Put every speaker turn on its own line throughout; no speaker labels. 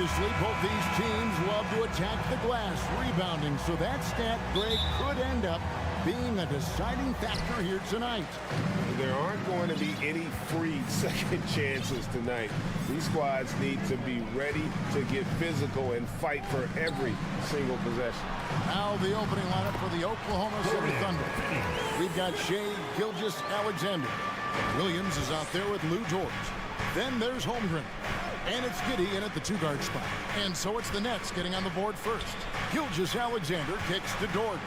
Obviously, both these teams love to attack the glass, rebounding, so that stat, Greg, could end up being a deciding factor here tonight.
There aren't going to be any free second chances tonight. These squads need to be ready to get physical and fight for every single possession.
Now the opening lineup for the Oklahoma City Thunder. We've got Skijesss-Alexander. Williams is out there with Lou George. Then there's Holmgren. And it's Giddy in at the two-guard spot. And so it's the Nets getting on the board first. Skijesss-Alexander kicks to George.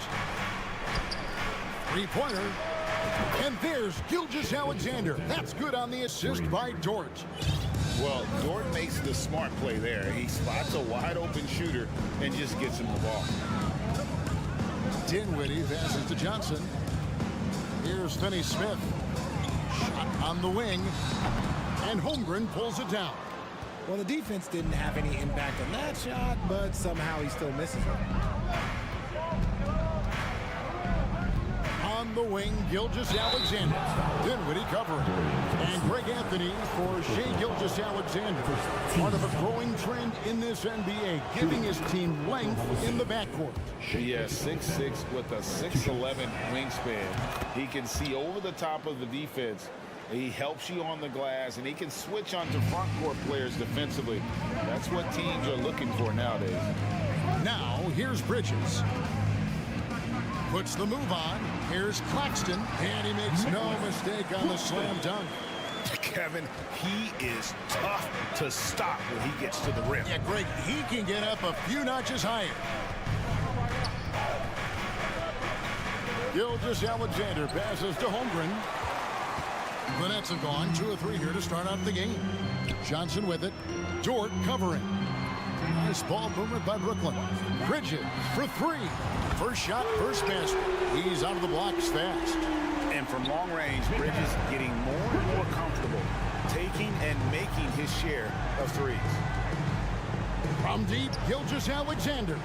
Three-pointer. And there's Skijesss-Alexander. That's good on the assist by George.
Well, Dort makes the smart play there. He spots a wide-open shooter and just gets him the ball.
Dinwiddie passes to Johnson. Here's Finney-Smith. Shot on the wing. And Holmgren pulls it down.
Well, the defense didn't have any impact on that shot, but somehow he still misses it.
On the wing, Skijesss-Alexander. Dinwiddie covering. And Greg Anthony for Skijesss-Alexander. Part of a growing trend in this NBA, giving his team length in the backcourt.
Yeah, 6'6" with a 6'11" wingspan. He can see over the top of the defense. He helps you on the glass, and he can switch onto front court players defensively. That's what teams are looking for nowadays.
Now, here's Bridges. Puts the move on. Here's Claxton, and he makes no mistake on the slam dunk.
Kevin, he is tough to stop when he gets to the rim.
Yeah, Greg, he can get up a few notches higher. Skijesss-Alexander passes to Holmgren. The Nets have gone 2 of 3 here to start out the game. Johnson with it. Dort covering. Nice ball movement by Brooklyn. Bridges for 3. First shot, first basket. He's out of the blocks fast.
And from long range, Bridges getting more and more comfortable taking and making his share of threes.
From deep, Skijesss-Alexander.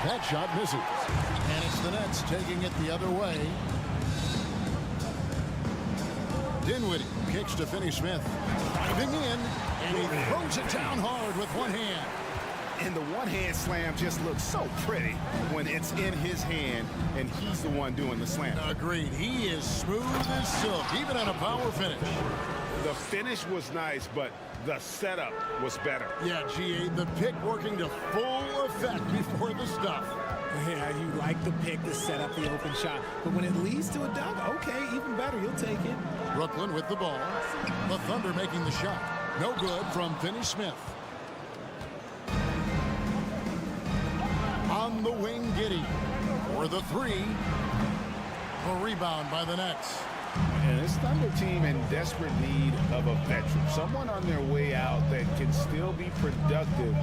That shot misses. And it's the Nets taking it the other way. Dinwiddie kicks to Finney-Smith. Diving in, and he throws it down hard with one hand.
And the one-hand slam just looks so pretty when it's in his hand and he's the one doing the slam.
Agreed. He is smooth as silk, even on a power finish.
The finish was nice, but the setup was better.
Yeah, GA, the pick working to full effect before the stuff.
Yeah, you like the pick to set up the open shot, but when it leads to a dunk, okay, even better, you'll take it.
Brooklyn with the ball. The Thunder making the shot. No good from Finney-Smith. On the wing, Giddy for the 3. A rebound by the Nets.
And this Thunder team in desperate need of a veteran. Someone on their way out that can still be productive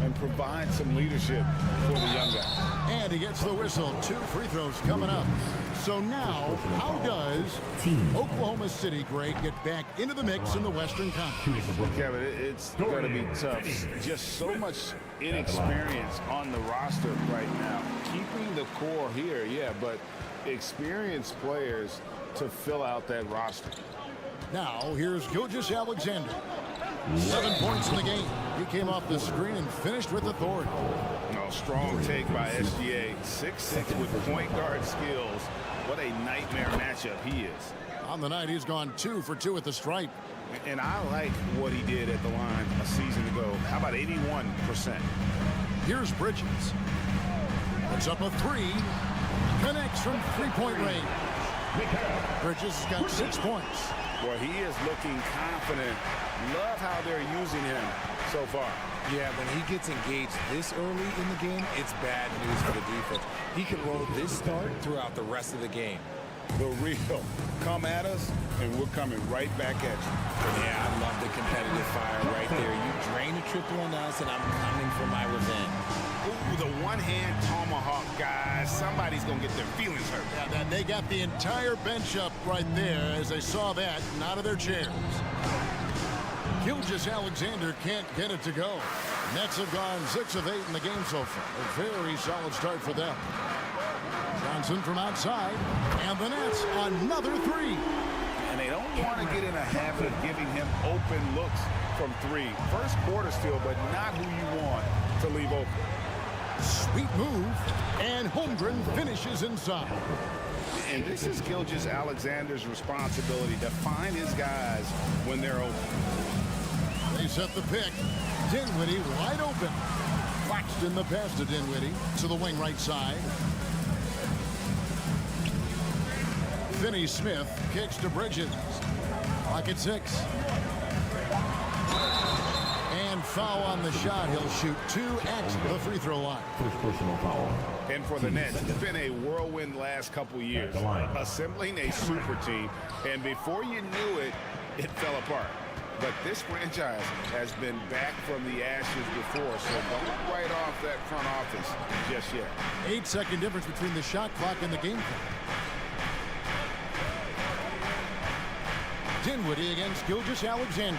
and provide some leadership for the young guys.
And he gets the whistle. 2 free throws coming up. So now, how does Oklahoma City, Greg, get back into the mix in the Western Conference?
Kevin, it's going to be tough. Just so much inexperience on the roster right now. Keeping the core here, yeah, but experienced players to fill out that roster.
Now, here's Skijesss-Alexander. 7 points in the game. He came off the screen and finished with authority.
No, strong take by SGA. 6'6" with point guard skills. What a nightmare matchup he is.
On the night, he's gone 2 for 2 at the stripe.
And I like what he did at the line a season ago. How about 81%?
Here's Bridges. Puts up a 3. Connects from three-point range. Bridges has got 6 points.
Well, he is looking confident. Love how they're using him so far.
Yeah, when he gets engaged this early in the game, it's bad news for the defense. He can roll this start throughout the rest of the game.
The real. Come at us, and we're coming right back at you.
Yeah, I love the competitive fire right there. You drain a triple on us, and I'm coming for my revenge.
Ooh, the one-hand tomahawk, guys. Somebody's going to get their feelings hurt.
Yeah, they got the entire bench up right there as they saw that and out of their chairs. Skijesss-Alexander can't get it to go. Nets have gone 6 of 8 in the game so far. A very solid start for them. Johnson from outside, and the Nets another 3.
And they don't want to get in a habit of giving him open looks from three. First quarter still, but not who you want to leave open.
Sweet move, and Holmgren finishes inside.
And this is Gilgeous-Alexander's responsibility to find his guys when they're open.
They set the pick. Dinwiddie wide open. Claxton the pass to Dinwiddie to the wing right side. Finney Smith kicks to Bridges. Clock at 6. And foul on the shot. He'll shoot 2 at the free throw line.
First personal foul.
And for the Nets, it's been a whirlwind last couple years. Assembling a super team, and before you knew it, it fell apart. But this franchise has been back from the ashes before, so don't write off that front office just yet.
8-second difference between the shot clock and the game clock. Dinwiddie against Gilgeous-Alexander.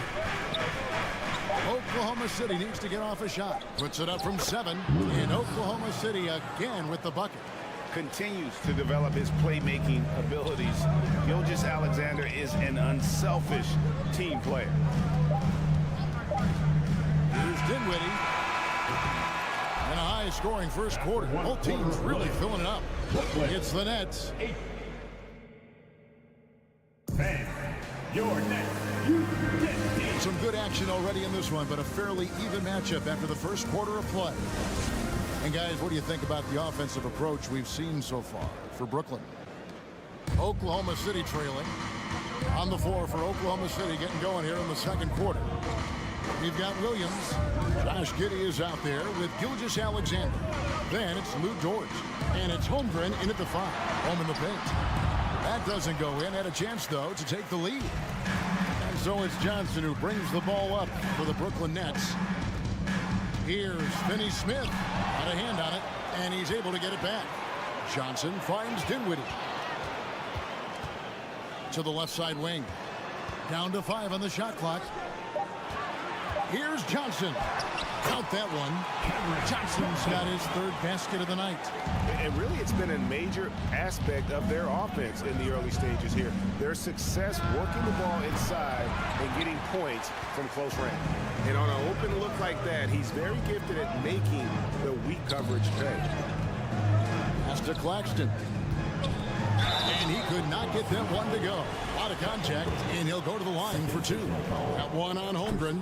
Oklahoma City needs to get off a shot. Puts it up from 7. And Oklahoma City again with the bucket.
Continues to develop his playmaking abilities. Gilgeous-Alexander is an unselfish team player.
Here's Dinwiddie. And a high-scoring first quarter. Both teams really filling it up. It's the Nets.
Your Nets.
Some good action already in this one, but a fairly even matchup after the first quarter of play. And guys, what do you think about the offensive approach we've seen so far for Brooklyn? Oklahoma City trailing. On the floor for Oklahoma City, getting going here in the second quarter. We've got Williams. Josh Giddey is out there with Gilgeous-Alexander. Then it's Lou George. And it's Holmgren in at the 5. Home in the paint. That doesn't go in. Had a chance, though, to take the lead. And so it's Johnson who brings the ball up for the Brooklyn Nets. Here's Finney Smith. Got a hand on it, and he's able to get it back. Johnson finds Dinwiddie. To the left side wing. Down to 5 on the shot clock. Here's Johnson. Count that one. Johnson's got his 3rd basket of the night.
And really, it's been a major aspect of their offense in the early stages here. Their success working the ball inside and getting points from close range. And on an open look like that, he's very gifted at making the weak coverage pay.
Pass to Claxton. And he could not get that one to go. Out of contact, and he'll go to the line for 2. That one on Holmgren.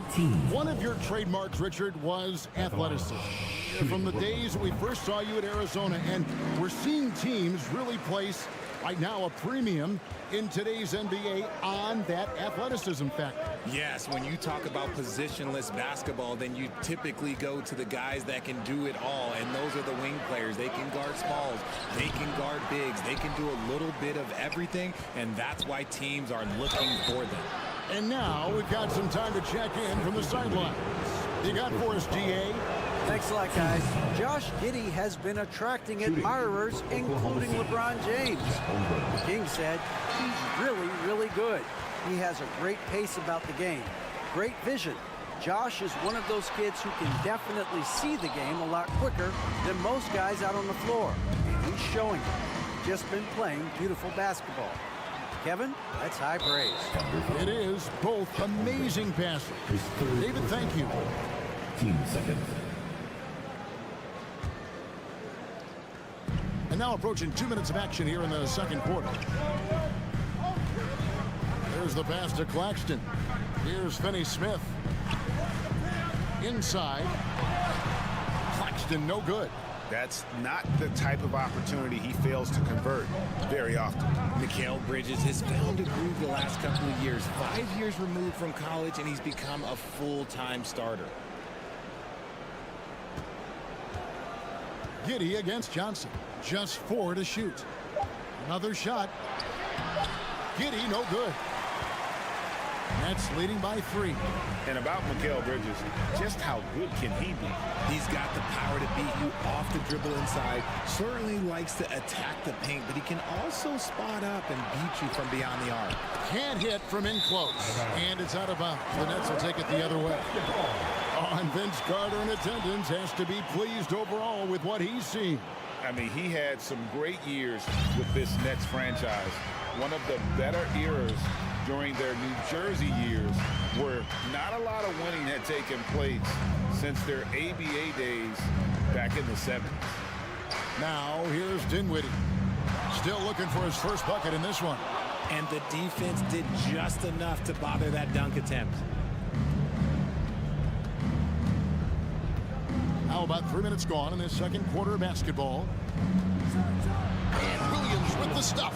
One of your trademarks, Richard, was athleticism. From the days we first saw you at Arizona, and we're seeing teams really place, right now, a premium in today's NBA on that athleticism factor.
Yes, when you talk about positionless basketball, then you typically go to the guys that can do it all, and those are the wing players. They can guard smalls, they can guard bigs, they can do a little bit of everything, and that's why teams are looking for them.
And now we've got some time to check in from the sidelines. You got for us, GA?
Thanks a lot, guys. Josh Giddey has been attracting admirers, including LeBron James. The King said he's really, really good. He has a great pace about the game, great vision. Josh is one of those kids who can definitely see the game a lot quicker than most guys out on the floor. And he's showing it. Just been playing beautiful basketball. Kevin, that's high praise.
It is both amazing passes. David, thank you.
15 seconds.
And now approaching 2 minutes of action here in the second quarter. There's the pass to Claxton. Here's Finney Smith. Inside. Claxton, no good.
That's not the type of opportunity he fails to convert very often.
Mikal Bridges has found a groove the last couple of years. 5 years removed from college, and he's become a full-time starter.
Giddey against Johnson. Just 4 to shoot. Another shot. Giddey, no good. Nets leading by 3.
And about Mikal Bridges, just how good can he be?
He's got the power to beat you off the dribble inside. Certainly likes to attack the paint, but he can also spot up and beat you from beyond the arc.
Can't hit from in close. And it's out of bounds. The Nets will take it the other way. Oh, and Vince Carter in attendance has to be pleased overall with what he's seen.
I mean, he had some great years with this Nets franchise. One of the better eras during their New Jersey years, where not a lot of winning had taken place since their ABA days back in the 70s.
Now here's Dinwiddie. Still looking for his first bucket in this one.
And the defense did just enough to bother that dunk attempt.
How about 3 minutes gone in this second quarter of basketball? And Williams with the stuff.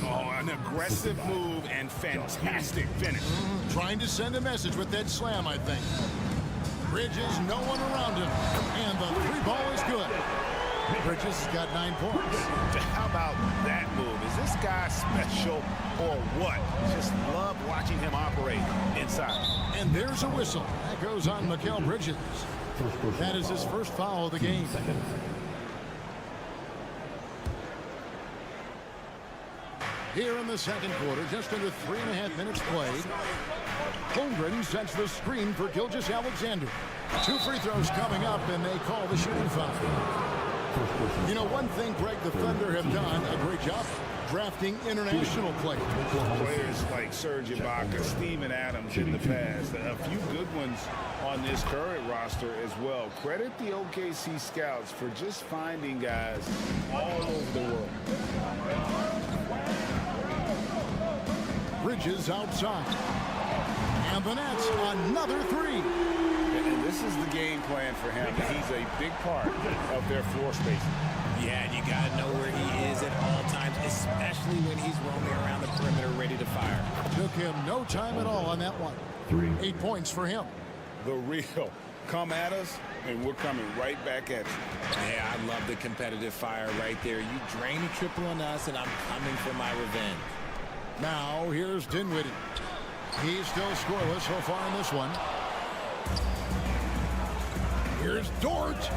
Oh, an aggressive move and fantastic finish.
Trying to send a message with that slam, I think. Bridges, no one around him. And the three ball is good. Bridges has got 9 points.
How about that move? Is this guy special or what? Just love watching him operate inside.
And there's a whistle. That goes on Mikal Bridges. That is his first foul of the game. Here in the second quarter, just under 3.5 minutes played. Holmgren sets the screen for Skijesss Alexander. 2 free throws coming up, and they call the shooting foul. You know, one thing, Greg, the Thunder have done a great job drafting international players.
Players like Serge Ibaka, Steven Adams in the past, a few good ones on this current roster as well. Credit the OKC scouts for just finding guys all over the world.
Bridges outside. And the Nets, another three.
And this is the game plan for him. He's a big part of their floor spacing.
Yeah, and you got to know where he is at all times, especially when he's roaming around the perimeter ready to fire.
Took him no time at all on that one. 8 points for him.
The real. Come at us, and we're coming right back at you.
Yeah, I love the competitive fire right there. You drain a triple on us, and I'm coming for my revenge.
Now, here's Dinwiddie. He's still scoreless so far in this one. Here's Dort.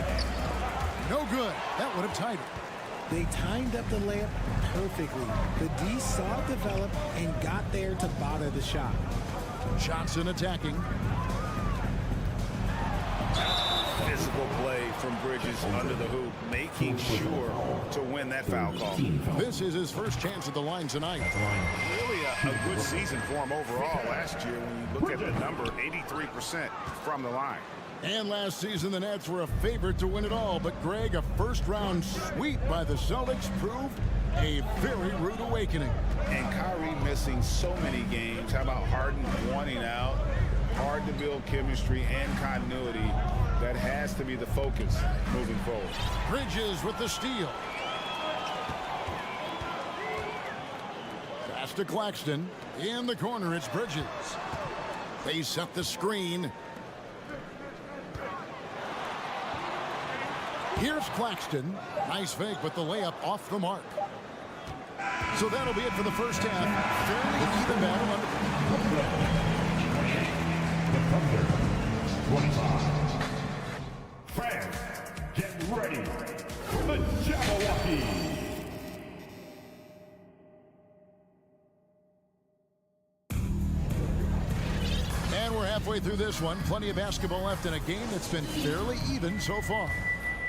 No good. That would have tied it.
They timed up the layup perfectly. The D saw it develop and got there to bother the shot.
Johnson attacking.
Physical play from Bridges under the hoop, making sure to win that foul call.
This is his first chance at the line tonight.
Really a good season for him overall last year when you look at the number, 83% from the line.
And last season, the Nets were a favorite to win it all. But, Greg, a first-round sweep by the Celtics proved a very rude awakening.
And Kyrie missing so many games. How about Harden wanting out? Hard to build chemistry and continuity. That has to be the focus moving forward.
Bridges with the steal. Pass to Claxton. In the corner, it's Bridges. They set the screen. Here's Claxton. Nice fake, but the layup off the mark. So that'll be it for the first half. Fairly even battle under.
The Thunder, 25. Fans, get ready. The Jabberwocky.
And we're halfway through this one. Plenty of basketball left in a game that's been fairly even so far.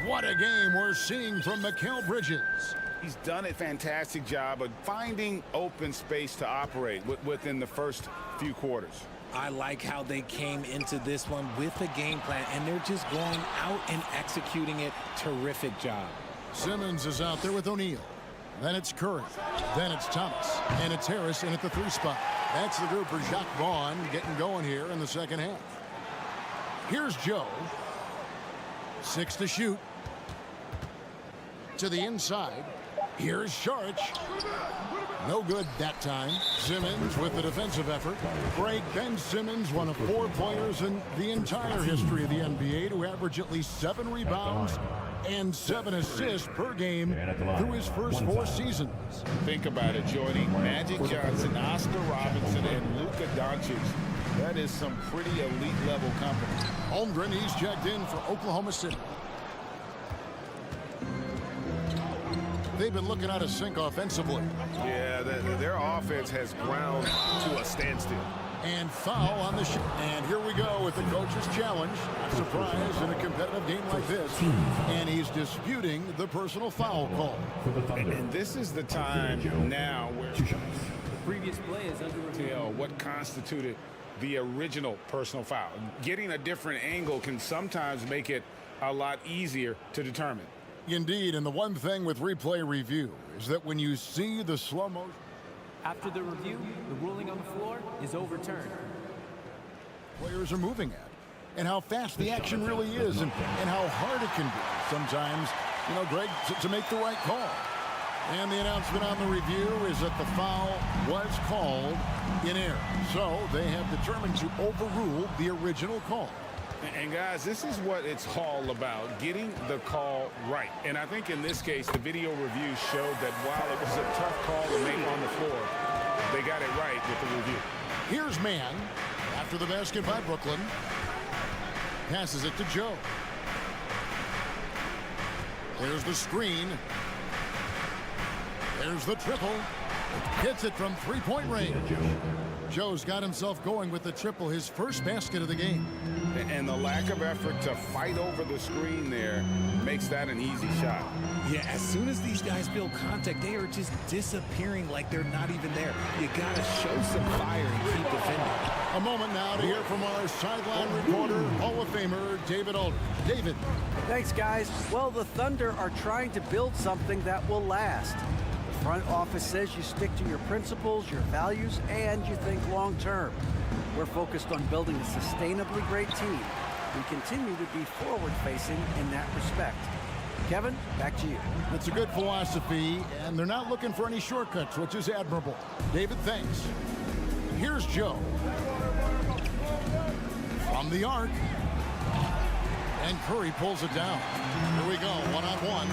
What a game we're seeing from Mikal Bridges.
He's done a fantastic job of finding open space to operate within the first few quarters.
I like how they came into this one with a game plan, and they're just going out and executing it. Terrific job.
Simmons is out there with O'Neal. Then it's Curry. Then it's Thomas. And it's Harris in at the 3 spot. That's the group for Jacques Vaughn getting going here in the second half. Here's Joe. 6 to shoot. To the inside. Here's Sharch. No good that time. Simmons with the defensive effort. Greg, Ben Simmons, one of 4 players in the entire history of the NBA to average at least 7 rebounds and 7 assists per game through his first 4 seasons.
Think about it, joining Magic Johnson, Oscar Robinson, and Luka Doncic. That is some pretty elite level company.
Holmgren, he's checked in for Oklahoma City. They've been looking out of sync offensively.
Yeah, their offense has ground to a standstill.
And foul on the shot. And here we go with the coach's challenge. Not surprised in a competitive game like this. And he's disputing the personal foul call.
And this is the time now where
previous play is under review.
Tell what constituted the original personal foul. Getting a different angle can sometimes make it a lot easier to determine.
Indeed, and the one thing with replay review is that when you see the slow motion,
After the review, the ruling on the floor is overturned.
players are moving at, and how fast the action really is, and how hard it can be sometimes, you know, Greg, to make the right call. And the announcement on the review is that the foul was called in error. So they have determined to overrule the original call.
And guys, this is what it's all about, getting the call right. And I think in this case, the video review showed that while it was a tough call to make on the floor, they got it right with the review.
Here's Mann after the basket by Brooklyn. Passes it to Joe. There's the screen. There's the triple. Hits it from three-point range. Joe's got himself going with the triple, his first basket of the game.
And the lack of effort to fight over the screen there makes that an easy shot.
Yeah, as soon as these guys feel contact, they are just disappearing like they're not even there. You got to show some fire and keep defending.
A moment now to hear from our sideline reporter, Hall of Famer David Aldridge. David.
Thanks, guys. Well, the Thunder are trying to build something that will last. The front office says you stick to your principles, your values, and you think long term. We're focused on building a sustainably great team. We continue to be forward-facing in that respect. Kevin, back to you.
It's a good philosophy, and they're not looking for any shortcuts, which is admirable. David, thanks. Here's Joe. From the arc. And Curry pulls it down. Here we go, one-on-one.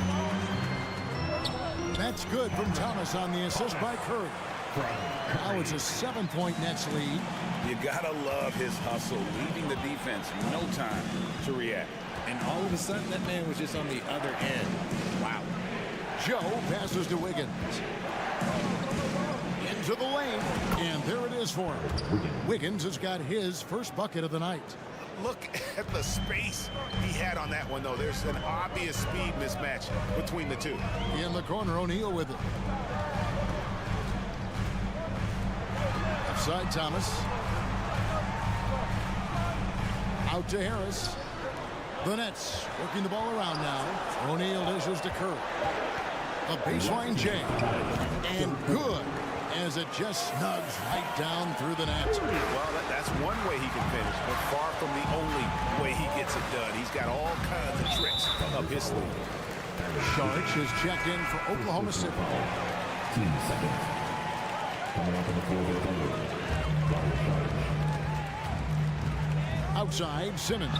That's good from Thomas on the assist by Curry. Now it's a 7-point Nets lead.
You gotta love his hustle, leaving the defense no time to react.
And all of a sudden, that man was just on the other end. Wow.
Joe passes to Wiggins. Into the lane, and there it is for him. Wiggins has got his first bucket of the night.
Look at the space he had on that one, though. There's an obvious speed mismatch between the two.
In the corner, O'Neal with it. Outside Thomas. Out to Harris. The Nets working the ball around now. O'Neal dishes to Curry. A baseline jam. And good as it just snugs right down through the net.
Well, that's one way he can finish, but far from the only way he gets it done. He's got all kinds of tricks up his sleeve.
Sharch is checked in for Oklahoma City.
10 seconds. Coming up on the floor.
Outside, Simmons.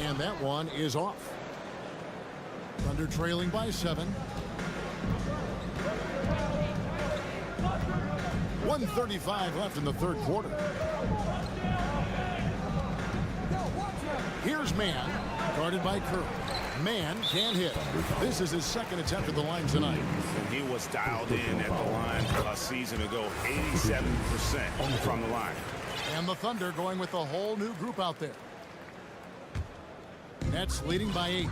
And that one is off. Thunder trailing by 7. 1:35 left in the third quarter. Here's Mann, guarded by Curry. Mann can't hit. This is his second attempt at the line tonight.
He was dialed in at the line a season ago, 87% from the line.
And the Thunder going with a whole new group out there. Nets leading by 8.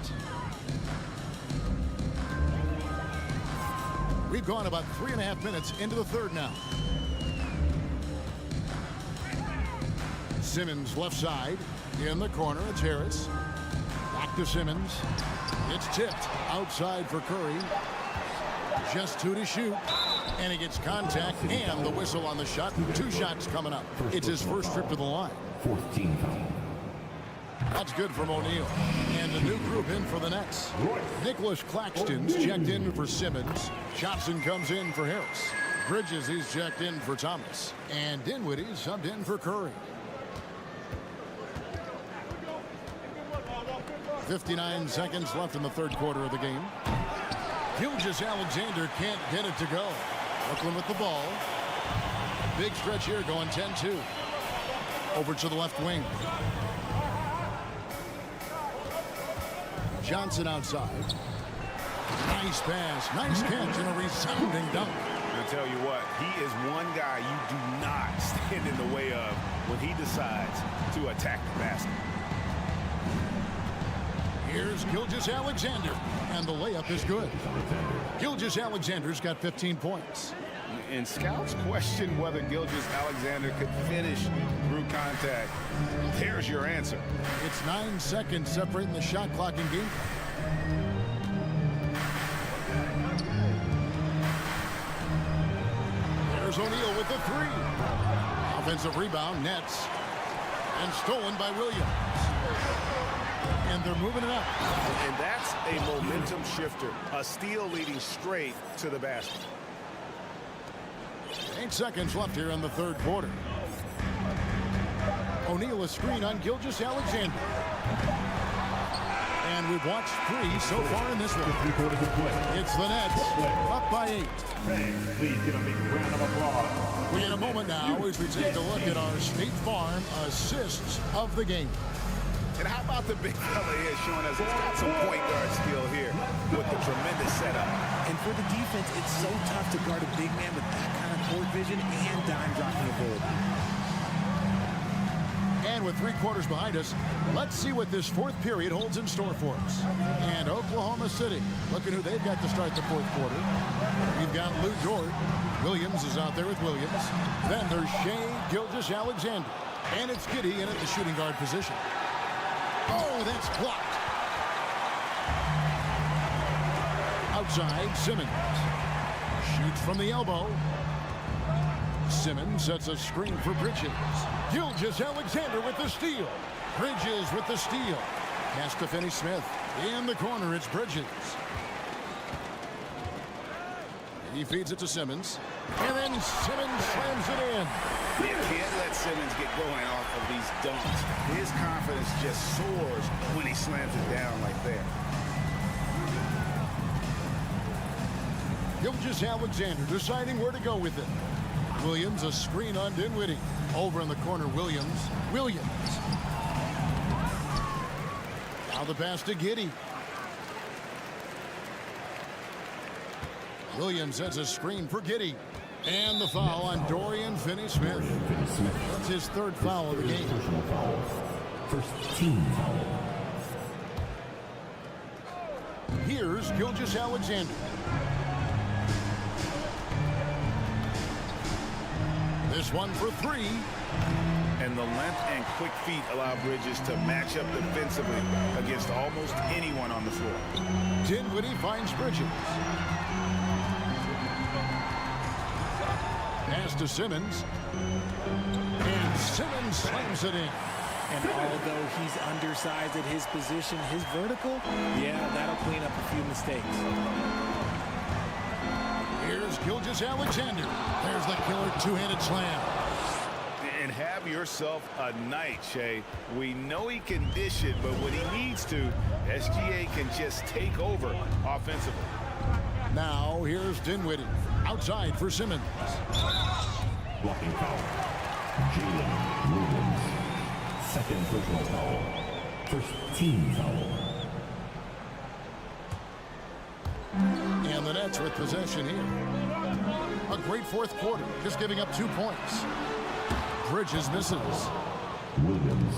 We've gone about 3.5 minutes into the third now. Simmons left side. In the corner, it's Harris. Back to Simmons. It's tipped outside for Curry. Just 2 to shoot. And he gets contact and the whistle on the shot. 2 shots coming up. It's his first trip to the line.
14 foul.
That's good from O'Neal. And a new group in for the Nets. Nicholas Claxton's checked in for Simmons. Johnson comes in for Harris. Bridges, he's checked in for Thomas. And Dinwiddie subbed in for Curry. 59 seconds left in the third quarter of the game. Gilgeous-Alexander can't get it to go. Brooklyn with the ball. Big stretch here going 10-2. Over to the left wing. Johnson outside. Nice pass. Nice catch and a resounding dunk.
I tell you what, he is one guy you do not stand in the way of when he decides to attack the basket.
Here's Gilgeous-Alexander, and the layup is good. Gilgeous-Alexander's got 15 points.
And scouts question whether Gilgeous-Alexander could finish through contact. There's your answer.
It's 9 seconds separating the shot clock and game clock. There's O'Neal with the three. Offensive rebound, nets. And stolen by Williams. And they're moving it up.
And that's a momentum shifter. A steal leading straight to the basket.
8 seconds left here in the third quarter. O'Neal a screen on Gilgeous-Alexander. And we've watched 3 so far in this one. It's the Nets up by 8.
Please give a big round of applause.
In a moment now as we take a look at our State Farm assists of the game.
And how about the big fella here showing us he's got some point guard skill here with the tremendous setup.
And for the defense, it's so tough to guard a big man with that kind of court vision and dime dropping ability.
And with 3 quarters behind us, let's see what this fourth period holds in store for us. And Oklahoma City, look at who they've got to start the fourth quarter. We've got Lou Dort. Williams is out there with Williams. Then there's Shea Gilgeous-Alexander. And it's Giddey in at the shooting guard position. Oh, that's blocked. Outside, Simmons. Shoots from the elbow. Simmons sets a screen for Bridges. Gilgeous-Alexander with the steal. Bridges with the steal. Pass to Finney-Smith. In the corner, it's Bridges. He feeds it to Simmons. And then Simmons slams it in.
You can't let Simmons get going off of these dunks. His confidence just soars when he slams it down like that.
Gilgeous-Alexander deciding where to go with it. Williams a screen on Dinwiddie. Over in the corner, Williams. Now the pass to Giddey. Williams sets a screen for Giddey. And the foul on Dorian Finney-Smith. That's his third foul of the game.
First team foul.
Here's Gilgeous-Alexander. This one for 3.
And the length and quick feet allow Bridges to match up defensively against almost anyone on the floor.
Dinwiddie finds Bridges. Pass to Simmons. And Simmons slams it in.
And although he's undersized at his position, his vertical, yeah, that'll clean up a few mistakes.
Here's Gilgeous-Alexander. There's the killer two-handed slam.
And have yourself a night, Shea. We know he can dish it, but when he needs to, SGA can just take over offensively.
Now here's Dinwiddie. Outside for Simmons.
Blocking foul. Jalen Williams. Second personal foul. First team foul.
And the Nets with possession here. A great fourth quarter, just giving up 2 points. Bridges misses.
Williams.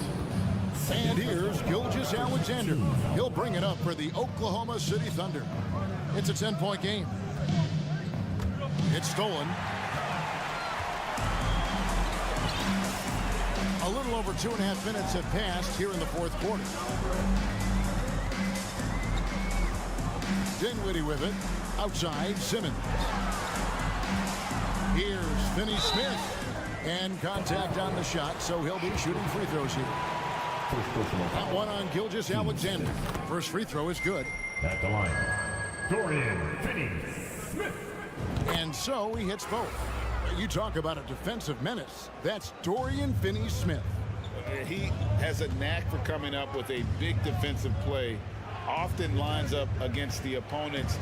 And here's Gilgeous-Alexander. He'll bring it up for the Oklahoma City Thunder. It's a 10-point game. It's stolen. A little over 2.5 minutes have passed here in the fourth quarter. Dinwiddie with it. Outside, Simmons. Here's Finney-Smith. And contact on the shot, so he'll be shooting free throws here. That one on Gilgeous-Alexander. First free throw is good.
At the line, Dorian Finney-Smith.
And so he hits both. You talk about a defensive menace. That's Dorian Finney-Smith.
He has a knack for coming up with a big defensive play. Often lines up against the opponent's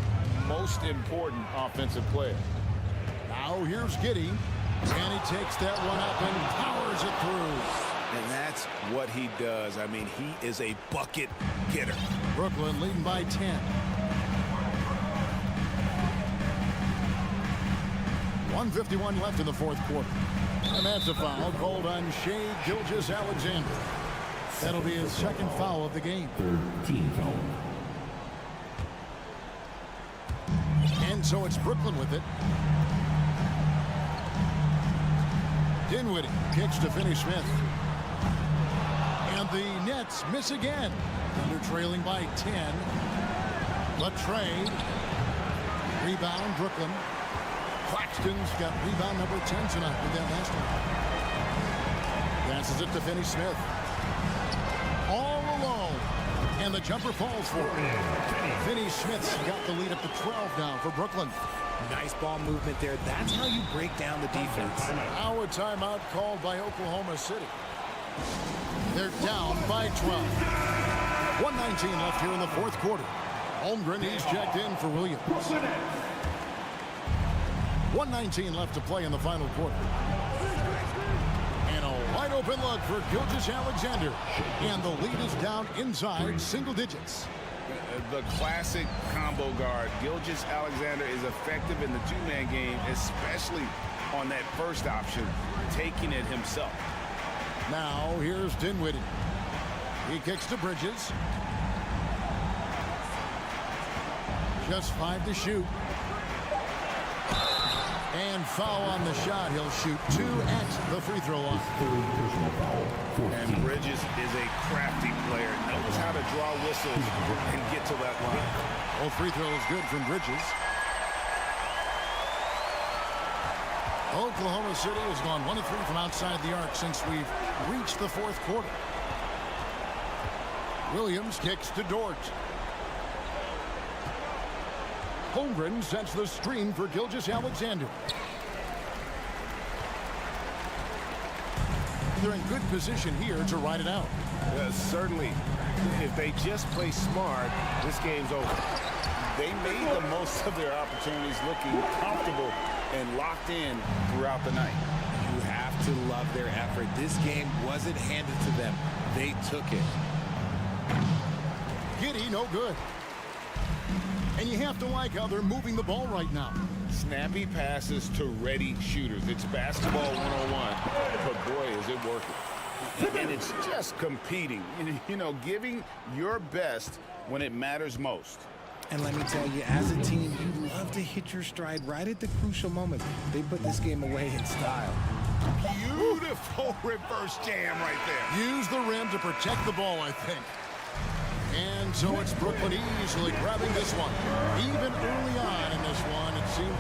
most important offensive player.
Now here's Giddey. And he takes that one up and powers it through.
And that's what he does. I mean, he is a bucket getter.
Brooklyn leading by 10. 1:51 left in the fourth quarter. And that's a foul called on Shea Gilgeous-Alexander. That'll be his second foul of the game.
Third team foul.
And so it's Brooklyn with it. Dinwiddie kicks to Finney Smith. And the Nets miss again. They're trailing by 10. The trade. Rebound, Brooklyn. Claxton's got rebound number 10 tonight with that last one. Passes it to Finney Smith. All alone. And the jumper falls for him. Finney Smith's got the lead up to 12 now for Brooklyn.
Nice ball movement there. That's how you break down the defense.
Now a timeout called by Oklahoma City. They're down by 12. 1:19 left here in the fourth quarter. Holmgren, he's checked in for Williams. 1:19 left to play in the final quarter. And a wide open look for Gilgeous-Alexander. And the lead is down inside single digits.
The classic combo guard. Gilgeous-Alexander is effective in the two-man game, especially on that first option, taking it himself.
Now here's Dinwiddie. He kicks to Bridges. Just 5 to shoot. And foul on the shot. He'll shoot 2 at the free throw line.
And Bridges is a crafty player. Knows how to draw whistles and get to that line.
Both free throws good from Bridges. Oklahoma City has gone 1 of 3 from outside the arc since we've reached the fourth quarter. Williams kicks to Dort. Holmgren sets the screen for Gilgeous-Alexander. They're in good position here to ride it out.
Certainly, if they just play smart, this game's over.
They made the most of their opportunities, looking comfortable and locked in throughout the night.
You have to love their effort. This game wasn't handed to them. They took it.
Giddey, no good. And you have to like how they're moving the ball right now.
Snappy passes to ready shooters. It's basketball 101, but boy, is it working.
And it's just competing. You know, giving your best when it matters most.
And let me tell you, as a team, you love to hit your stride right at the crucial moment. They put this game away in style.
Beautiful reverse jam right there.
Use the rim to protect the ball, I think. And so it's Brooklyn easily grabbing this one. Even early on in this one, it seemed...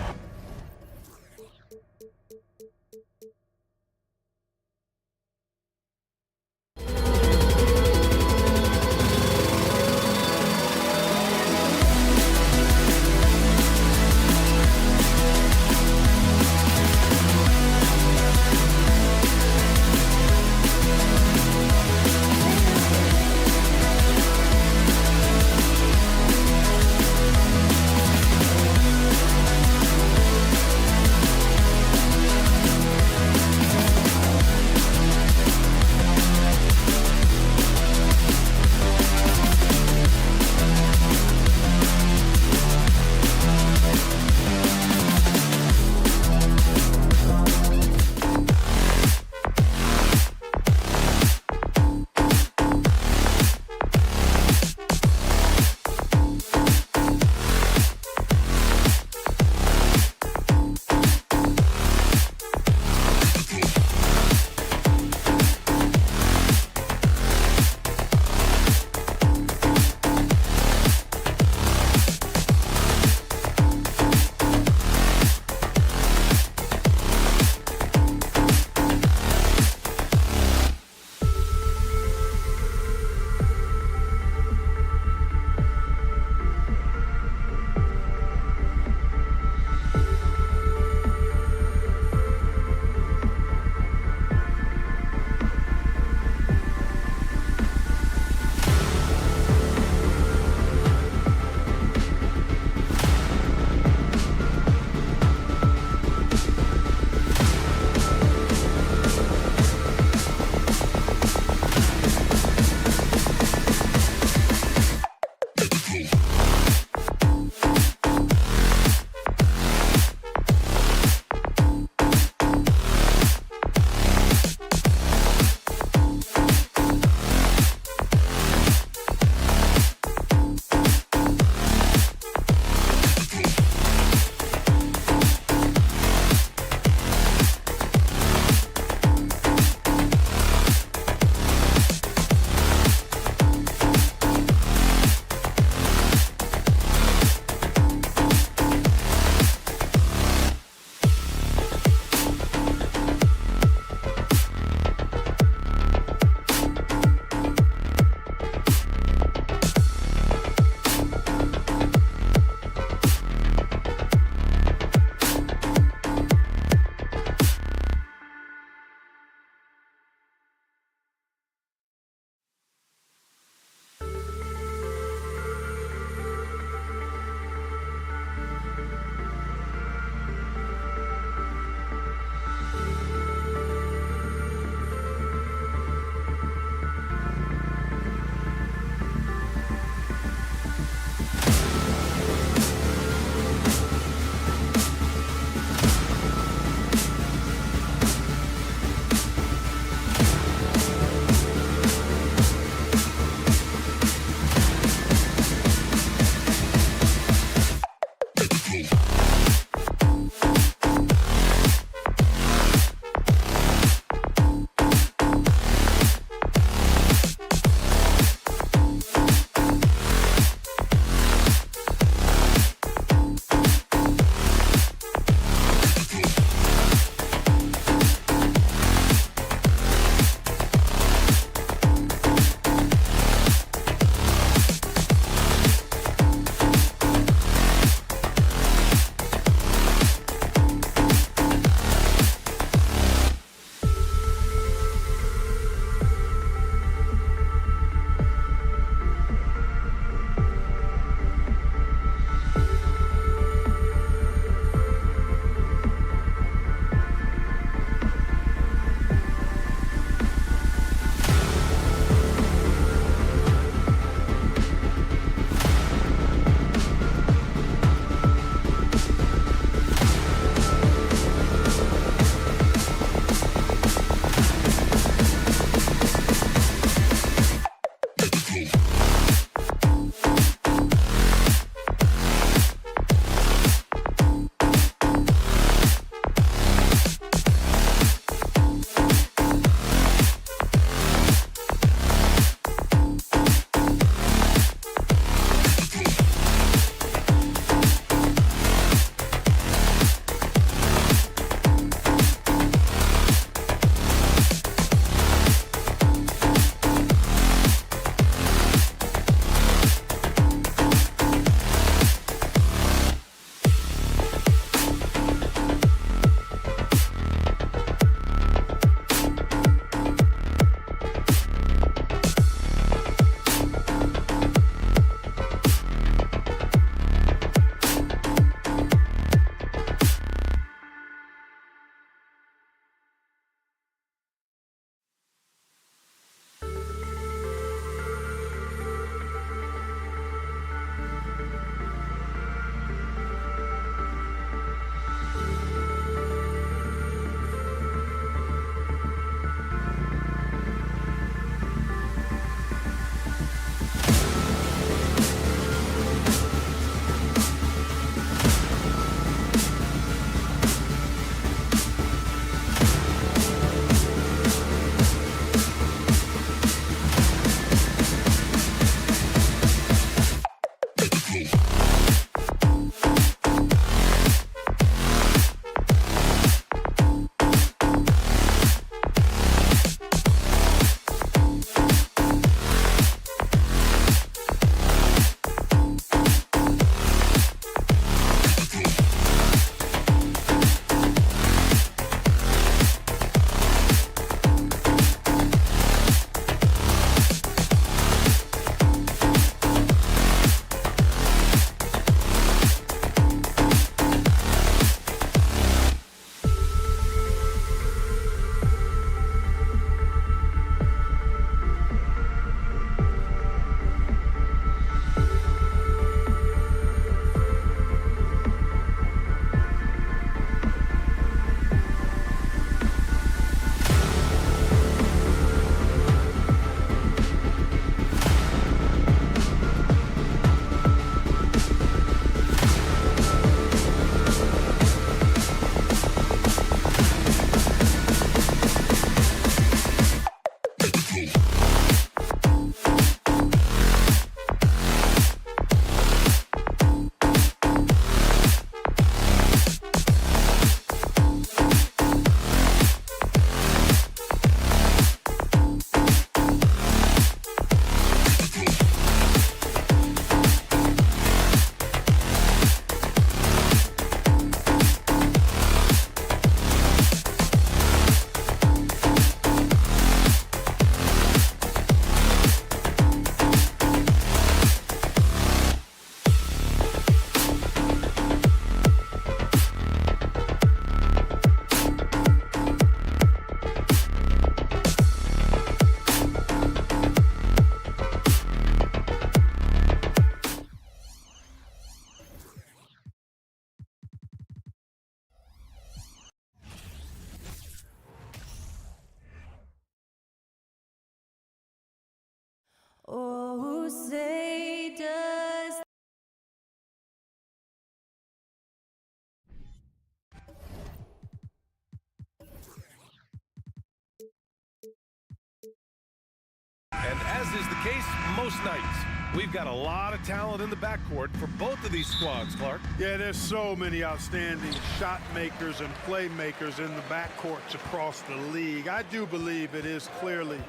most nights. We've got a lot of talent in the backcourt for both of these squads, Clark.
Yeah, there's so many outstanding shot makers and playmakers in the backcourts across the league. I do believe it is clearly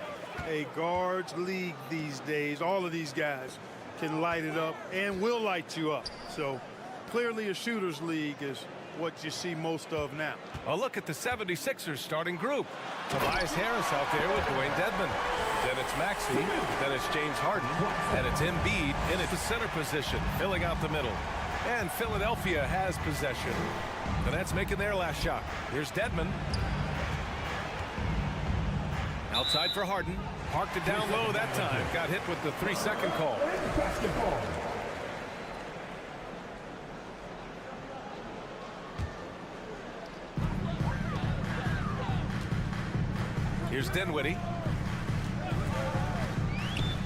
a guards league these days. All of these guys can light it up and will light you up. So clearly a shooter's league is what you see most of now.
A look at the 76ers starting group. Tobias Harris out there with Dwayne Dedmon. Then it's Maxey, then it's James Harden, and it's Embiid in at the center position, filling out the middle. And Philadelphia has possession. The Nets making their last shot. Here's Dedmon. Outside for Harden. Parked it down low that time. Got hit with the 3-second call. Here's Dinwiddie.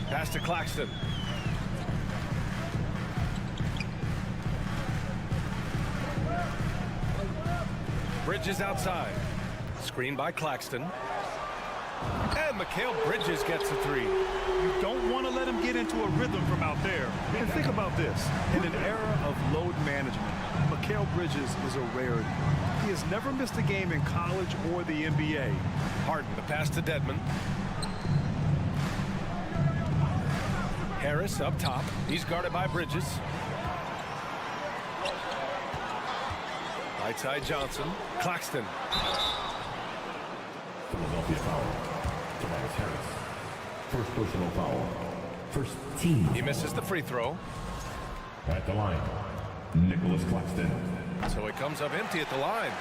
Pass to Claxton. Bridges outside. Screen by Claxton. And Mikal Bridges gets a three.
You don't want to let him get into a rhythm from out there. And think about this. In an era of load management, Mikal Bridges is a rarity. He has never missed a game in college or the NBA.
Harden, the pass to Dedmon. Harris up top. He's guarded by Bridges. Right side Johnson. Claxton.
Philadelphia foul. Tobias Harris. First personal foul. First team.
He misses the free throw.
At the line, Nicholas Claxton.
So it comes up empty at the line.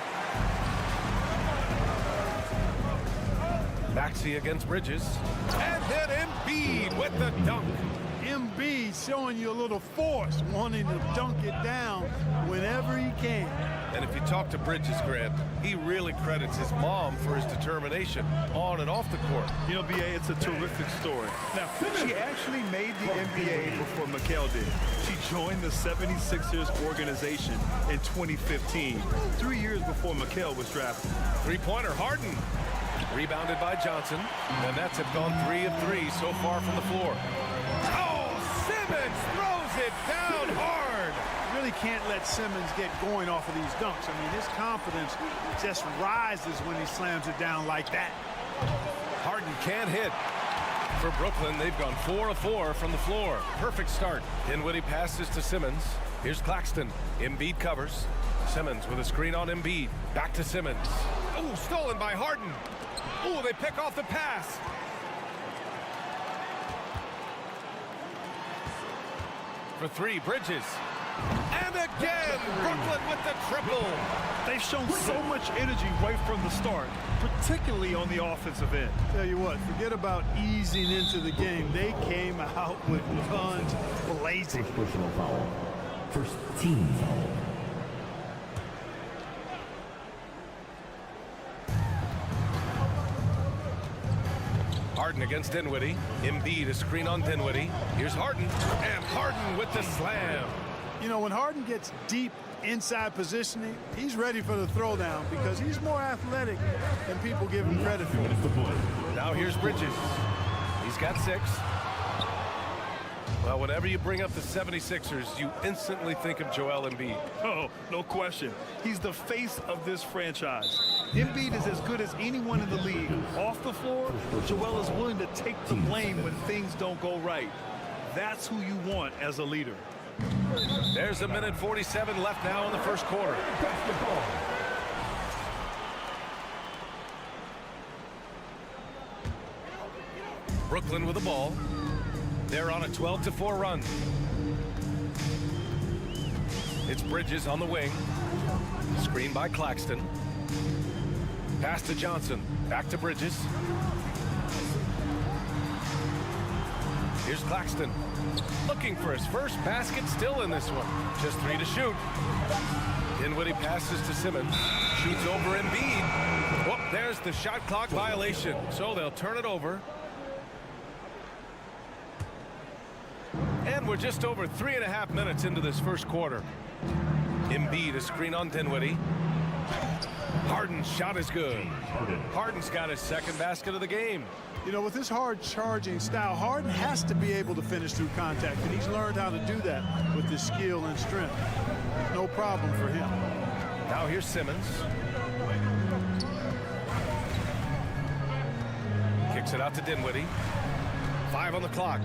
Maxey against Bridges. And then Embiid with the dunk.
Embiid showing you a little force, wanting to dunk it down whenever he can.
And if you talk to Bridges, Grant, he really credits his mom for his determination on and off the court.
You know, B.A., it's a terrific story. Now, she actually made the NBA before Mikal did. She joined the 76ers organization in 2015, 3 years before Mikal was drafted.
Three-pointer, Harden. Rebounded by Johnson. And that's have gone 3 of 3 so far from the floor. Oh, Simmons throws it down hard.
Really can't let Simmons get going off of these dunks. I mean, his confidence just rises when he slams it down like that.
Harden can't hit. For Brooklyn, they've gone 4 of 4 from the floor. Perfect start. Dinwiddie passes to Simmons. Here's Claxton. Embiid covers. Simmons with a screen on Embiid. Back to Simmons. Oh, stolen by Harden. Oh, they pick off the pass. For 3, Bridges. And again, Brooklyn with the triple.
They've shown so much energy right from the start, particularly on the offensive end.
Tell you what, forget about easing into the game. They came out with guns blazing.
First personal foul. First team foul.
Harden against Dinwiddie. Embiid a screen on Dinwiddie. Here's Harden. And Harden with the slam.
You know, when Harden gets deep inside positioning, he's ready for the throwdown because he's more athletic than people give him credit for.
Now here's Bridges. He's got 6. Well, whenever you bring up the 76ers, you instantly think of Joel Embiid.
Oh, no question. He's the face of this franchise. Embiid is as good as anyone in the league. Off the floor, Joel is willing to take the blame when things don't go right. That's who you want as a leader.
There's 1:47 left now in the first quarter. Brooklyn with the ball. They're on a 12-4 run. It's Bridges on the wing. Screen by Claxton. Pass to Johnson. Back to Bridges. Here's Claxton. Looking for his first basket, still in this one. Just 3 to shoot. Dinwiddie passes to Simmons. Shoots over Embiid. Whoop, there's the shot clock violation. So they'll turn it over. And we're just over 3.5 minutes into this first quarter. Embiid a screen on Dinwiddie. Harden's shot is good. Harden's got his second basket of the game.
You know, with his hard charging style, Harden has to be able to finish through contact, and he's learned how to do that with his skill and strength. No problem for him.
Now here's Simmons. Kicks it out to Dinwiddie. 5 on the clock.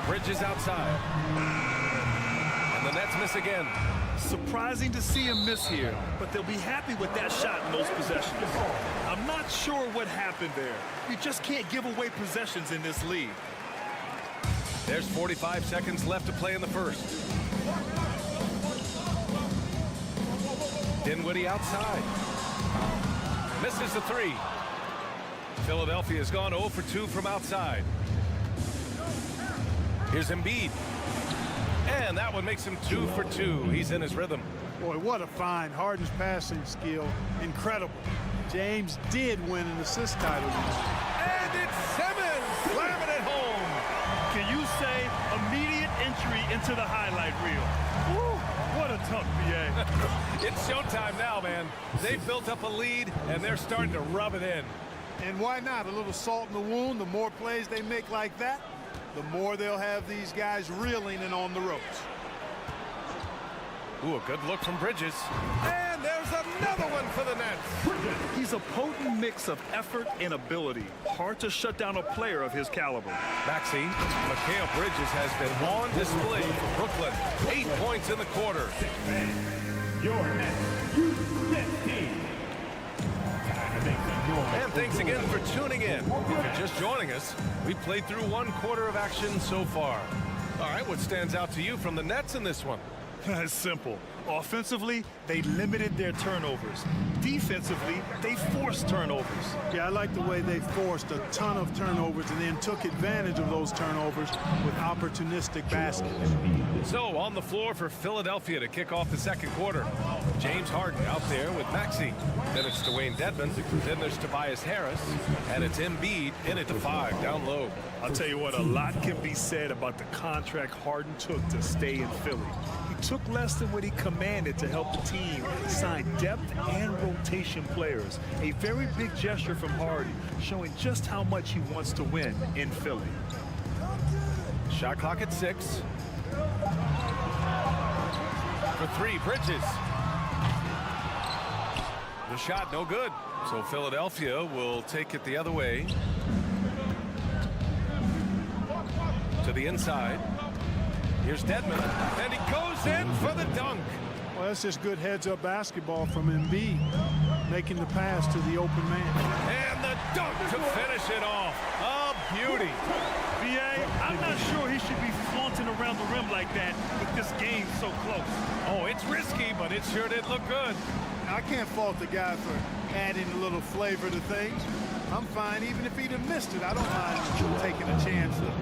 Bridges outside. And the Nets miss again.
Surprising to see him miss here, but they'll be happy with that shot in those possessions. I'm not sure what happened there. You just can't give away possessions in this league.
There's 45 seconds left to play in the first. Dinwiddie outside. Misses the 3. Philadelphia's gone 0 for 2 from outside. Here's Embiid. And that one makes him 2 for 2. He's in his rhythm.
Boy, what a find. Harden's passing skill, incredible. James did win an assist title.
And it's Simmons slamming it home.
Can you say immediate entry into the highlight reel? Woo, what a tough BA.
It's showtime now, man. They've built up a lead, and they're starting to rub it in.
And why not? A little salt in the wound. The more plays they make like that, the more they'll have these guys reeling and on the ropes.
Ooh, a good look from Bridges. And there's another one for the Nets.
He's a potent mix of effort and ability. Hard to shut down a player of his caliber.
Maxey, Mikal Bridges has been on display for Brooklyn. 8 points in the quarter.
Your next U.S. team.
And thanks again for tuning in. If you're just joining us, we played through 1 quarter of action so far. All right, what stands out to you from the Nets in this one?
It's simple. Offensively, they limited their turnovers. Defensively, they forced turnovers.
Yeah, I like the way they forced a ton of turnovers and then took advantage of those turnovers with opportunistic baskets.
So on the floor for Philadelphia to kick off the second quarter. James Harden out there with Maxey. Then it's Dwayne Dedmon. Then there's Tobias Harris. And it's Embiid in at the 5, down low.
I'll tell you what, a lot can be said about the contract Harden took to stay in Philly. He took less than what he commanded to help the team sign depth and rotation players. A very big gesture from Harden, showing just how much he wants to win in Philly.
Shot clock at 6. For 3, Bridges. The shot no good. So Philadelphia will take it the other way. To the inside. Here's Dedmon. And he goes in for the dunk.
Well, that's just good heads-up basketball from Embiid, making the pass to the open man.
And the dunk to finish it off. A beauty.
B.A., I'm not sure he should be flaunting around the rim like that with this game so close.
Oh, it's risky, but it sure did look good.
I can't fault the guy for adding a little flavor to things. I'm fine even if he'd have missed it. I don't mind taking a chance to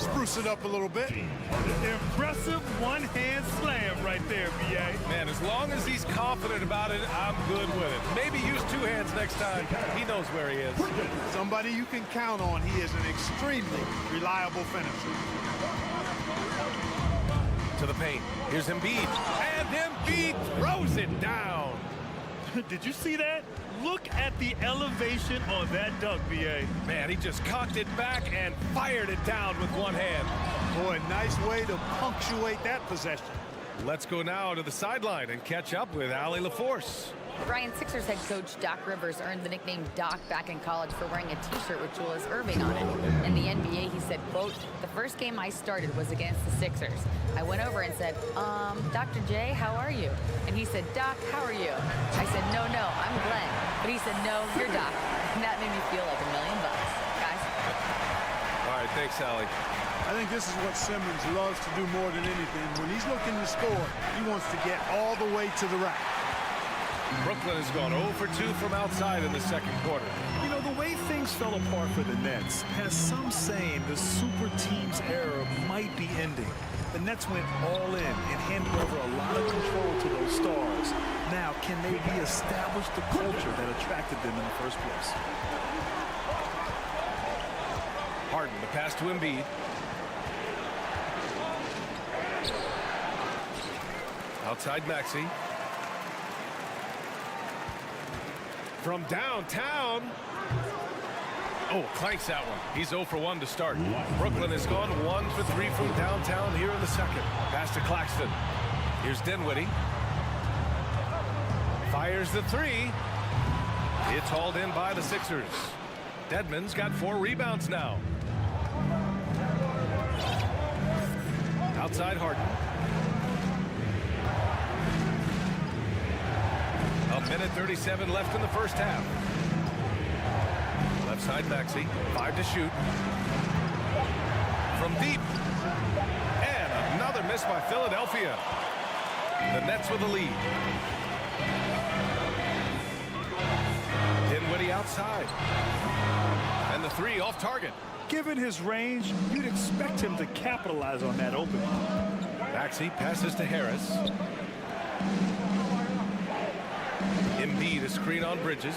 spruce it up a little bit.
Impressive one-hand slam right there, B.A.
Man, as long as he's confident about it, I'm good with it. Maybe use 2 hands next time. He knows where he is.
Somebody you can count on. He is an extremely reliable finisher.
To the paint. Here's Embiid. And Embiid throws it down.
Did you see that? Look at the elevation on that dunk, B.A.
Man, he just cocked it back and fired it down with 1 hand.
Boy, nice way to punctuate that possession.
Let's go now to the sideline and catch up with Allie LaForce.
Brian, Sixers head coach Doc Rivers earned the nickname Doc back in college for wearing a T-shirt with Julius Erving on it. In the NBA, he said, quote, "The first game I started was against the Sixers. I went over and said, Dr. J, how are you?" And he said, "Doc, how are you?" I said, no, I'm Glenn." But he said, "No, you're Doc." And that made me feel like $1 million, guys.
All right, thanks, Allie.
I think this is what Simmons loves to do more than anything. When he's looking to score, he wants to get all the way to the rack.
Brooklyn has gone 0 for 2 from outside in the second quarter.
You know, the way things fell apart for the Nets has some saying the super team's era might be ending. The Nets went all in and handed over a lot of control to those stars. Now, can they reestablish the culture that attracted them in the first place?
Harden, the pass to Embiid. Outside Maxey. From downtown. Oh, clanks that one. He's 0 for 1 to start. Brooklyn has gone 1 for 3 from downtown here in the second. Pass to Claxton. Here's Dinwiddie. Fires the 3. It's hauled in by the Sixers. Dedmon's got 4 rebounds now. Outside Harden. A minute 37 left in the first half. Left side Maxey. 5 to shoot. From deep. And another miss by Philadelphia. The Nets with the lead. Dinwiddie outside. And the 3 off target.
Given his range, you'd expect him to capitalize on that opening.
Maxey passes to Harris. Embiid, a screen on Bridges.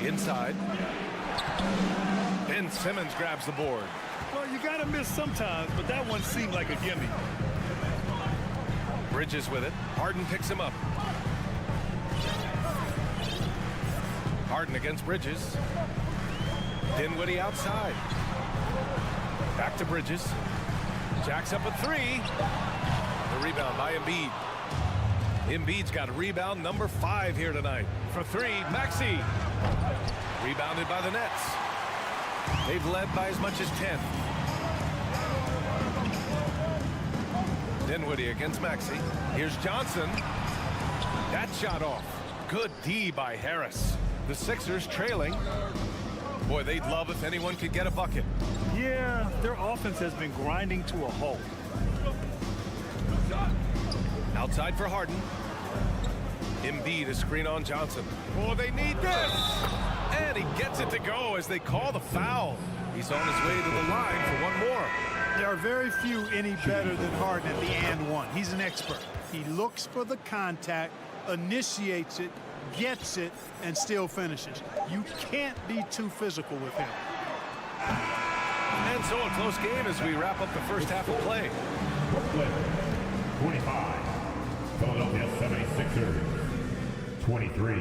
Inside. Ben Simmons grabs the board.
Well, you got to miss sometimes, but that one seemed like a gimme.
Bridges with it. Harden picks him up. Harden against Bridges. Dinwiddie outside. Back to Bridges. Jacks up a 3. The rebound by Embiid. Embiid's got a rebound number 5 here tonight. For 3, Maxey. Rebounded by the Nets. They've led by as much as 10. Dinwiddie against Maxey. Here's Johnson. That shot off. Good D by Harris. The Sixers trailing. Boy, they'd love if anyone could get a bucket.
Yeah, their offense has been grinding to a halt.
Outside for Harden. Embiid, a screen on Johnson. Oh, they need this! And he gets it to go as they call the foul. He's on his way to the line for one more.
There are very few any better than Harden at the and one. He's an expert. He looks for the contact, initiates it, gets it, and still finishes. You can't be too physical with him.
And so a close game as we wrap up the first half of play.
Brooklyn, 25. Philadelphia 76ers, 23.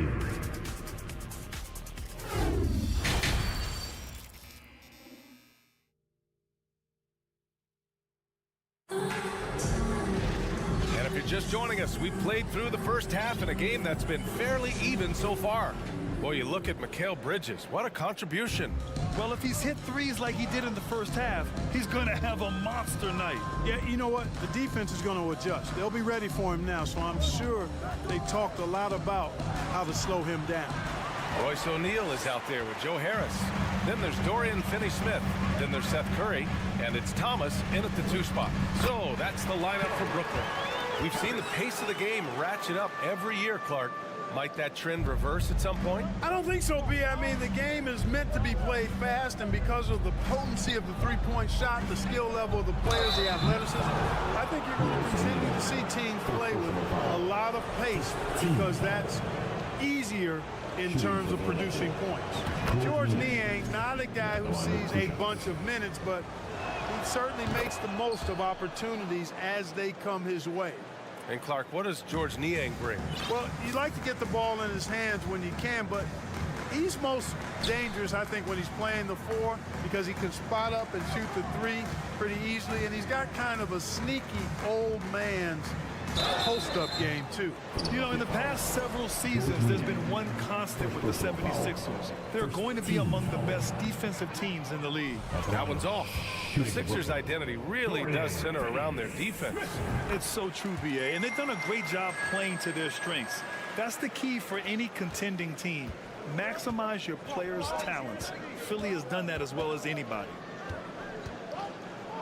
And if you're just joining us, we played through the first half in a game that's been fairly even so far. Boy, you look at Mikal Bridges. What a contribution.
Well, if he's hit threes like he did in the first half, he's going to have a monster night.
Yeah, you know what? The defense is going to adjust. They'll be ready for him now, so I'm sure they talked a lot about how to slow him down.
Royce O'Neal is out there with Joe Harris. Then there's Dorian Finney-Smith. Then there's Seth Curry. And it's Thomas in at the 2 spot. So that's the lineup for Brooklyn. We've seen the pace of the game ratchet up every year, Clark. Might that trend reverse at some point?
I don't think so, B. I mean, the game is meant to be played fast, and because of the potency of the three-point shot, the skill level of the players, the athleticism, I think you're going to continue to see teams play with a lot of pace because that's easier in terms of producing points. George Niang, not a guy who sees a bunch of minutes, but he certainly makes the most of opportunities as they come his way.
And Clark, what does George Niang bring?
Well, you like to get the ball in his hands when you can, but he's most dangerous, I think, when he's playing the 4 because he can spot up and shoot the 3 pretty easily, and he's got kind of a sneaky old man's post-up game, too.
You know, in the past several seasons, there's been one constant with the 76ers. They're going to be among the best defensive teams in the league.
That one's off. The Sixers' identity really does center around their defense.
It's so true, B.A., and they've done a great job playing to their strengths. That's the key for any contending team. Maximize your players' talents. Philly has done that as well as anybody.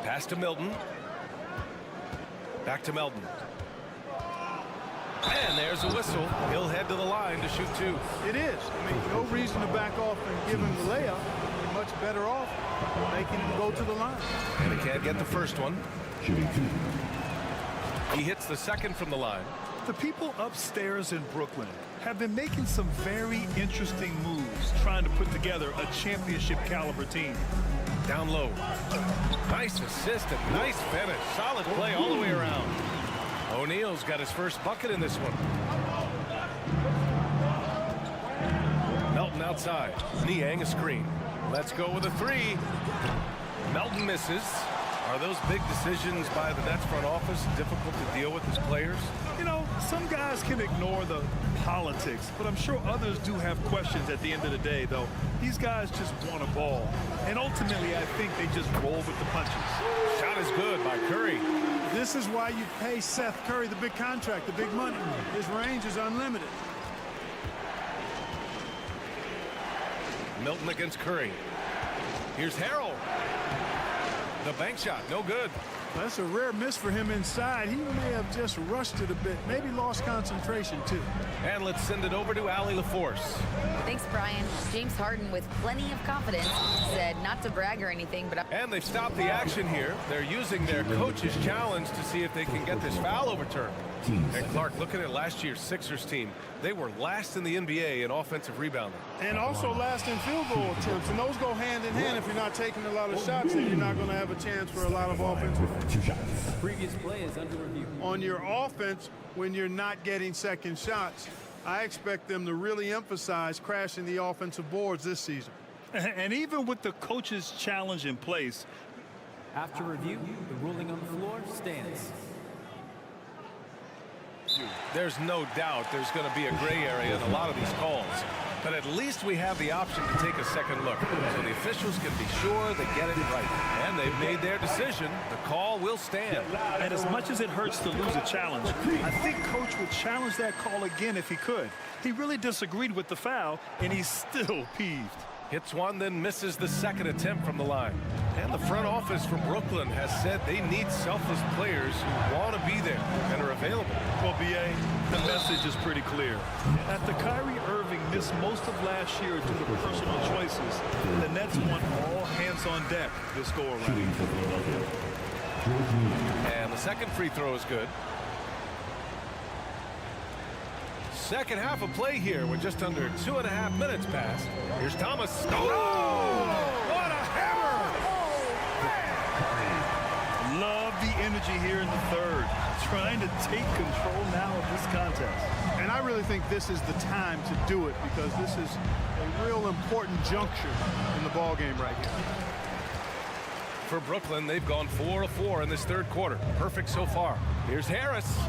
Pass to Milton. Back to Melton. And there's a whistle. He'll head to the line to shoot 2.
It is. I mean, no reason to back off and give him the layup. You're much better off making him go to the line.
And he can't get the first one.
Shooting 2.
He hits the second from the line.
The people upstairs in Brooklyn have been making some very interesting moves, trying to put together a championship caliber team.
Down low. Nice assist and nice finish. Solid play all the way around. O'Neal McDaniels got his first bucket in this one. Melton outside. Niang a screen. Let's go with a three. Melton misses. Are those big decisions by the Nets front office difficult to deal with as players?
You know, some guys can ignore the politics, but I'm sure others do have questions at the end of the day, though. These guys just want a ball. And ultimately, I think they just roll with the punches.
Shot is good by Curry.
This is why you pay Seth Curry the big contract, the big money. His range is unlimited.
Milton against Curry. Here's Harrell. The bank shot, no good.
That's a rare miss for him inside. He may have just rushed it a bit, maybe lost concentration too.
And let's send it over to Allie LaForce.
Thanks, Brian. James Harden, with plenty of confidence, said not to brag or anything, but...
And they've stopped the action here. They're using their coach's challenge to see if they can get this foul overturned. And Clark, looking at last year's Sixers team, they were last in the NBA in offensive rebounding.
And also last in field goal attempts. And those go hand in hand. If you're not taking a lot of shots, then you're not going to have a chance for a lot of offensive.
Previous play is under review.
On your offense, when you're not getting second shots, I expect them to really emphasize crashing the offensive boards this season.
And even with the coach's challenge in place,
After review, the ruling on the floor stands.
There's no doubt there's going to be a gray area in a lot of these calls. But at least we have the option to take a second look. So the officials can be sure they get it right. And they've made their decision. The call will stand.
and as much as it hurts to lose a challenge, I think Coach would challenge that call again if he could. He really disagreed with the foul, and he's still peeved.
Hits one, then misses the second attempt from the line. And the front office for Brooklyn has said they need selfless players who want to be there and are available.
Well, B.A., the message is pretty clear. After Kyrie Irving missed most of last year due to personal choices, the Nets want all hands on deck this go-around.
And the second free throw is good. Second half of play here with just under 2.5 minutes passed. Here's Thomas. Oh! What a hammer!
Love the energy here in the third. Trying to take control now of this contest.
And I really think this is the time to do it because this is a real important juncture in the ball game right here.
For Brooklyn, they've gone 4 of 4 in this third quarter. Perfect so far. Here's Harris.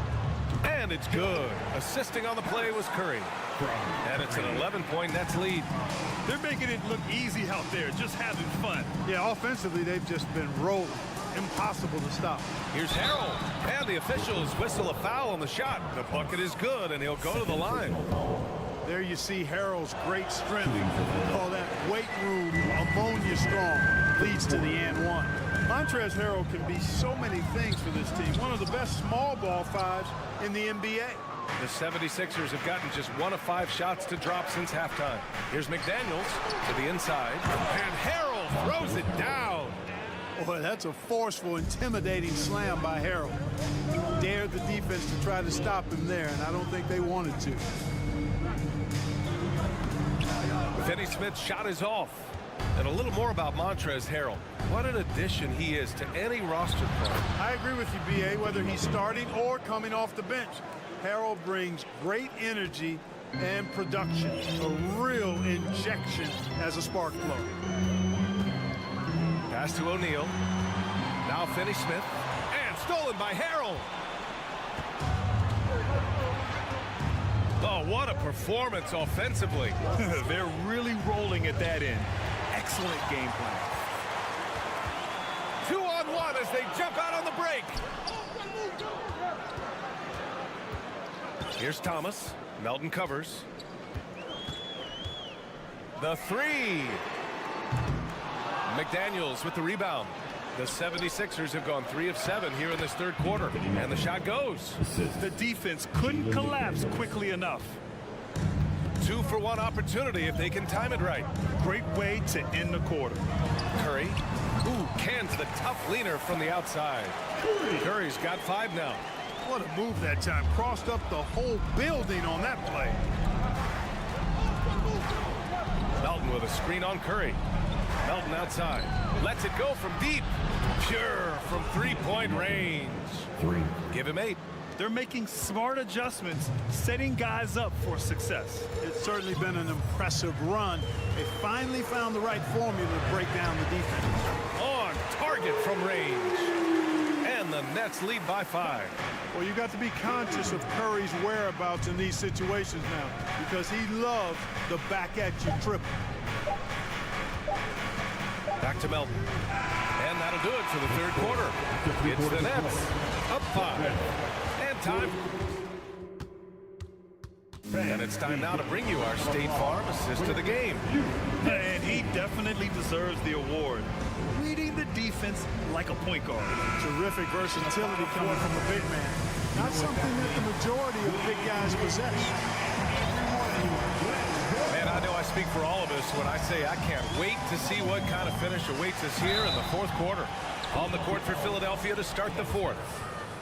And it's good. Assisting on the play was Curry. And it's an 11-point Nets lead.
They're making it look easy out there, just having fun.
Yeah, offensively, they've just been rolling. Impossible to stop.
Here's Harrell. And the officials whistle a foul on the shot. The bucket is good, and he'll go to the line.
There you see Harrell's great strength. Call that weight room ammonia strong. Leads to the and one. Montrezl Harrell can be so many things for this team. One of the best small ball fives in the NBA.
The 76ers have gotten just 1 of 5 shots to drop since halftime. Here's McDaniels to the inside. And Harrell throws it down.
Boy, that's a forceful, intimidating slam by Harrell. Dared the defense to try to stop him there, and I don't think they wanted to.
Finney-Smith's shot is off. And a little more about Montrezl Harrell. What an addition he is to any roster player.
I agree with you, B.A., whether he's starting or coming off the bench. Harrell brings great energy and production. A real injection as a spark plug.
Pass to O'Neal. Now Finney-Smith. And stolen by Harrell. Oh, what a performance offensively.
They're really rolling at that end. Excellent game plan.
2-on-1 as they jump out on the break. Here's Thomas. Melton covers. The three. McDaniels with the rebound. The 76ers have gone 3 of 7 here in this third quarter. And the shot goes.
The defense couldn't collapse quickly enough.
2-for-1 opportunity if they can time it right.
Great way to end the quarter.
Curry. Ooh, cans the tough leaner from the outside. Curry's got 5 now.
What a move that time. Crossed up the whole building on that play.
Melton with a screen on Curry. Melton outside. Lets it go from deep. Pure from 3-point range.
3.
Give him 8.
They're making smart adjustments, setting guys up for success.
It's certainly been an impressive run. They finally found the right formula to break down the defense.
On target from range. And the Nets lead by 5.
Well, you got to be conscious of Curry's whereabouts in these situations now, because he loves the back-at-you triple.
Back to Melton. And that'll do it for the third quarter. It's the Nets up 5. And time. And it's time now to bring you our State Farm assist of the game.
And he definitely deserves the award. Reading the defense like a point guard.
Terrific versatility coming from a big man. Not something that the majority of big guys possess.
Man, I know I speak for all of us when I say I can't wait to see what kind of finish awaits us here in the fourth quarter. On the court for Philadelphia to start the fourth.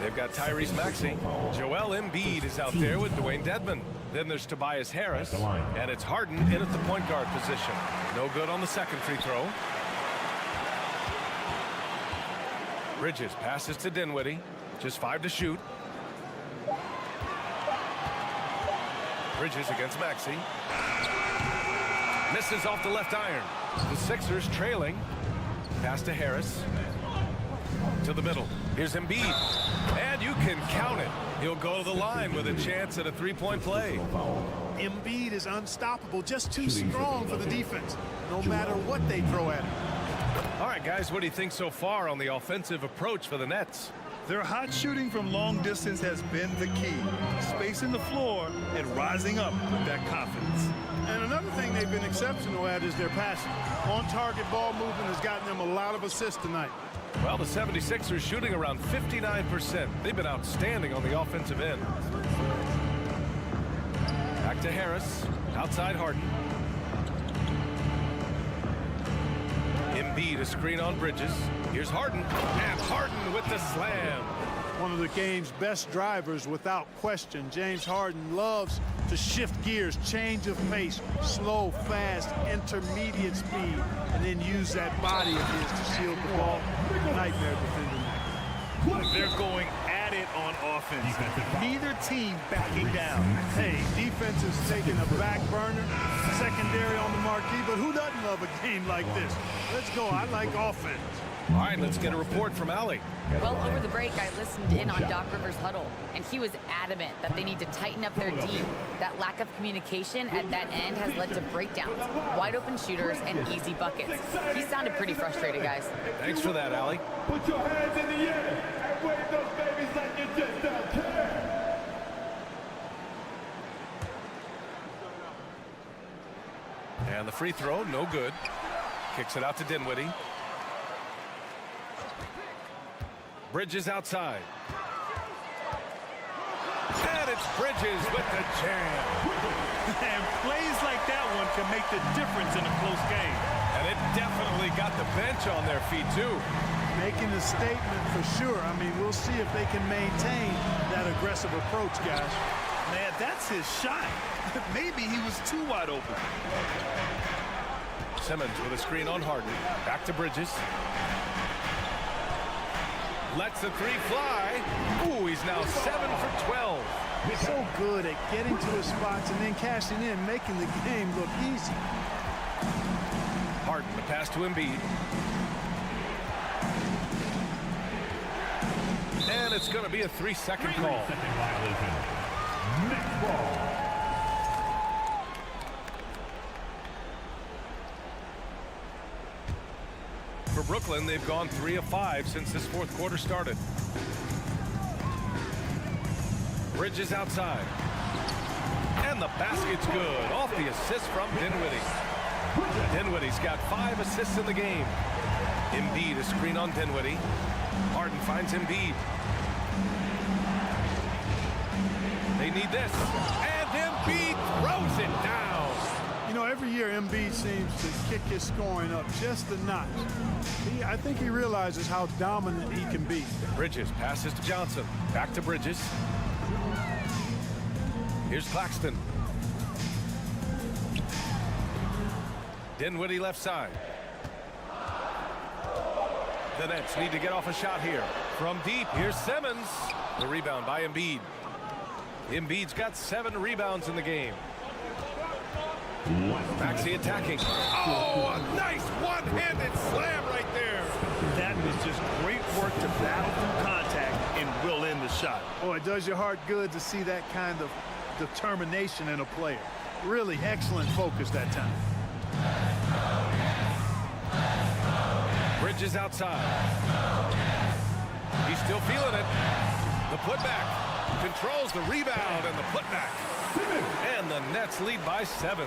They've got Tyrese Maxey. Joel Embiid is out there with Dwayne Dedmon. Then there's Tobias Harris. And it's Harden in at the point guard position. No good on the second free throw. Bridges passes to Dinwiddie. Just 5 to shoot. Bridges against Maxey. Misses off the left iron. The Sixers trailing. Pass to Harris. To the middle. Here's Embiid. And you can count it. He'll go to the line with a chance at a three-point play.
Embiid is unstoppable, just too strong for the defense, no matter what they throw at him.
All right, guys, what do you think so far on the offensive approach for the Nets?
Their hot shooting from long distance has been the key. Spacing the floor and rising up with that confidence.
And another thing they've been exceptional at is their passing. On-target ball movement has gotten them a lot of assists tonight.
Well, the 76ers shooting around 59%. They've been outstanding on the offensive end. Back to Harris. Outside Harden. Embiid, a screen on Bridges. Here's Harden. And Harden with the slam.
One of the game's best drivers without question. James Harden loves to shift gears, change of pace, slow, fast, intermediate speed, and then use that body of his to shield the ball. Nightmare defending that.
They're going at it on offense. Neither team backing down.
Hey, defense is taking a back burner, secondary on the marquee, but who doesn't love a game like this? Let's go. I like offense.
All right, let's get a report from Allie.
Well, over the break, I listened in on Doc Rivers' huddle, and he was adamant that they need to tighten up their D. That lack of communication at that end has led to breakdowns, wide open shooters, and easy buckets. He sounded pretty frustrated, guys.
Thanks for that, Allie.
Put your hands in the air and wave those babies like you just don't care.
And the free throw, no good. Kicks it out to Dinwiddie. Bridges outside. And it's Bridges with the jam.
And plays like that one can make the difference in a close game.
And it definitely got the bench on their feet, too.
Making a statement for sure. I mean, we'll see if they can maintain that aggressive approach, guys.
Man, that's his shot. Maybe he was too wide open.
Simmons with a screen on Harden. Back to Bridges. Lets the three fly. Ooh, he's now 7 for 12.
He's so good at getting to his spots and then cashing in, making the game look easy.
Harden, the pass to Embiid. And it's going to be a 3-second call.
Next ball.
For Brooklyn, they've gone 3 of 5 since this fourth quarter started. Bridges outside. And the basket's good. Off the assist from Dinwiddie. Dinwiddie's got 5 assists in the game. Embiid, a screen on Dinwiddie. Harden finds Embiid. They need this. And Embiid throws it down.
You know, every year Embiid seems to kick his scoring up just a notch. I think he realizes how dominant he can be.
Bridges passes to Johnson. Back to Bridges. Here's Claxton. Dinwiddie left side. The Nets need to get off a shot here. From deep, here's Simmons. The rebound by Embiid. Embiid's got 7 rebounds in the game. Maxey attacking. Oh, a nice one-handed slam right there.
That was just great work to battle through contact and will end the shot.
Oh, it does your heart good to see that kind of determination in a player. Really excellent focus that time.
Bridges outside. He's still feeling it. The putback. Controls the rebound and the putback. And the Nets lead by 7.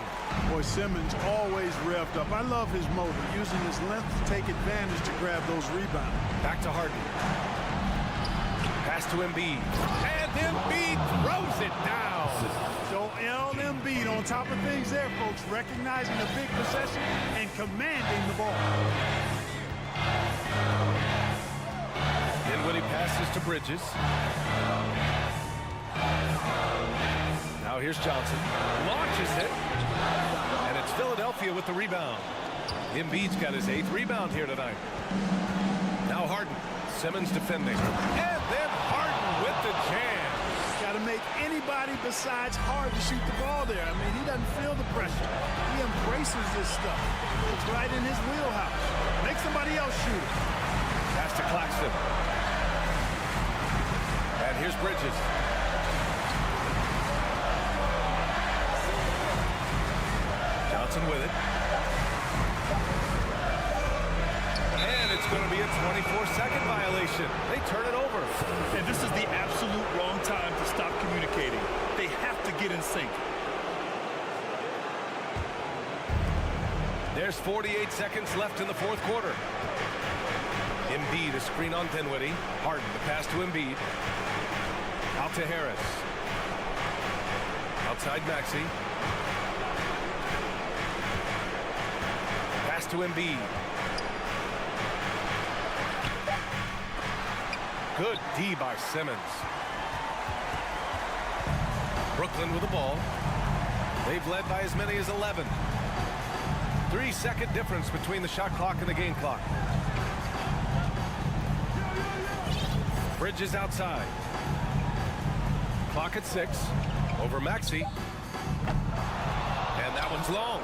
Boy, Simmons always revved up. I love his motor, using his length to take advantage to grab those rebounds.
Back to Harden. Pass to Embiid. And Embiid throws it down.
So Embiid on top of things there, folks, recognizing the big possession and commanding the ball.
Dinwiddie passes to Bridges. Now here's Johnson. Launches it. And it's Philadelphia with the rebound. Embiid's got his 8th rebound here tonight. Now Harden. Simmons defending. And then Harden with the jam.
Got to make anybody besides Harden shoot the ball there. I mean, he doesn't feel the pressure. He embraces this stuff. It's right in his wheelhouse. Make somebody else shoot it.
Pass to Claxton. And here's Bridges. Johnson with it. And it's going to be a 24-second violation. They turn it over.
And this is the absolute wrong time to stop communicating. They have to get in sync.
There's 48 seconds left in the 4th quarter. Embiid, a screen on Dinwiddie. Harden, the pass to Embiid. Out to Harris. Outside Maxey. Pass to Embiid. Good D by Simmons. Brooklyn with the ball. They've led by as many as 11. 3-second difference between the shot clock and the game clock. Bridges outside. Clock at 6. Over Maxey. And that one's long.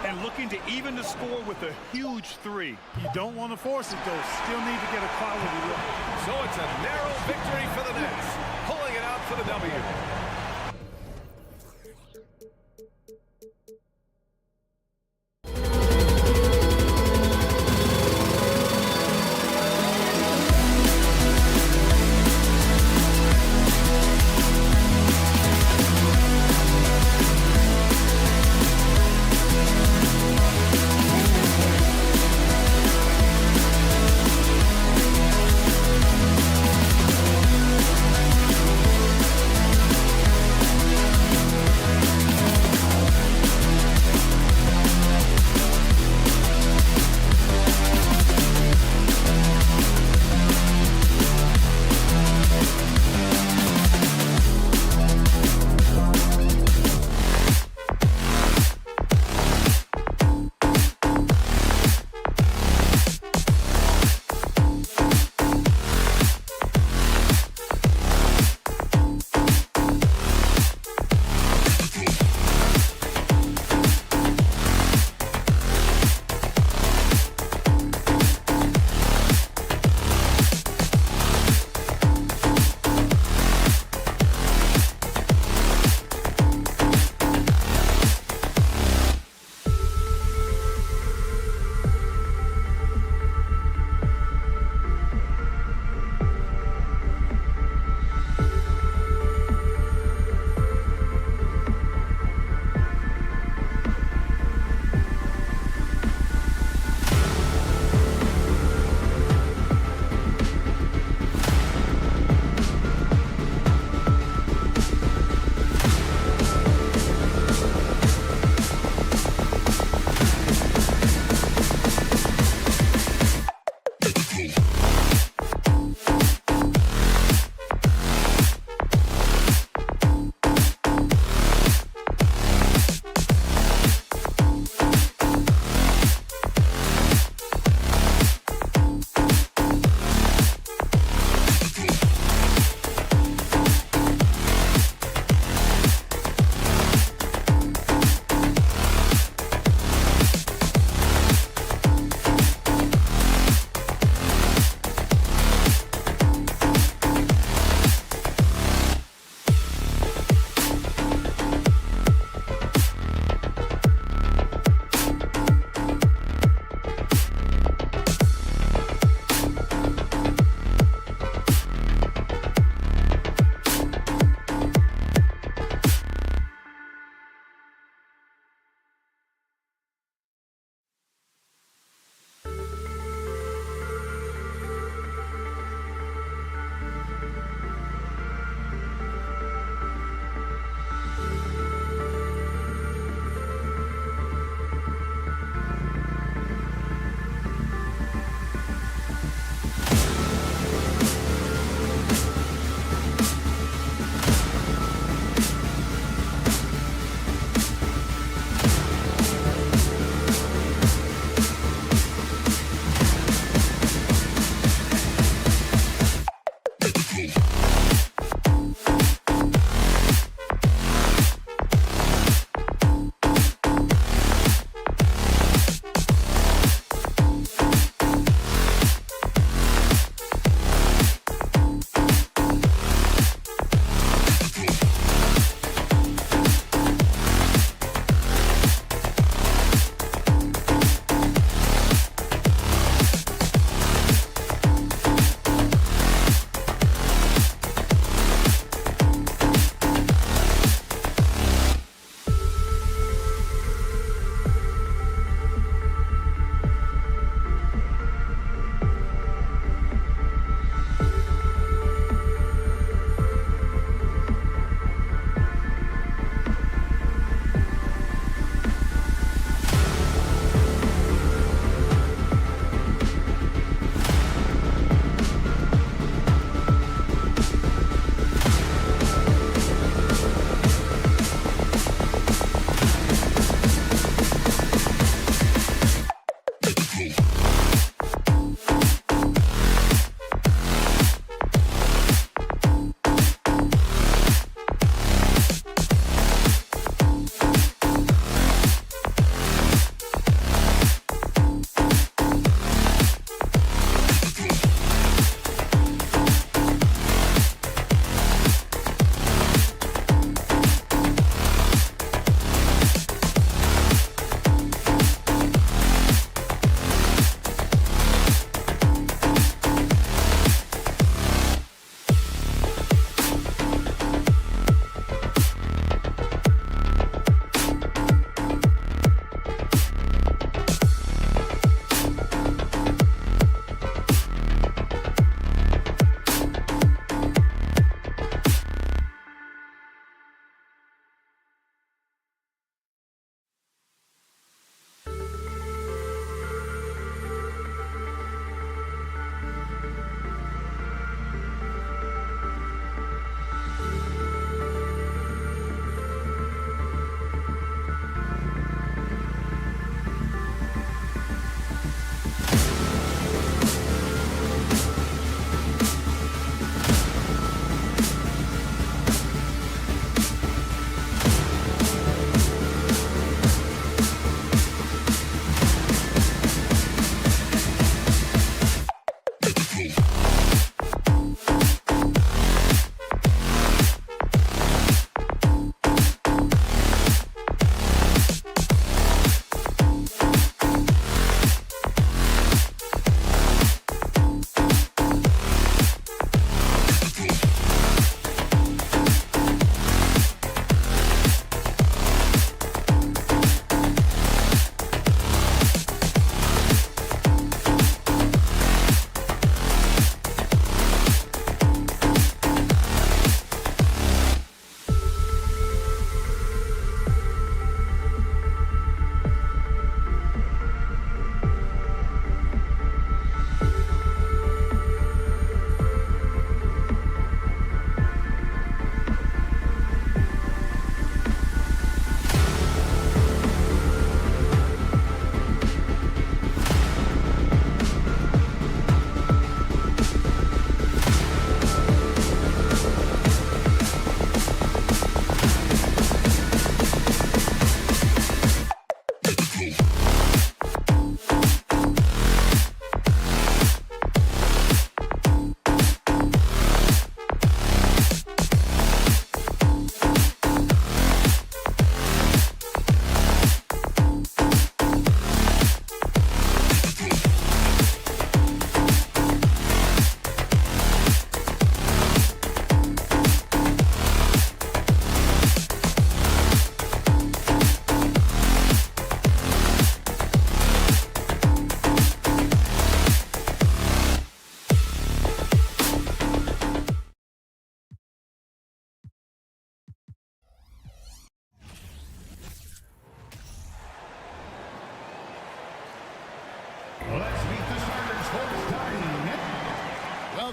And looking to even the score with a huge 3.
You don't want to force it, though. Still need to get a quality look.
So it's a narrow victory for the Nets. Pulling it out for the W.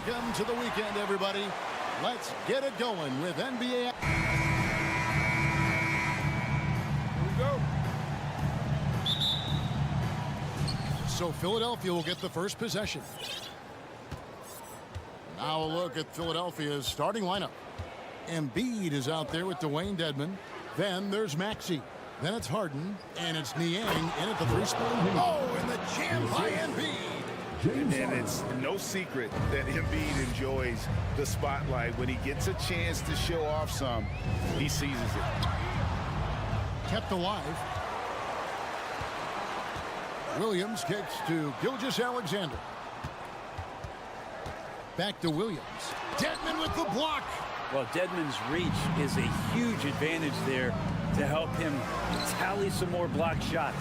Welcome to the weekend, everybody. Let's get it going with NBA. Here we go. So Philadelphia will get the first possession. Now a look at Philadelphia's starting lineup. Embiid is out there with Dwayne Dedmon. Then there's Maxey. Then it's Harden. And it's Niang in at the three-spot. Oh, and the jam by Embiid.
And it's no secret that Embiid enjoys the spotlight. When he gets a chance to show off some, he seizes it.
Kept alive. Williams kicks to Gilgeous-Alexander. Back to Williams. Dedmon with the block.
Well, Dedmon's reach is a huge advantage there to help him tally some more block shots.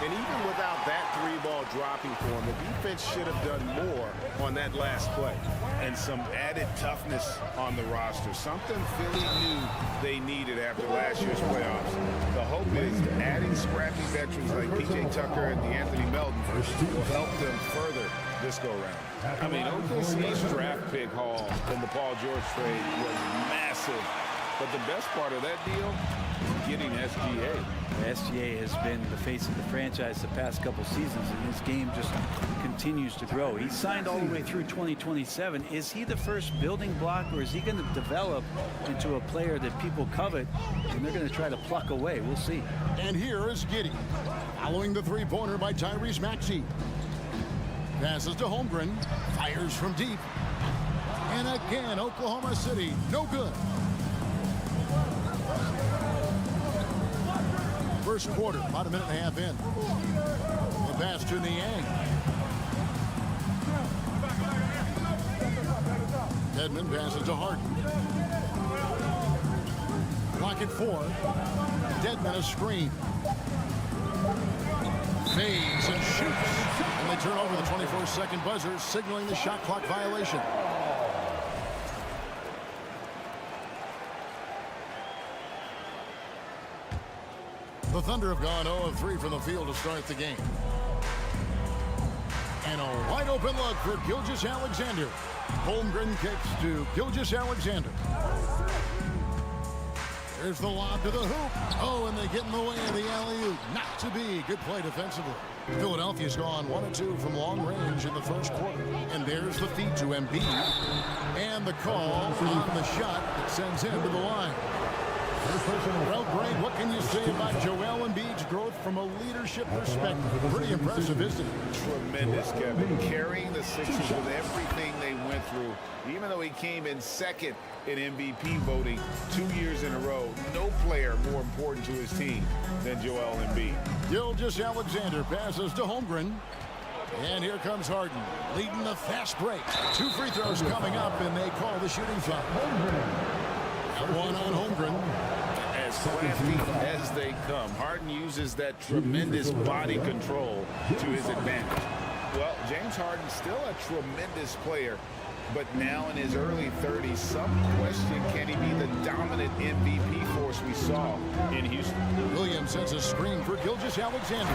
And even without that three-ball dropping for him, the defense should have done more on that last play.
And some added toughness on the roster, something Philly knew they needed after last year's playoffs. The hope is adding scrappy veterans like P.J. Tucker and D'Anthony Melton will help them further this go-round.
I mean, OKC's draft pick haul in the Paul George trade was massive. But the best part of that deal, getting SGA.
SGA has been the face of the franchise the past couple seasons, and his game just continues to grow. He's signed all the way through 2027. Is he the first building block, or is he going to develop into a player that people covet and they're going to try to pluck away? We'll see.
And here is Giddey. Following the three-pointer by Tyrese Maxey. Passes to Holmgren. Fires from deep. And again, Oklahoma City, no good. First quarter, about a minute and a half in. The pass to Niang. Dedmon passes to Harden. Clock at 4. Dedmon a screen. Fades and shoots. And they turn over the 24-second buzzer, signaling the shot clock violation. The Thunder have gone 0 of 3 from the field to start the game. And a wide open look for Gilgeous-Alexander. Holmgren kicks to Gilgeous-Alexander. There's the lob to the hoop. Oh, and they get in the way of the alley-oop. Not to be. Good play defensively. Philadelphia's gone 1 of 2 from long range in the first quarter. And there's the feed to Embiid. And the call on the shot that sends him to the line. Well, Greg, what can you say about Joel Embiid's growth from a leadership perspective? Pretty impressive, isn't it?
Tremendous, Kevin. Carrying the Sixers with everything they went through. Even though he came in second in MVP voting 2 years in a row, no player more important to his team than Joel Embiid.
Gilgeous-Alexander passes to Holmgren. And here comes Harden, leading the fast break. 2 free throws coming up, and they call the shooting foul. One on Holmgren.
As crafty as they come, Harden uses that tremendous body control to his advantage.
Well, James Harden's still a tremendous player, but now in his early 30s, some question, can he be the dominant MVP force we saw in Houston?
Williams sends a screen for Gilgeous-Alexander.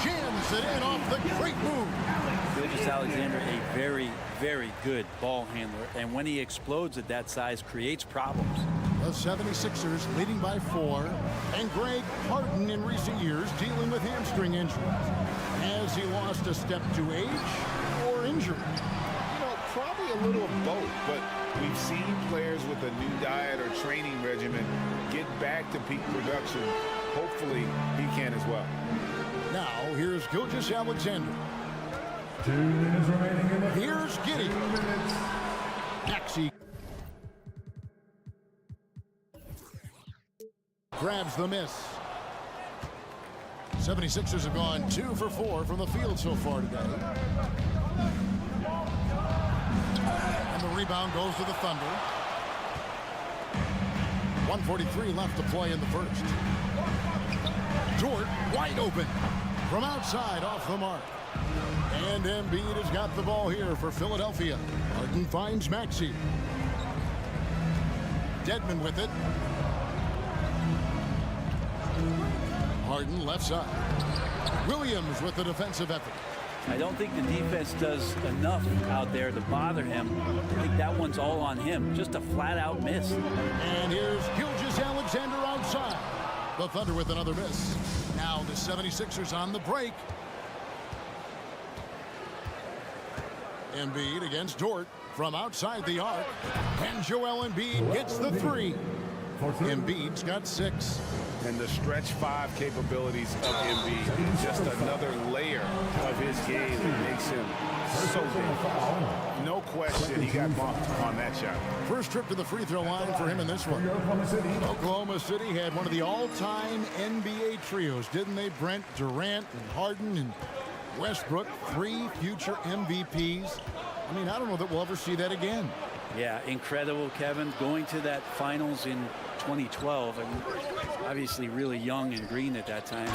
Jams it in off the great move.
Gilgeous-Alexander, a very, very good ball handler, and when he explodes at that size, creates problems.
The 76ers leading by 4, and Greg Harden in recent years dealing with hamstring injuries. Has he lost a step to age or injury?
You know, probably a little of both, but we've seen players with a new diet or training regimen get back to peak production. Hopefully, he can as well.
Now, here's Gilgeous-Alexander.
2 minutes remaining in the
Here's Giddey. Maxey grabs the miss. 76ers have gone 2 for 4 from the field so far today. And the rebound goes to the Thunder. 1:43 left to play in the first. Dort wide open from outside off the mark. And Embiid has got the ball here for Philadelphia. Harden finds Maxey. Dedmon with it. Harden left side. Williams with the defensive effort.
I don't think the defense does enough out there to bother him. I think that one's all on him. Just a flat-out miss.
And here's Skijesss Alexander outside. The Thunder with another miss. Now the 76ers on the break. Embiid against Dort from outside the arc. And Joel Embiid gets the three. Embiid's got 6.
And the stretch 5 capabilities of Embiid, just another layer of his game that makes him so big. No question he got bumped on that shot.
First trip to the free throw line for him in this one. Oklahoma City had one of the all-time NBA trios, didn't they? Brent, Durant, and Harden, and Westbrook, 3 future MVPs. I mean, I don't know that we'll ever see that again.
Yeah, incredible, Kevin. Going to that finals in 2012. I mean, obviously really young and green at that time.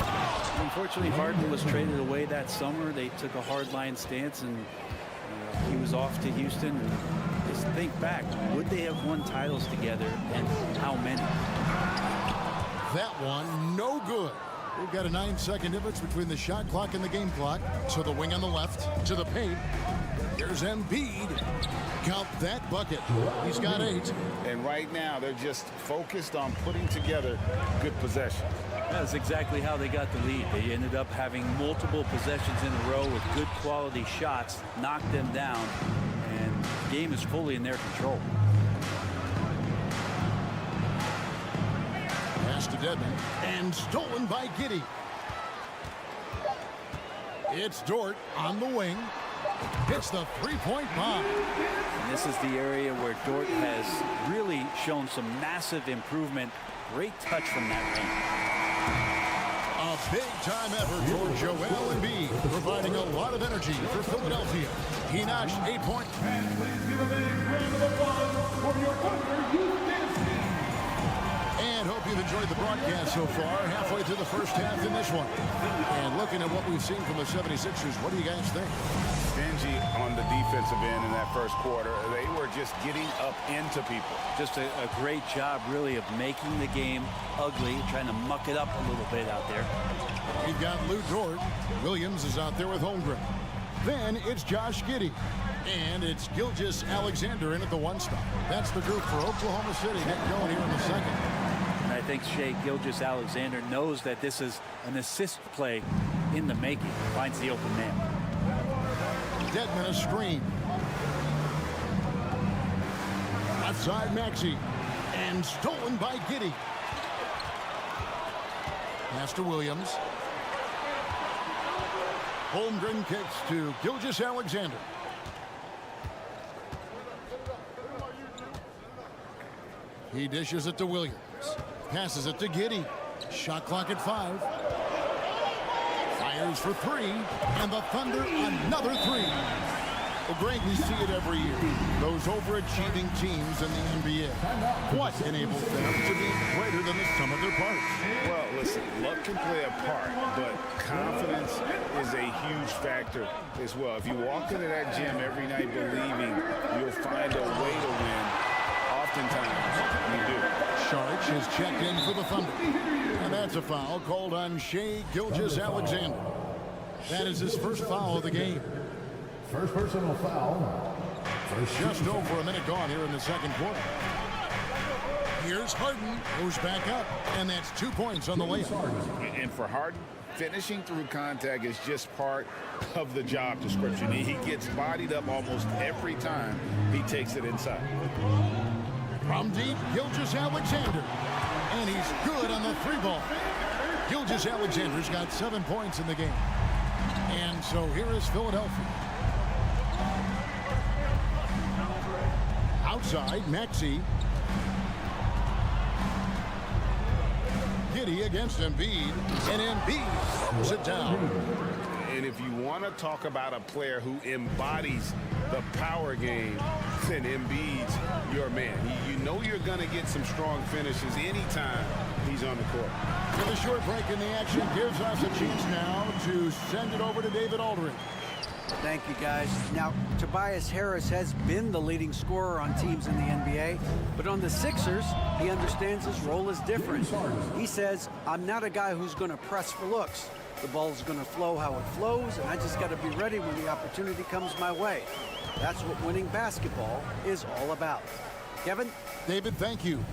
Unfortunately, Harden was traded away that summer. They took a hardline stance, and he was off to Houston. And just think back, would they have won titles together, and how many?
That one, no good. We've got a 9-second difference between the shot clock and the game clock. So the wing on the left to the paint. Here's Embiid. Count that bucket. He's got 8.
And right now, they're just focused on putting together good possession.
That's exactly how they got the lead. They ended up having multiple possessions in a row with good quality shots, knocked them down, and the game is fully in their control.
Pass to Dedmon, and stolen by Giddey. It's Dort on the wing. Hits the three-point bomb.
And this is the area where Dort has really shown some massive improvement. Great touch from that ring.
A big-time effort for Joel Embiid, providing a lot of energy for Philadelphia. He notched 8 points. And hope you've enjoyed the broadcast so far. Halfway through the first half in this one. And looking at what we've seen from the 76ers, what do you guys think?
Stingy on the defensive end in that first quarter. They were just getting up into people.
Just a great job, really, of making the game ugly, trying to muck it up a little bit out there.
We've got Lou Dort. Williams is out there with Holmgren. Then it's Josh Giddey. And it's Skijesss Alexander in at the 1 spot. That's the group for Oklahoma City getting going here in the second.
And I think Skijesss Alexander knows that this is an assist play in the making. Finds the open man.
Dedmon a screen. Left side Maxey. And stolen by Giddey. Pass to Williams. Holmgren kicks to Skijesss Alexander. He dishes it to Williams. Passes it to Giddey. Shot clock at 5. Fires for 3. And the Thunder another 3. Well, Greg, we see it every year. Those overachieving teams in the NBA. What enables them to be greater than the sum of their parts?
Well, listen, luck can play a part, but confidence is a huge factor as well. If you walk into that gym every night believing you'll find a way to win, oftentimes you do.
Sharch is checked in for the Thunder. And that's a foul called on Skijesss Alexander. That is his first foul of the game.
First personal foul.
Just over a minute gone here in the second quarter. Here's Harden, goes back up, and that's 2 points on the layup.
And for Harden, finishing through contact is just part of the job description. He gets bodied up almost every time he takes it inside.
From deep, Skijesss Alexander. And he's good on the 3-ball. Skijesss Alexander's got 7 points in the game. And so here is Philadelphia. Outside, Maxey. Giddey against Embiid. And Embiid throws it down.
And if you want to talk about a player who embodies the power game, then Embiid's your man. You know you're going to get some strong finishes anytime he's on the court.
So the short break in the action gives us a chance now to send it over to David Aldridge.
Thank you, guys. Now, Tobias Harris has been the leading scorer on teams in the NBA, but on the Sixers, he understands his role is different. He says, I'm not a guy who's going to press for looks. The ball's going to flow how it flows, and I just got to be ready when the opportunity comes my way. That's what winning basketball is all about. Kevin?
David, thank you.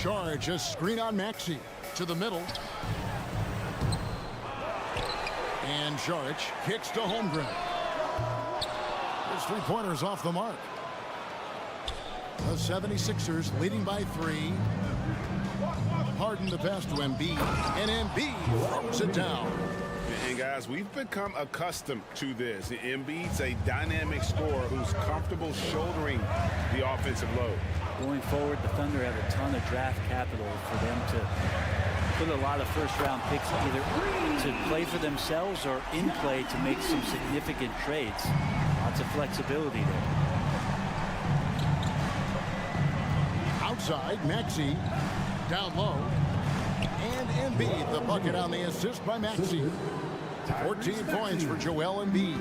Charge, a screen on Maxey to the middle. And Charge kicks to Holmgren. His three-pointers off the mark. The 76ers leading by 3. Harden the pass to Embiid, and Embiid throws it down.
And guys, we've become accustomed to this. Embiid's a dynamic scorer who's comfortable shouldering the offensive load.
Going forward, the Thunder have a ton of draft capital for them to put a lot of first-round picks either to play for themselves or in play to make some significant trades. Lots of flexibility there.
Outside, Maxey down low. And Embiid, the bucket on the assist by Maxey. 14 points for Joel Embiid.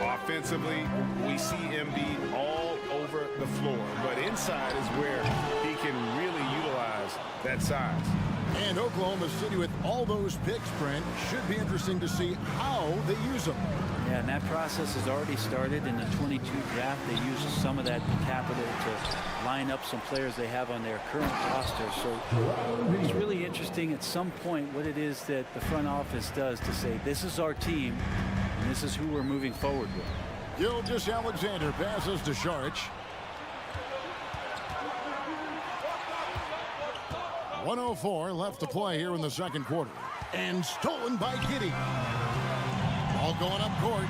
Offensively, we see Embiid all over the floor, but inside is where he can really utilize that size.
And Oklahoma City, with all those picks, Brent, should be interesting to see how they use them.
Yeah, and that process has already started in the 22 draft. They used some of that capital to line up some players they have on their current roster. So it's really interesting at some point what it is that the front office does to say, this is our team, and this is who we're moving forward with.
Gilgeous-Alexander passes to Saric. 1:04 left to play here in the second quarter. And stolen by Giddey. Ball going up court.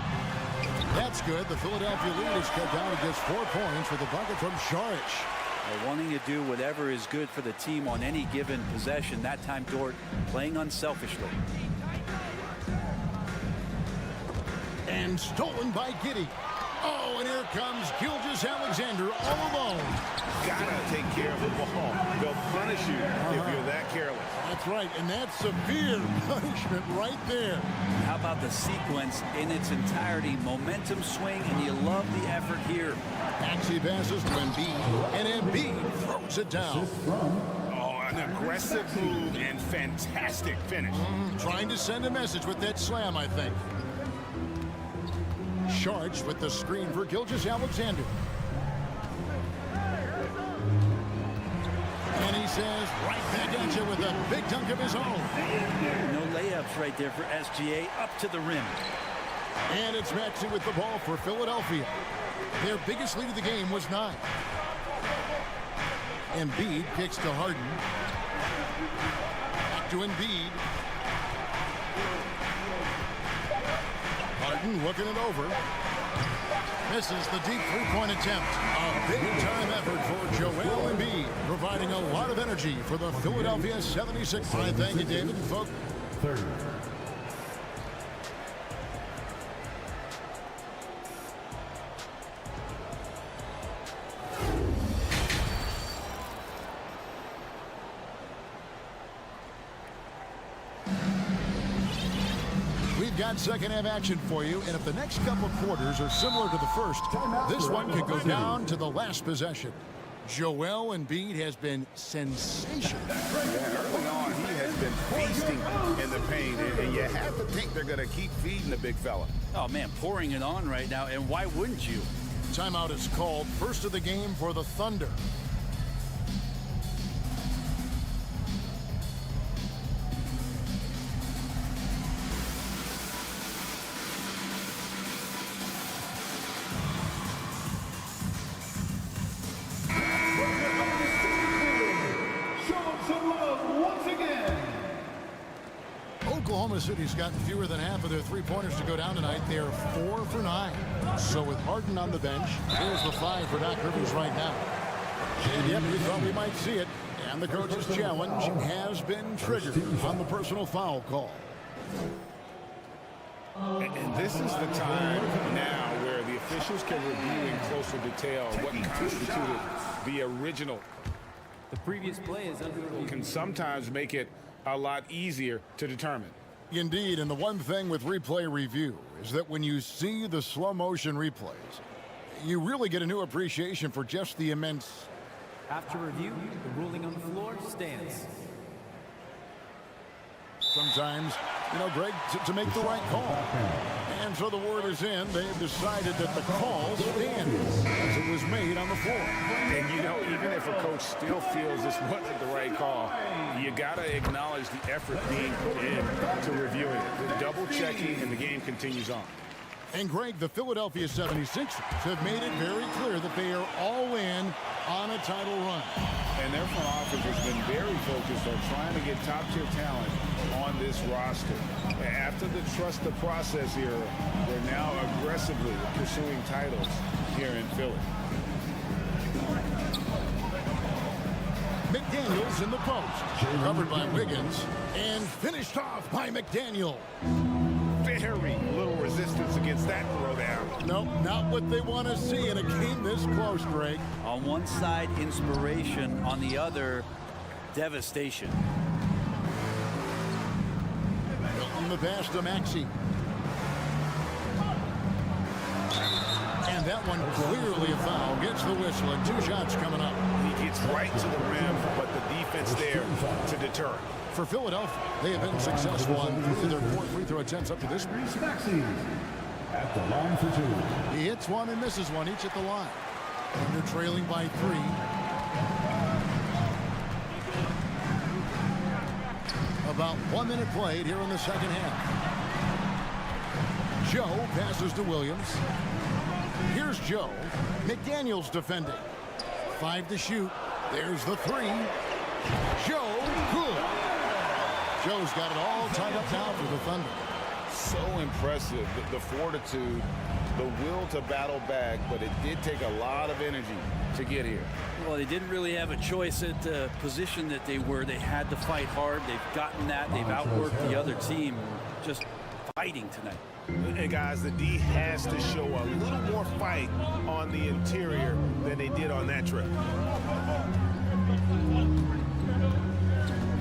That's good. The Philadelphia lead is cut down to just 4 points with the bucket from Saric.
Wanting to do whatever is good for the team on any given possession. That time, Dort playing unselfishly.
And stolen by Giddey. Oh, and here comes Gilgeous-Alexander all alone.
Gotta take care of the ball. They'll punish you if you're that careless.
That's right, and that's severe punishment right there.
How about the sequence in its entirety? Momentum swing, and you love the effort here.
Maxey passes to Embiid, and Embiid throws it down.
Oh, an aggressive move and fantastic finish.
Trying to send a message with that slam, I think. Charged with the screen for Gilgeous-Alexander. And he says, right back at you with a big dunk of his own.
No layups right there for SGA, up to the rim.
And it's Maxey with the ball for Philadelphia. Their biggest lead of the game was 9. Embiid kicks to Harden. Back to Embiid. Harden looking it over. Misses the deep three-point attempt. A big-time effort for Joel Embiid, providing a lot of energy for the Philadelphia 76ers. I thank you, David. Folks.
30.
We've got second-half action for you, and if the next couple quarters are similar to the first, this one could go down to the last possession. Joel Embiid has been sensational.
Yeah, early on, he has been feasting in the paint, and you have to think they're going to keep feeding the big fella.
Oh, man, pouring it on right now, and why wouldn't you?
Timeout is called. First of the game for the Thunder. Oklahoma City's gotten fewer than half of their three-pointers to go down tonight. They're 4 for 9. So with Harden on the bench, here's the 5 for Doc Rivers right now. And yet we thought we might see it. And the coach's challenge has been triggered on the personal foul call.
And this is the time now where the officials can review in closer detail what constituted the original.
The previous play is under review.
Can sometimes make it a lot easier to determine.
Indeed, and the one thing with replay review is that when you see the slow motion replays, you really get a new appreciation for just the immense.
After review, the ruling on the floor stands.
Sometimes, you know, Greg, to make the right call. And so the word is in. They've decided that the call stands as it was made on the floor.
And, you know, even if a coach still feels this wasn't the right call, you got to acknowledge the effort being put in to reviewing it. Double checking, and the game continues on.
And, Greg, the Philadelphia 76ers have made it very clear that they are all in on a title run.
And their front office has been very focused on trying to get top-tier talent on this roster. After the trust the process era, they're now aggressively pursuing titles here in Philly.
McDaniels in the post, covered by Wiggins, and finished off by McDaniel.
Very little resistance against that throwdown.
Nope, not what they want to see in a game this close, Greg.
On one side, inspiration. On the other, devastation.
Milton the pass to Maxey. And that one clearly a foul. Gets the whistle, and 2 shots coming up.
He gets right to the rim, but the defense there to deter him.
For Philadelphia, they have been successful on 3 of their 4 free throw attempts up to this point.
At the line for 2.
He hits one and misses one, each at the line. And they're trailing by 3. About 1 minute played here in the second half. Joe passes to Williams. Here's Joe. McDaniels defending. 5 to shoot. There's the 3. Joe, good. Joe's got it all tied up now for the Thunder.
So impressive, the fortitude, the will to battle back, but it did take a lot of energy to get here.
Well, they didn't really have a choice at the position that they were. They had to fight hard. They've gotten that. They've outworked the other team. Just fighting tonight.
And guys, the D has to show a little more fight on the interior than they did on that trip.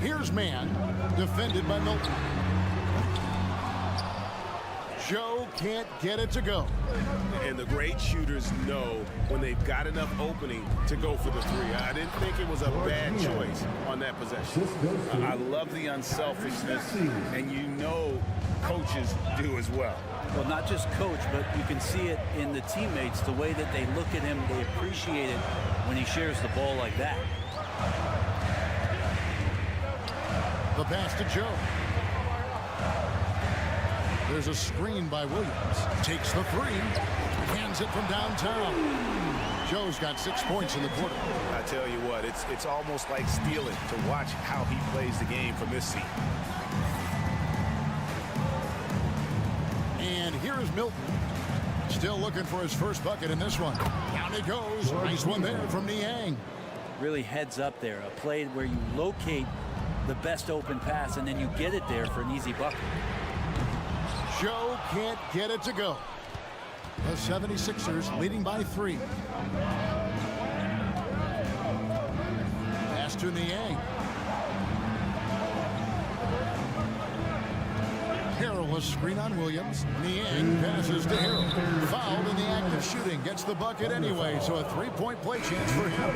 Here's man, defended by Milton. Joe can't get it to go.
And the great shooters know when they've got enough opening to go for the 3. I didn't think it was a bad choice on that possession. I love the unselfishness, and you know coaches do as well.
Well, not just coach, but you can see it in the teammates, the way that they look at him. They appreciate it when he shares the ball like that.
The pass to Joe. There's a screen by Williams. Takes the 3. Hands it from downtown. Joe's got 6 points in the quarter.
I tell you what, it's almost like stealing to watch how he plays the game from this seat.
And here's Milton. Still looking for his first bucket in this one. Down he goes. Nice one there from Niang.
Really heads up there. A play where you locate the best open pass and then you get it there for an easy bucket.
Joe can't get it to go. The 76ers leading by 3. Pass to Niang. Harrell, a screen on Williams. Niang passes to Harrell. Fouled in the act of shooting. Gets the bucket anyway, so a 3-point play chance for him.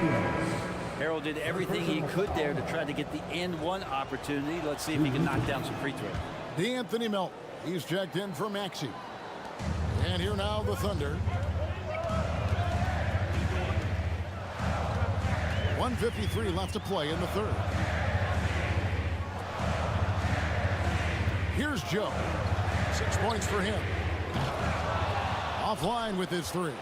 Harrell did everything he could there to try to get the and one opportunity. Let's see if he can knock down some free throws.
D'Anthony Melton. He's checked in for Maxey. And here now the Thunder. 1:53 left to play in the third. Here's Joe. 6 points for him. Offline with his 3.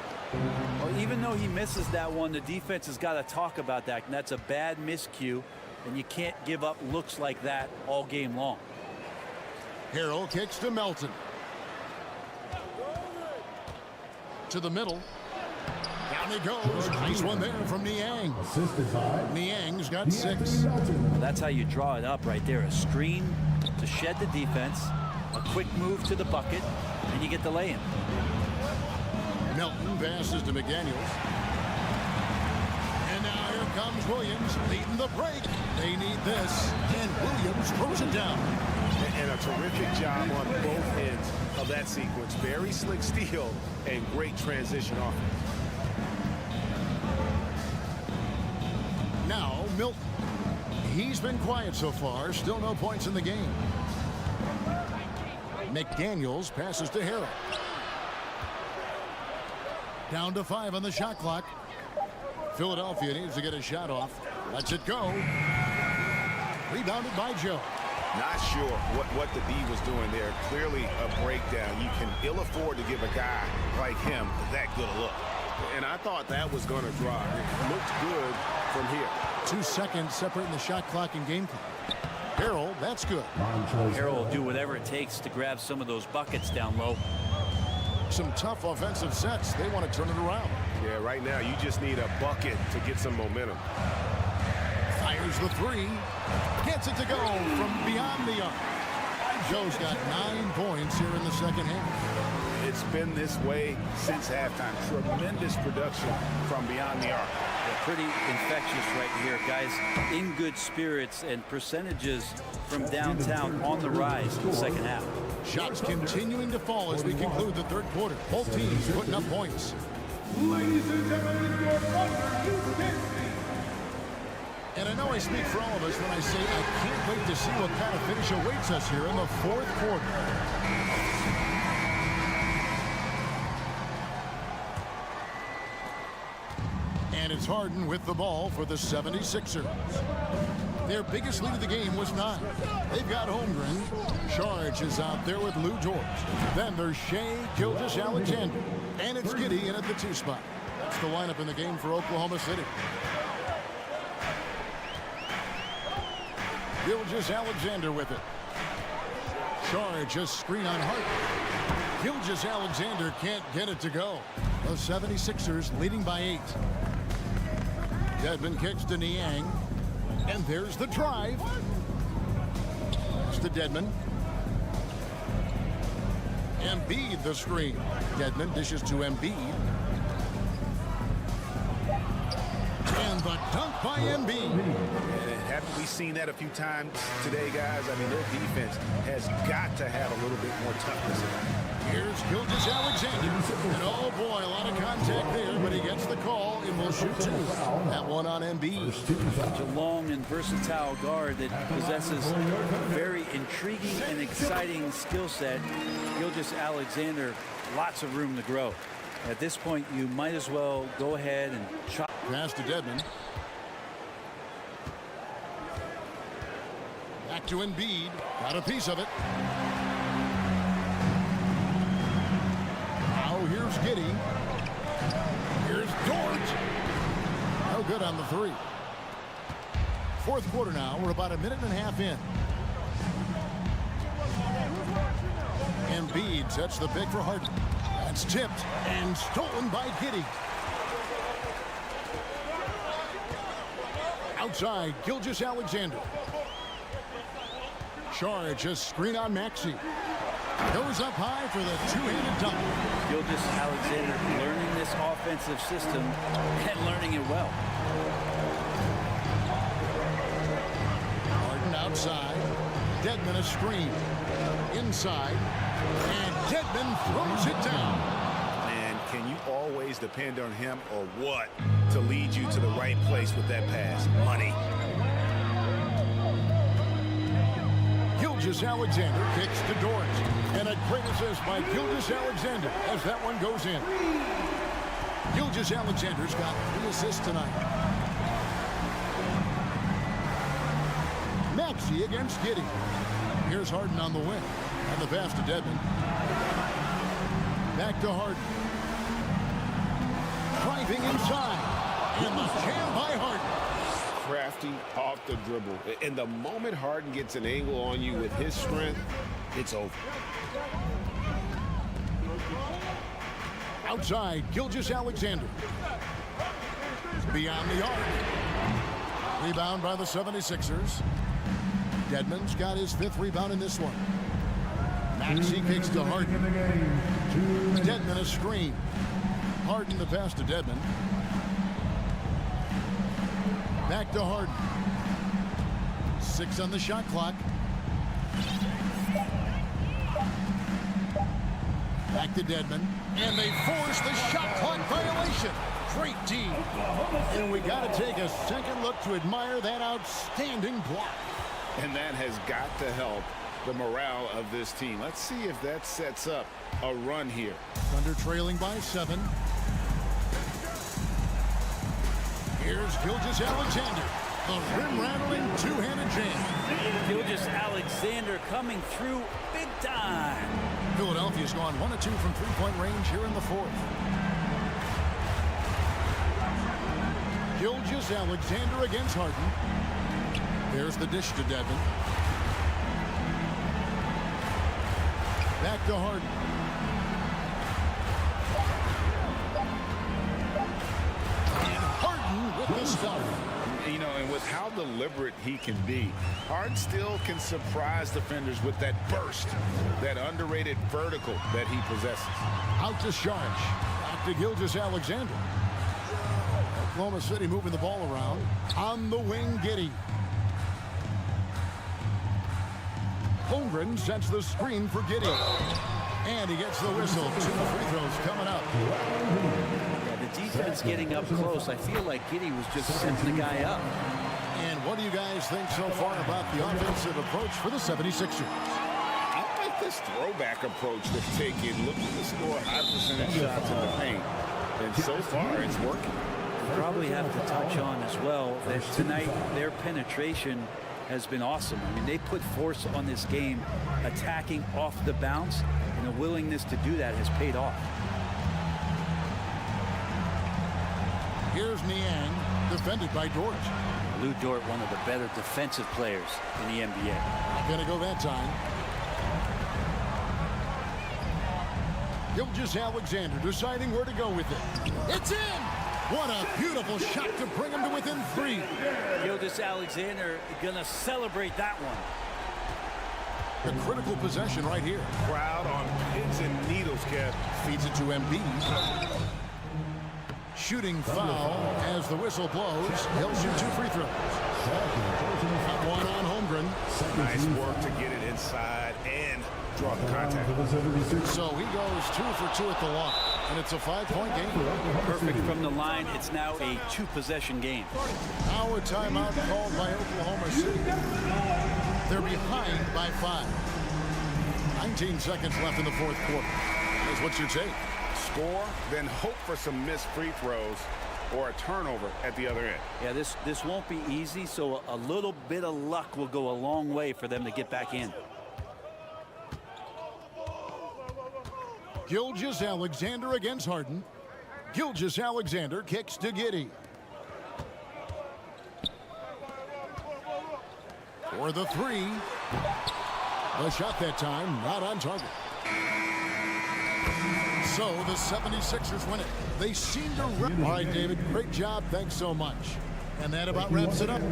Well, even though he misses that one, the defense has got to talk about that. And that's a bad miscue, and you can't give up looks like that all game long.
Harrell kicks to Melton. To the middle. Down he goes. Nice one there from Niang. Niang's got 6.
That's how you draw it up right there. A screen to shed the defense, a quick move to the bucket, and you get the lay-in.
Melton passes to McDaniels. And now here comes Williams leading the break. They need this. And Williams throws it down.
And a terrific job on both ends of that sequence. Very slick steal and great transition offense.
Now Milton. He's been quiet so far. Still no points in the game. McDaniels passes to Harrell. Down to 5 on the shot clock. Philadelphia needs to get a shot off. Lets it go. Rebounded by Joe.
Not sure what the D was doing there. Clearly a breakdown. You can ill afford to give a guy like him that good a look. And I thought that was going to drop. It looked good from here.
2 seconds separating the shot clock and game clock. Harrell, that's good.
Harrell will do whatever it takes to grab some of those buckets down low.
Some tough offensive sets. They want to turn it around.
Yeah, right now you just need a bucket to get some momentum.
Fires the 3. Gets it to go from beyond the arc. Joe's got 9 points here in the second half.
It's been this way since halftime. Tremendous production from beyond the arc.
Yeah, pretty infectious right here, guys. In good spirits and percentages from downtown on the rise in the second half.
Shots continuing to fall as we conclude the third quarter. Both teams putting up points.
Ladies and gentlemen, your number 2
And I know I speak for all of us when I say I can't wait to see what kind of finish awaits us here in the fourth quarter. And it's Harden with the ball for the 76ers. Their biggest lead of the game was 9. They've got Holmgren. Charge is out there with Lou George. Then there's Shea Gilgeous-Alexander. And it's Giddey in at the 2 spot. That's the lineup in the game for Oklahoma City. Gilgeous-Alexander with it. Charge a screen on Hart. Gilgeous-Alexander can't get it to go. The 76ers leading by 8. Dedmon kicks to Niang. And there's the drive. It's to Dedmon. Embiid the screen. Dedmon dishes to Embiid. And the dunk by Embiid.
Haven't we seen that a few times today, guys? I mean, their defense has got to have a little bit more toughness in it.
Here's Gilgeous-Alexander. And oh boy, a lot of contact there, but he gets the call and will shoot 2. That one on Embiid.
Such a long and versatile guard that possesses a very intriguing and exciting skill set. Gilgeous-Alexander, lots of room to grow. At this point, you might as well go ahead and chop.
Pass to Dedmon. Back to Embiid. Got a piece of it. Now here's Giddey. Here's Dort. No good on the 3. Fourth quarter now. We're about a minute and a half in. Embiid sets the pick for Harden. That's tipped and stolen by Giddey. Outside, Gilgeous-Alexander. Charge a screen on Maxey. Goes up high for the 2-handed dunk.
Gilgeous-Alexander learning this offensive system and learning it well.
Harden outside. Dedmon a screen. Inside. And Dedmon throws it down.
And can you always depend on him or what to lead you to the right place with that pass? Money.
Gilgeous-Alexander kicks to Dort. And a great assist by Gilgeous-Alexander as that one goes in. Gilgeous-Alexander's got 3 assists tonight. Maxey against Giddey. Here's Harden on the wing. And the pass to Dedmon. Back to Harden. Driving inside. And the jam by Harden.
Crafty off the dribble. And the moment Harden gets an angle on you with his strength, it's over.
Outside, Gilgeous-Alexander. Beyond the arc. Rebound by the 76ers. Dedmon's got his 5th rebound in this one. Maxey kicks to Harden. Dedmon a screen. Harden the pass to Dedmon. Back to Harden. 6 on the shot clock. Back to Dedmon. And they force the shot clock violation. Great D. And we got to take a second look to admire that outstanding block.
And that has got to help
the morale of this team. Let's see if that sets up a run here.
Thunder trailing by 7. Here's Skijesss Alexander. The rim-rattling two-handed jam.
Skijesss Alexander coming through big time.
Philadelphia's gone 1 of 2 from three-point range here in the 4th. Skijesss Alexander against Harden. There's the dish to Devin. Back to Harden. And Harden with the stuff.
You know, and with how deliberate he can be, Harden still can surprise defenders with that burst, that underrated vertical that he possesses.
Out to Sharsh. Back to Skijesss Alexander. Oklahoma City moving the ball around. On the wing, Giddey. Holmgren sets the screen for Giddey. And he gets the whistle. 2 free throws coming up.
Yeah, the defense getting up close. I feel like Giddey was just setting the guy up.
And what do you guys think so far about the offensive approach for the 76ers?
I like this throwback approach they've taken, looking to score high percentage shots in the paint. And so far, it's working.
We probably have to touch on as well that tonight their penetration has been awesome. I mean, they put force on this game, attacking off the bounce, and a willingness to do that has paid off.
Here's Niang, defended by Dort.
Lou Dort, one of the better defensive players in the NBA.
Not gonna go that time. Skijesss Alexander deciding where to go with it. It's in! What a beautiful shot to bring him to within 3.
Skijesss Alexander gonna celebrate that one.
The critical possession right here.
Crowd on pins and needles, Kev.
Feeds it to Embiid. Shooting foul as the whistle blows. He'll shoot 2 free throws. Got one on Holmgren.
Nice work to get it inside and draw the contact.
So he goes 2 for 2 at the line. And it's a 5-point game.
Perfect from the line. It's now a 2-possession game.
Now a timeout called by Oklahoma City. They're behind by 5. 19 seconds left in the 4th quarter. What's your take?
Score, then hope for some missed free throws or a turnover at the other end.
Yeah, this won't be easy, so a little bit of luck will go a long way for them to get back in.
Skijesss Alexander against Harden. Skijesss Alexander kicks to Giddey. For the 3. The shot that time, not on target. So the 76ers win it. They seem to rip. All right, David, great job. Thanks so much. And that about wraps it up.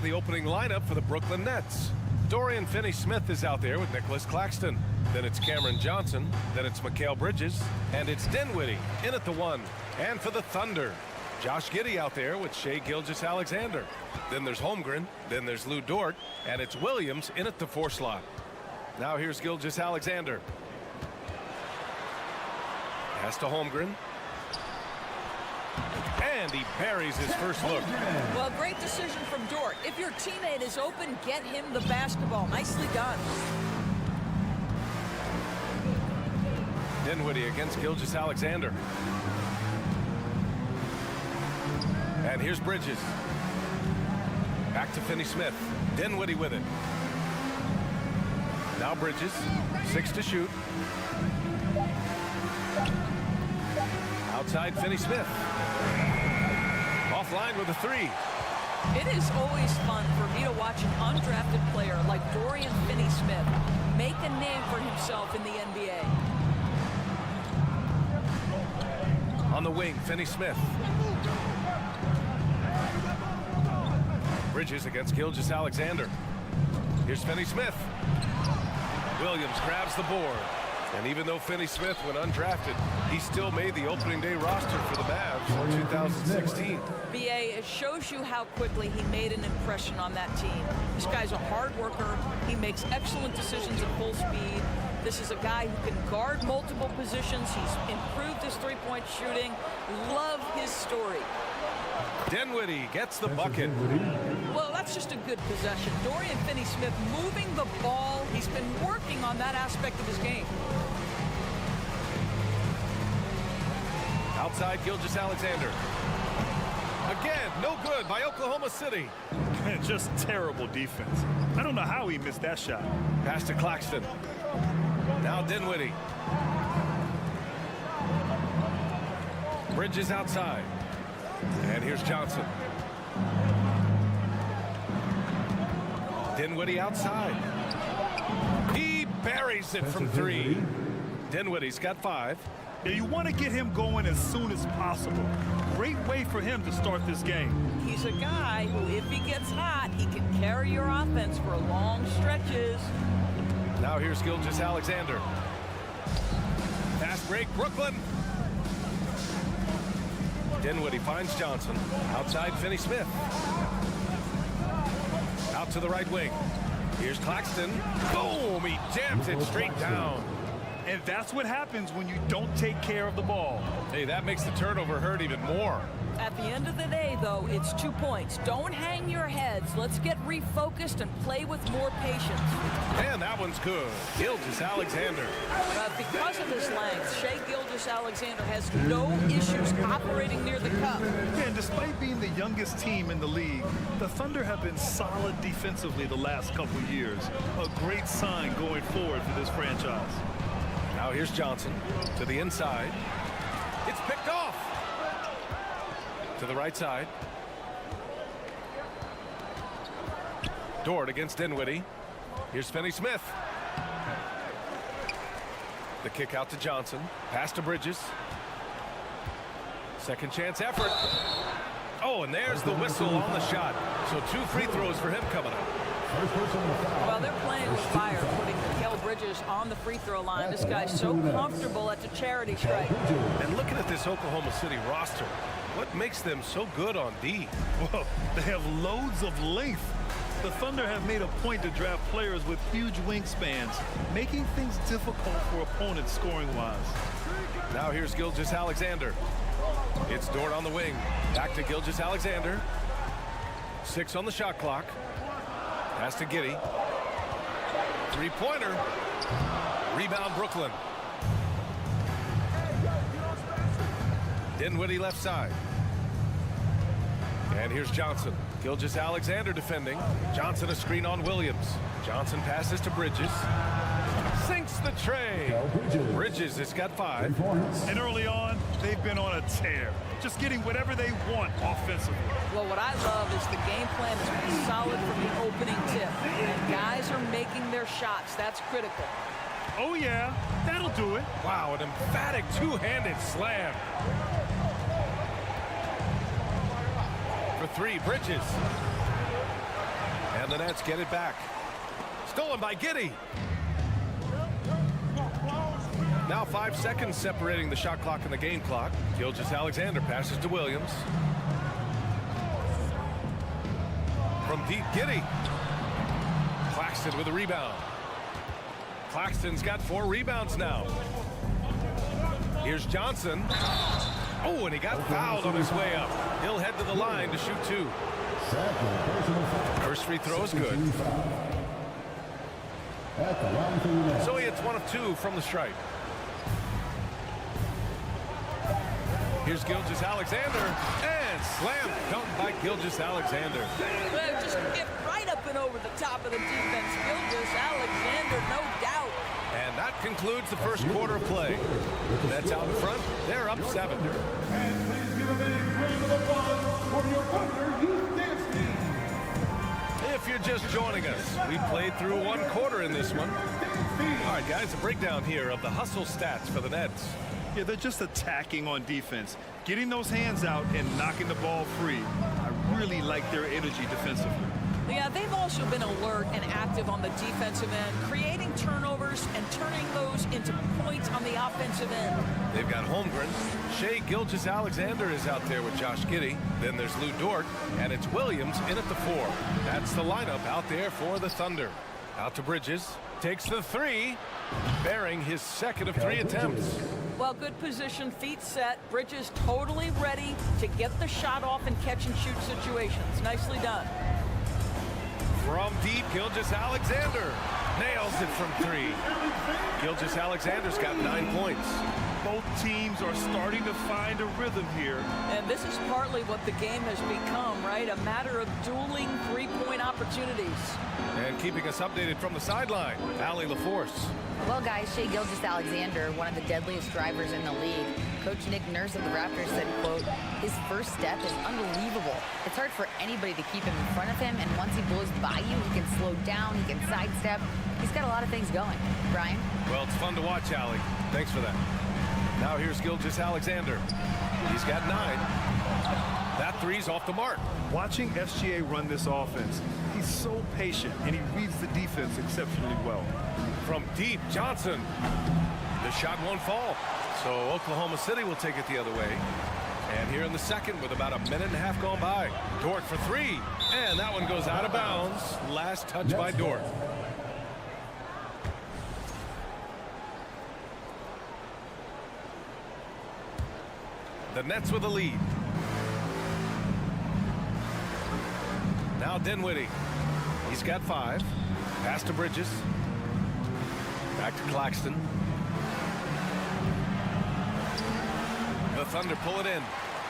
the opening lineup for the Brooklyn Nets. Dorian Finney-Smith is out there with Nicholas Claxton. Then it's Cameron Johnson. Then it's Mikal Bridges. And it's Dinwiddie in at the 1. And for the Thunder, Josh Giddey out there with Shai Gilgeous-Alexander. Then there's Holmgren. Then there's Lou Dort. And it's Williams in at the 4 slot. Now here's Gilgeous-Alexander. Pass to Holmgren. And he buries his first look.
Well, great decision from Dort. If your teammate is open, get him the basketball. Nicely done.
Dinwiddie against Gilgeous-Alexander. And here's Bridges. Back to Finney-Smith. Dinwiddie with it. Now Bridges. 6 to shoot. Outside Finney-Smith. Offline with a 3.
It is always fun for me to watch an undrafted player like Dorian Finney-Smith make a name for himself in the NBA.
On the wing, Finney-Smith. Bridges against Gilgeous-Alexander. Here's Finney-Smith. Williams grabs the board. And even though Finney-Smith went undrafted, he still made the opening day roster for the Mavs in 2016.
BA, it shows you how quickly he made an impression on that team. This guy's a hard worker. He makes excellent decisions at full speed. This is a guy who can guard multiple positions. He's improved his three-point shooting. Love his story.
Dinwiddie gets the bucket.
Well, that's just a good possession. Dorian Finney-Smith moving the ball. He's been working on that aspect of his game.
Outside Gilgeous-Alexander. Again, no good by Oklahoma City.
Just terrible defense. I don't know how he missed that shot.
Pass to Claxton. Now Dinwiddie. Bridges outside. And here's Johnson. Dinwiddie outside. He buries it from 3. Dinwiddie's got 5.
Yeah, you want to get him going as soon as possible. Great way for him to start this game.
He's a guy who, if he gets hot, he can carry your offense for long stretches.
Now here's Gilgeous-Alexander. Fast break, Brooklyn. Dinwiddie finds Johnson. Outside Finney-Smith. Out to the right wing. Here's Claxton. Boom! He jams it straight down.
And that's what happens when you don't take care of the ball.
Hey, that makes the turnover hurt even more.
At the end of the day, though, it's 2 points. Don't hang your heads. Let's get refocused and play with more patience.
And that one's good. Gilgeous-Alexander.
Because of his length, Shai Gilgeous-Alexander has no issues operating near the cup.
Yeah, and despite being the youngest team in the league, the Thunder have been solid defensively the last couple years. A great sign going forward for this franchise.
Now here's Johnson to the inside. It's picked off. To the right side. Dort against Dinwiddie. Here's Finney-Smith. The kick out to Johnson. Pass to Bridges. Second chance effort. Oh, and there's the whistle on the shot. So 2 free throws for him coming up.
Well, they're playing with fire, putting Mikal Bridges on the free throw line. This guy's so comfortable at the charity stripe.
And looking at this Oklahoma City roster, what makes them so good on D?
Well, they have loads of length. The Thunder have made a point to draft players with huge wingspans, making things difficult for opponents scoring-wise.
Now here's Gilgeous-Alexander. It's Dort on the wing. Back to Gilgeous-Alexander. 6 on the shot clock. Pass to Giddey. 3-pointer. Rebound Brooklyn. Dinwiddie left side. And here's Johnson. Gilgeous-Alexander defending. Johnson a screen on Williams. Johnson passes to Bridges. Sinks the tray. Bridges has got 5.
And early on, they've been on a tear. Just getting whatever they want offensively.
Well, what I love is the game plan has been solid from the opening tip. And guys are making their shots. That's critical.
Oh, yeah. That'll do it.
Wow, an emphatic two-handed slam. For 3, Bridges. And the Nets get it back. Stolen by Giddey. Now 5 seconds separating the shot clock and the game clock. Gilgeous-Alexander passes to Williams. From deep, Giddey. Claxton with a rebound. Claxton's got 4 rebounds now. Here's Johnson. Oh, and he got fouled on his way up. He'll head to the line to shoot 2. First free throw is good. So he hits 1 of 2 from the stripe. Here's Gilgeous-Alexander, and slam dunk by Gilgeous-Alexander.
Well, just get right up and over the top of the defense. Gilgeous-Alexander, no doubt.
And that concludes the first quarter of play. Nets out in front. They're up 7.
And please give a big round of applause for your Thunder Youth Dance Team.
If you're just joining us, we played through 1 quarter in this one. All right, guys, a breakdown here of the hustle stats for the Nets.
Yeah, they're just attacking on defense, getting those hands out and knocking the ball free. I really like their energy defensively.
Yeah, they've also been alert and active on the defensive end, creating turnovers and turning those into points on the offensive end.
They've got Holmgren. Shai Gilgeous-Alexander is out there with Josh Giddey. Then there's Lou Dort, and it's Williams in at the 4. That's the lineup out there for the Thunder. Out to Bridges. Takes the 3, bearing his 2nd of 3 attempts.
Well, good position, feet set. Bridges totally ready to get the shot off in catch-and-shoot situations. Nicely done.
From deep, Gilgeous-Alexander nails it from 3. Gilgeous-Alexander's got 9 points.
Both teams are starting to find a rhythm here.
And this is partly what the game has become, right? A matter of dueling 3-point opportunities.
And keeping us updated from the sideline, Allie LaForce.
Well, guys, Shai Gilgeous-Alexander, one of the deadliest drivers in the league. Coach Nick Nurse of the Raptors said, quote, his first step is unbelievable. It's hard for anybody to keep him in front of him, and once he blows by you, he can slow down, he can sidestep. He's got a lot of things going. Brian?
Well, it's fun to watch, Allie. Thanks for that. Now here's Gilgeous-Alexander. He's got 9. That 3's off the mark.
Watching SGA run this offense, he's so patient, and he reads the defense exceptionally well.
From deep, Johnson. The shot won't fall. So Oklahoma City will take it the other way. And here in the second with about a minute and a half gone by. Dort for 3. And that one goes out of bounds. Last touch by Dort. The Nets with the lead. Now Dinwiddie. He's got 5. Pass to Bridges. Back to Claxton. The Thunder pull it in.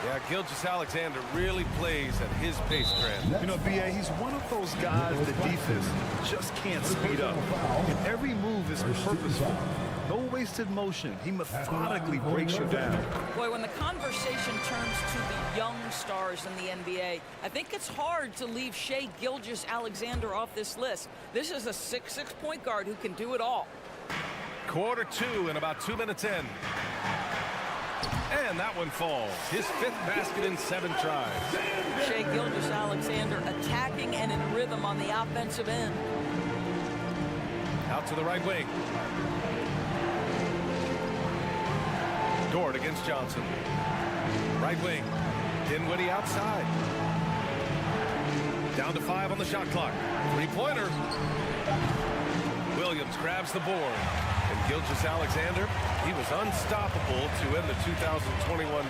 Yeah, Gilgeous-Alexander really plays at his pace, Grant.
You know, B.A., he's one of those guys the defense just can't speed up. And every move is purposeful. No wasted motion. He methodically breaks you down.
Boy, when the conversation turns to the young stars in the NBA, I think it's hard to leave Shai Gilgeous-Alexander off this list. This is a 6'6" point guard who can do it all.
Quarter 2 and about 2 minutes in. And that one falls. His 5th basket in 7 tries.
Shai Gilgeous-Alexander attacking and in rhythm on the offensive end.
Out to the right wing. Dort against Johnson. Right wing. Dinwiddie outside. Down to 5 on the shot clock. 3-pointer. Williams grabs the board. And Gilgeous-Alexander, he was unstoppable to end the 2021-22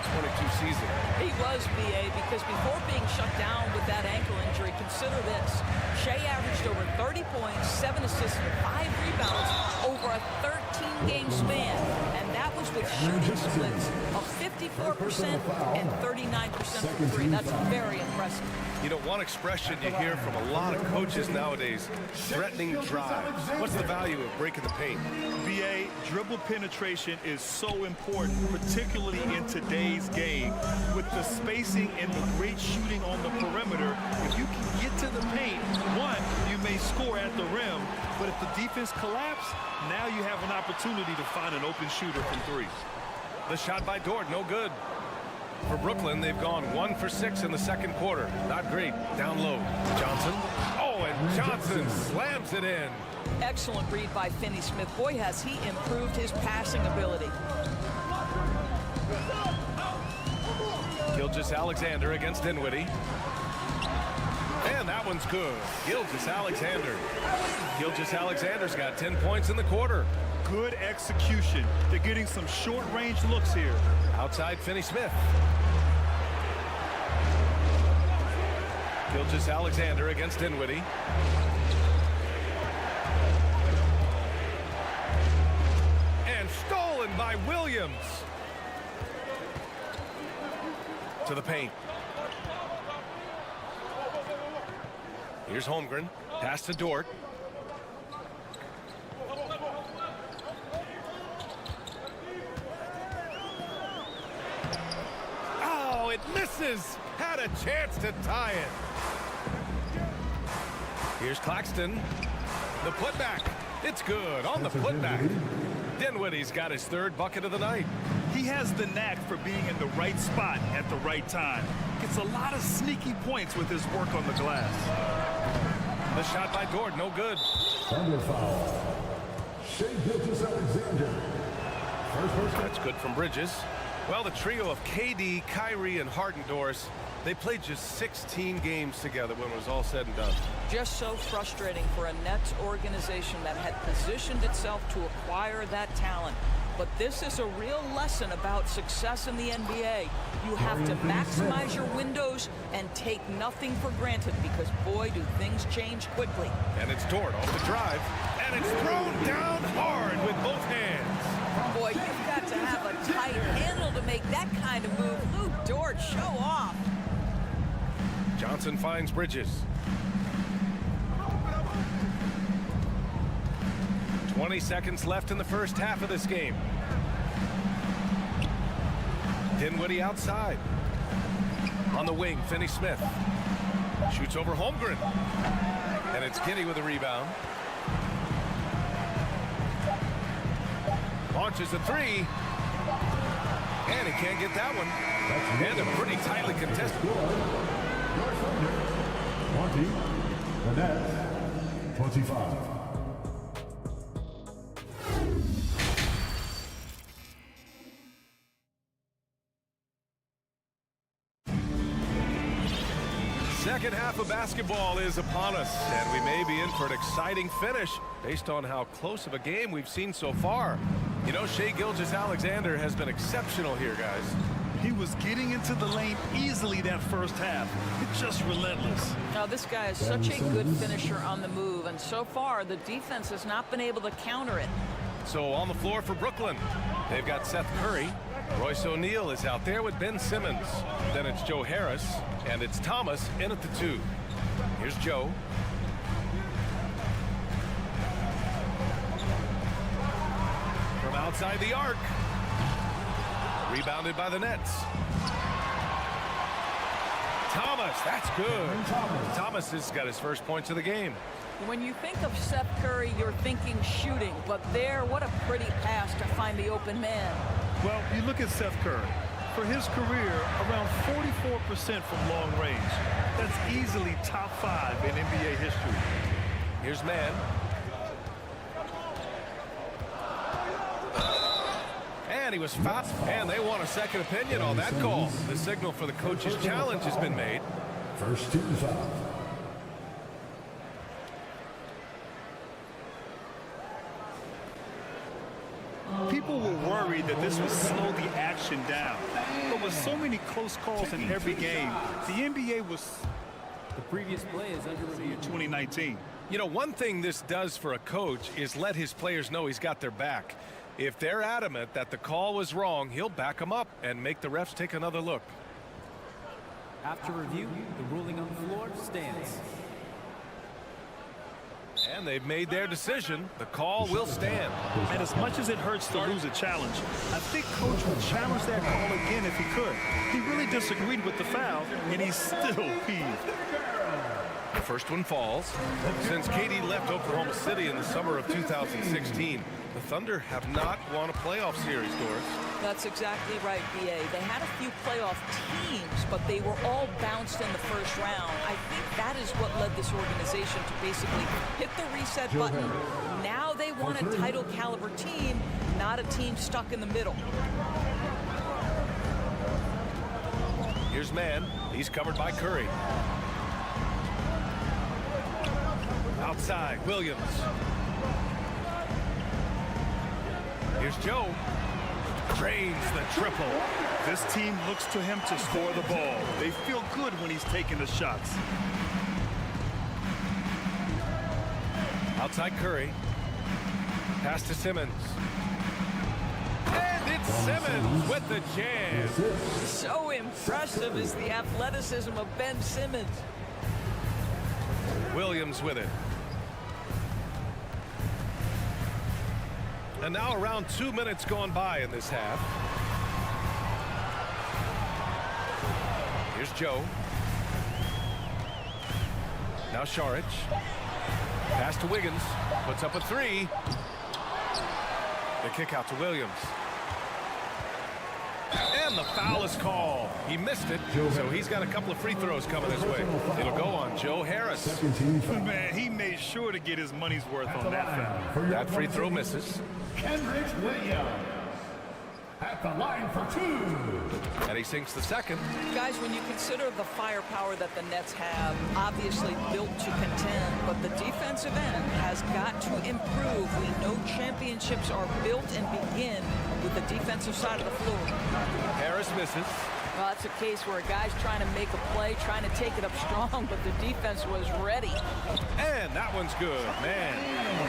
season.
He was, B.A., because before being shut down with that ankle injury, consider this. Shai averaged over 30 points, 7 assists, and 5 rebounds over a 13-game span. And that was with shooting splits of 54% and 39% from 3. That's very impressive.
You know, one expression you hear from a lot of coaches nowadays, threatening drive. What's the value of breaking the paint?
B.A., dribble penetration is so important, particularly in today's game. With the spacing and the great shooting on the perimeter, if you can get to the paint, one, you may score at the rim, but if the defense collapses, now you have an opportunity to find an open shooter from 3.
The shot by Dort, no good. For Brooklyn, they've gone 1 for 6 in the second quarter. Not great. Down low. Johnson. Oh, Oh, and Johnson slams it in.
Excellent read by Finney Smith. Boy, has he improved his passing ability.
Skijesss Alexander against Dinwiddie. And that one's good. Skijesss Alexander. Skijesss Alexander's got 10 points in the quarter.
Good execution. They're getting some short-range looks here.
Outside Finney Smith. Skijesss Alexander against Dinwiddie. And stolen by Williams. To the paint. Here's Holmgren. Pass to Dort. Oh, it misses. Had a chance to tie it. Here's Claxton. The putback. It's good on the putback. Dinwiddie's got his third bucket of the night.
He has the knack for being in the right spot at the right time. Gets a lot of sneaky points with his work on the glass.
The shot by Dort, no good.
Under foul. Skijesss Alexander.
That's good from Bridges. Well, the trio of KD, Kyrie, and Harden-Doris, they played just 16 games together when it was all said and done.
Just so frustrating for a Nets organization that had positioned itself to acquire that talent. But this is a real lesson about success in the NBA. You have to maximize your windows and take nothing for granted because, boy, do things change quickly.
And it's Dort off the drive, and it's thrown down hard with both hands.
Boy, you've got to have a tight handle to make that kind of move. Lou Dort, show off.
Johnson finds Bridges. 20 seconds left in the first half of this game. Dinwiddie outside. On the wing, Finney Smith. Shoots over Holmgren. And it's Giddy with a rebound. Launches a three. And he can't get that one. And a pretty tightly contested.
20. The Nets. 25.
Second half of basketball is upon us, and we may be in for an exciting finish based on how close of a game we've seen so far. You know, Skijesss Alexander has been exceptional here, guys.
He was getting into the lane easily that first half. It's just relentless.
Now, this guy is such a good finisher on the move, and so far the defense has not been able to counter it.
So on the floor for Brooklyn, they've got Seth Curry. Royce O'Neal is out there with Ben Simmons. Then it's Joe Harris, and it's Thomas in at the 2. Here's Joe. From outside the arc. Rebounded by the Nets. Thomas, that's good. Thomas has got his first points of the game.
When you think of Seth Curry, you're thinking shooting, but there, what a pretty pass to find the open man.
Well, you look at Seth Curry. For his career, around 44% from long range. That's easily top 5 in NBA history.
Here's Mann. And he was fouled. And they want a second opinion on that call. The signal for the coach's challenge has been made.
First team foul.
People were worried that this would slow the action down. But with so many close calls in every game, the NBA was...
The previous play is under review.
2019.
You know, one thing this does for a coach is let his players know he's got their back. If they're adamant that the call was wrong, he'll back them up and make the refs take another look.
After review, the ruling on the floor stands.
And they've made their decision. The call will stand.
And as much as it hurts to lose a challenge, I think Coach would challenge that call again if he could. He really disagreed with the foul, and he's still peeved.
The first one falls. Since KD left Oklahoma City in the summer of 2016, the Thunder have not won a playoff series, Doris.
That's exactly right, B.A. They had a few playoff teams, but they were all bounced in the first round. I think that is what led this organization to basically hit the reset button. Now they want a title caliber team, not a team stuck in the middle.
Here's Mann. He's covered by Curry. Outside, Williams. Here's Joe. Drains the triple.
This team looks to him to score the ball. They feel good when he's taking the shots.
Outside Curry. Pass to Simmons. And it's Simmons with the jam.
So impressive is the athleticism of Ben Simmons.
Williams with it. And now around 2 minutes gone by in this half. Here's Joe. Now Saric. Pass to Wiggins. Puts up a three. The kick out to Williams. And the foul is called. He missed it, so he's got a couple of free throws coming his way. It'll go on Joe Harris.
Man, he made sure to get his money's worth on that foul.
That free throw misses.
Kendrick Williams at the line for two.
And he sinks the second.
Guys, when you consider the firepower that the Nets have, obviously built to contend, but the defensive end has got to improve. We know championships are built and begin with the defensive side of the floor.
Harris misses.
Well, that's a case where a guy's trying to make a play, trying to take it up strong, but the defense was ready.
And that one's good, man.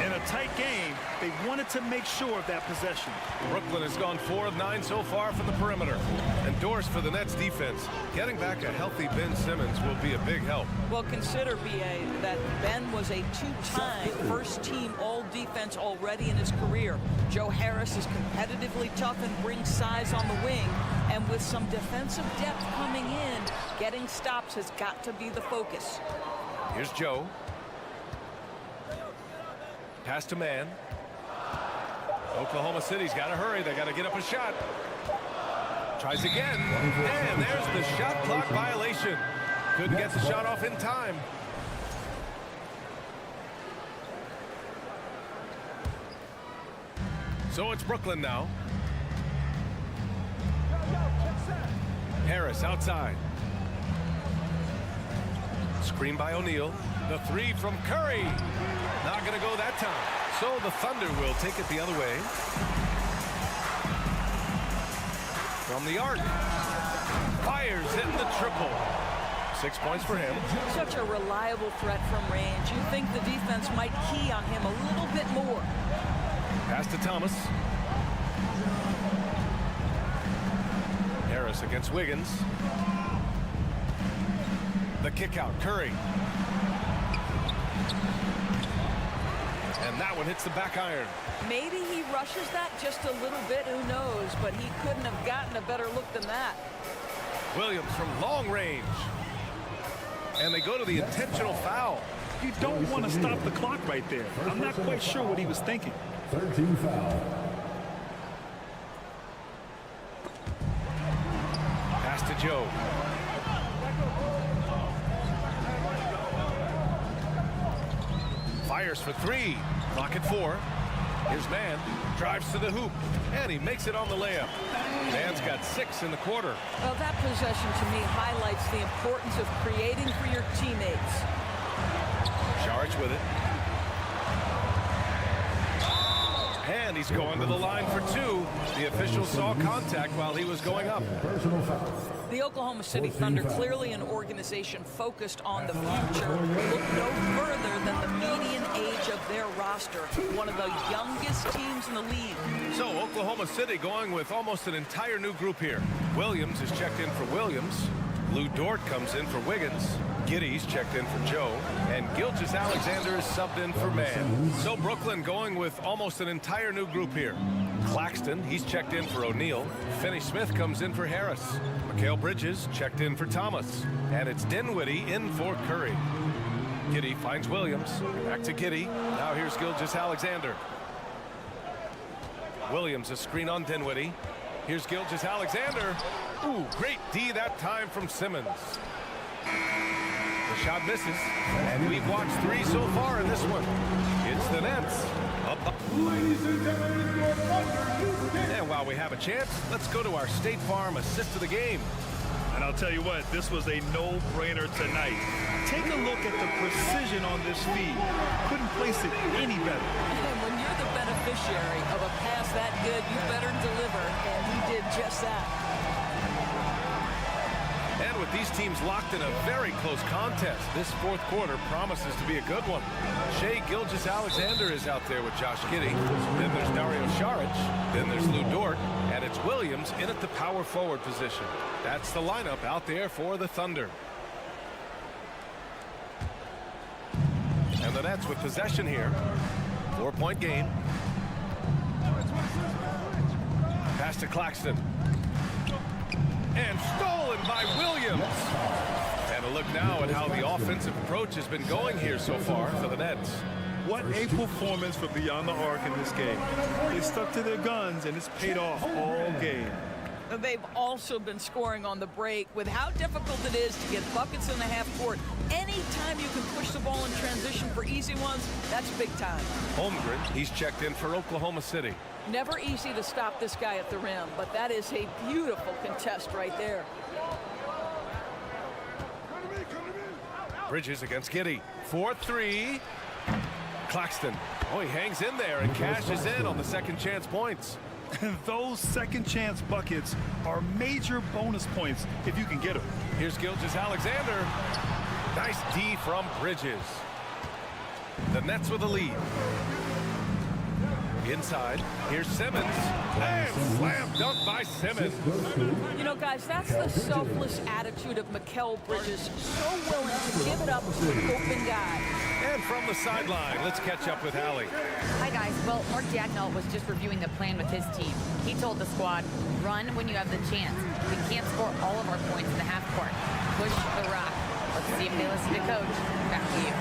In a tight game, they wanted to make sure of that possession.
Brooklyn has gone 4 of 9 so far from the perimeter. Endorsed for the Nets defense. Getting back a healthy Ben Simmons will be a big help.
Well, consider, B.A., that Ben was a two-time first-team all-defense already in his career. Joe Harris is competitively tough and brings size on the wing. And with some defensive depth coming in, getting stops has got to be the focus.
Here's Joe. Pass to Mann. Oklahoma City's got to hurry. They got to get up a shot. Tries again. And there's the shot clock violation. Couldn't get the shot off in time. So it's Brooklyn now. Harris outside. Screen by O'Neal. The three from Curry. Not going to go that time. So the Thunder will take it the other way. From the arc. Fires in the triple. 6 points for him.
Such a reliable threat from range. You think the defense might key on him a little bit more.
Pass to Thomas. Harris against Wiggins. The kick out, Curry. And that one hits the back iron.
Maybe he rushes that just a little bit, who knows, but he couldn't have gotten a better look than that.
Williams from long range. And they go to the intentional foul.
You don't want to stop the clock right there. I'm not quite sure what he was thinking.
13 foul.
Pass to Joe. Fires for three. Clock at 4. Here's Mann. Drives to the hoop. And he makes it on the layup. Mann's got 6 in the quarter.
Well, that possession to me highlights the importance of creating for your teammates.
Saric with it. And he's going to the line for 2. The official saw contact while he was going up.
The Oklahoma City Thunder, clearly an organization focused on the future, look no further than the median age of their roster, one of the youngest teams in the league.
So Oklahoma City going with almost an entire new group here. Williams is checked in for Williams. Lou Dort comes in for Wiggins. Giddey's checked in for Joe. And Gilgeous-Alexander is subbed in for Mann. So Brooklyn going with almost an entire new group here. Claxton, he's checked in for O'Neal. Finney-Smith comes in for Harris. Mikal Bridges checked in for Thomas. And it's Dinwiddie in for Curry. Giddey finds Williams. Back to Giddey. Now here's Gilgeous-Alexander. Williams a screen on Dinwiddie. Here's Skijesss Alexander. Ooh, great D that time from Simmons. The shot misses, and we've watched 3 so far in this one. It's the Nets.
Ladies and gentlemen, your Thunder Houston.
And while we have a chance, let's go to our State Farm assist of the game.
And I'll tell you what, this was a no-brainer tonight. Take a look at the precision on this feed. Couldn't place it any better.
And when you're the beneficiary of a pass that good, you better deliver, and he did just that.
And with these teams locked in a very close contest, this fourth quarter promises to be a good one. Skijesss Alexander is out there with Josh Giddey. Then there's Dario Saric. Then there's Lou Dort. And it's Williams in at the power forward position. That's the lineup out there for the Thunder. And the Nets with possession here. 4-point game. Pass to Claxton. And stolen by Williams. And a look now at how the offensive approach has been going here so far for the Nets.
What a performance for Beyond the Arc in this game. They stuck to their guns, and it's paid off all game.
They've also been scoring on the break. With how difficult it is to get buckets in the half court, anytime you can push the ball in transition for easy ones, that's big time.
Holmgren, he's checked in for Oklahoma City.
Never easy to stop this guy at the rim, but that is a beautiful contest right there.
Bridges against Giddey. 4-3. Claxton. Oh, he hangs in there and cashes in on the second chance points.
And those second chance buckets are major bonus points if you can get them.
Here's Skijesss Alexander. Nice D from Bridges. The Nets with a lead. Inside, here's Simmons. And slam dunk by Simmons.
You know, guys, that's the selfless attitude of Mikal Bridges. So willing to give it up to an open guy.
And from the sideline, let's catch up with Allie.
Hi, guys. Well, Mark Dagnall was just reviewing the plan with his team. He told the squad, run when you have the chance. We can't score all of our points in the half court. Push the rock. Let's see if they listen to coach. Back to you.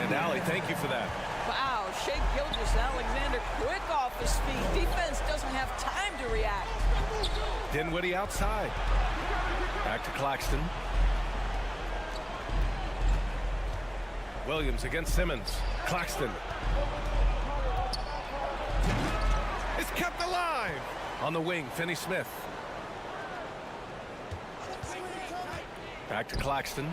And Allie, thank you for that.
Wow, Skijesss Alexander quick off his feet. Defense doesn't have time to react.
Dinwiddie outside. Back to Claxton. Williams against Simmons. Claxton. It's kept alive. On the wing, Finney-Smith. Back to Claxton.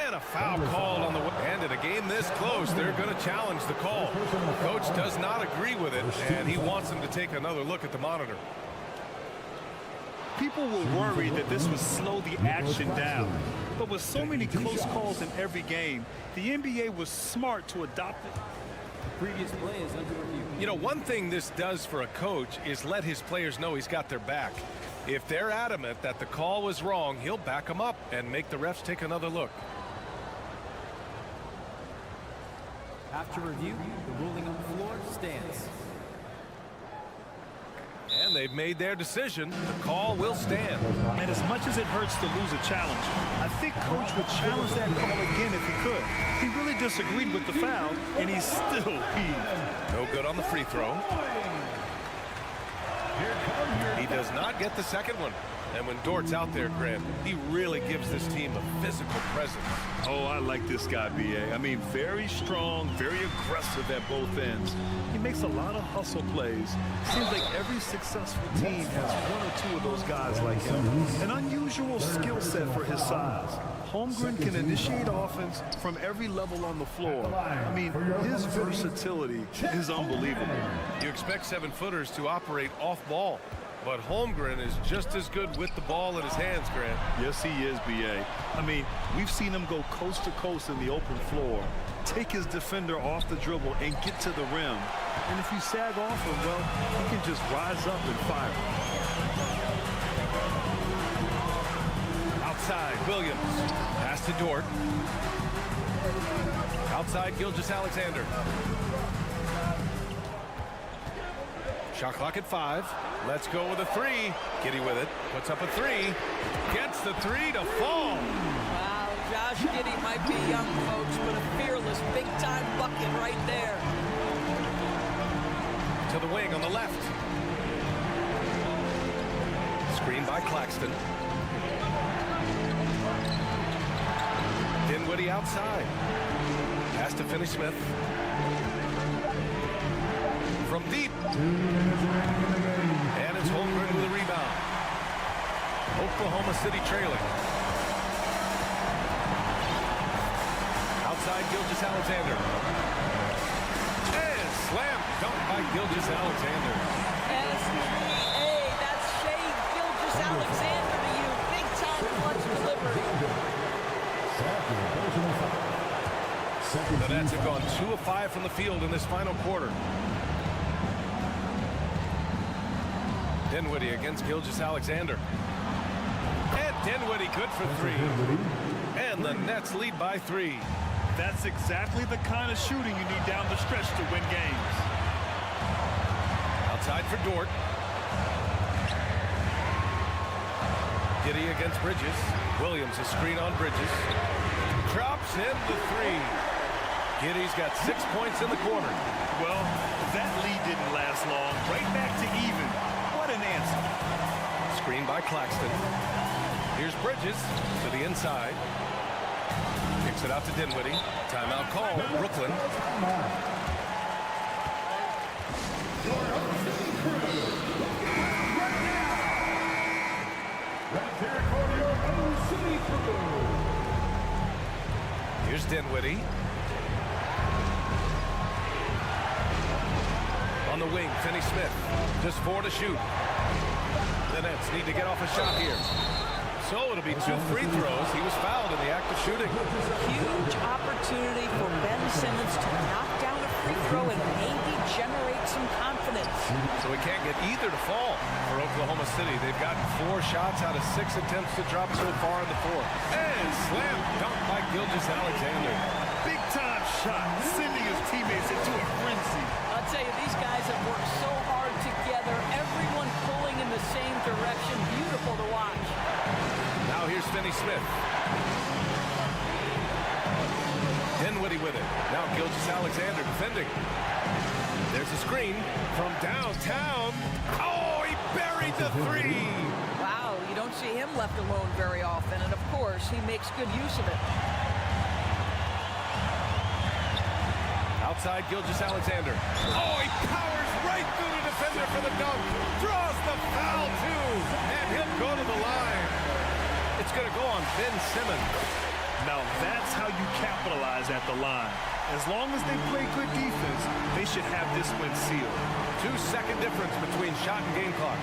And a foul called on the way. And in a game this close, they're going to challenge the call. Coach does not agree with it, and he wants them to take another look at the monitor.
People were worried that this would slow the action down. But with so many close calls in every game, the NBA was smart to adopt it.
Previous play is under review.
You know, one thing this does for a coach is let his players know he's got their back. If they're adamant that the call was wrong, he'll back them up and make the refs take another look.
After review, the ruling on the floor stands.
And they've made their decision. The call will stand.
And as much as it hurts to lose a challenge, I think Coach would challenge that call again if he could. He really disagreed with the foul, and he's still peeved.
No good on the free throw. He does not get the second one. And when Dort's out there, Grant, he really gives this team a physical presence.
Oh, I like this guy, B.A. I mean, very strong, very aggressive at both ends. He makes a lot of hustle plays. Seems like every successful team has one or two of those guys like him. An unusual skill set for his size. Holmgren can initiate offense from every level on the floor. I mean, his versatility is unbelievable.
You expect 7-footers to operate off ball. But Holmgren is just as good with the ball in his hands, Grant.
Yes, he is, B.A. I mean, we've seen him go coast to coast in the open floor, take his defender off the dribble and get to the rim. And if you sag off him, well, he can just rise up and fire.
Outside, Williams. Pass to Dort. Outside, Skijesss Alexander. Shot clock at 5. Let's go with a 3. Giddey with it. Puts up a 3. Gets the 3 to fall.
Wow, Josh Giddey might be young, folks, but a fearless big-time bucket right there.
To the wing on the left. Screen by Claxton. Dinwiddie outside. Pass to Finney-Smith. From deep. And it's Holmgren with a rebound. Oklahoma City trailing. Outside Gilgeous-Alexander. And slam dunk by Gilgeous-Alexander.
SGA, that's Shea Gilgeous-Alexander to you. Big time clutch delivery.
The Nets have gone 2 of 5 from the field in this final quarter. Dinwiddie against Gilgeous-Alexander. And Dinwiddie good for 3. And the Nets lead by 3.
That's exactly the kind of shooting you need down the stretch to win games.
Outside for Dort. Giddey against Bridges. Williams a screen on Bridges. Drops in the 3. Giddey's got 6 points in the quarter.
Well, that lead didn't last long. Right back to even. What an answer.
Screen by Claxton. Here's Bridges to the inside. Kicks it out to Dinwiddie. Timeout call, Brooklyn. Here's Dinwiddie. On the wing, Finney-Smith. Just 4 to shoot. The Nets need to get off a shot here. So it'll be 2 free throws. He was fouled in the act of shooting.
Huge opportunity for Ben Simmons to knock down a free throw and maybe generate some confidence.
So we can't get either to fall for Oklahoma City. They've gotten 4 shots out of 6 attempts to drop so far in the 4th. And slam dunk by Gilgeous-Alexander.
Big time shot, sending his teammates into a frenzy.
I'll tell you, these guys have worked so hard together. Everyone pulling in the same direction. Beautiful to watch.
Now here's Finney-Smith. Dinwiddie with it. Now Gilgeous-Alexander defending. There's a screen from downtown. Oh, he buried the 3.
Wow, you don't see him left alone very often. And, of course, he makes good use of it.
Outside Gilgeous-Alexander. Oh, he powers right through the defender for the dunk. Draws the foul, too. And he'll go to the line. It's going to go on Ben Simmons.
Now that's how you capitalize at the line. As long as they play good defense, they should have this win sealed.
2-second difference between shot and game clock.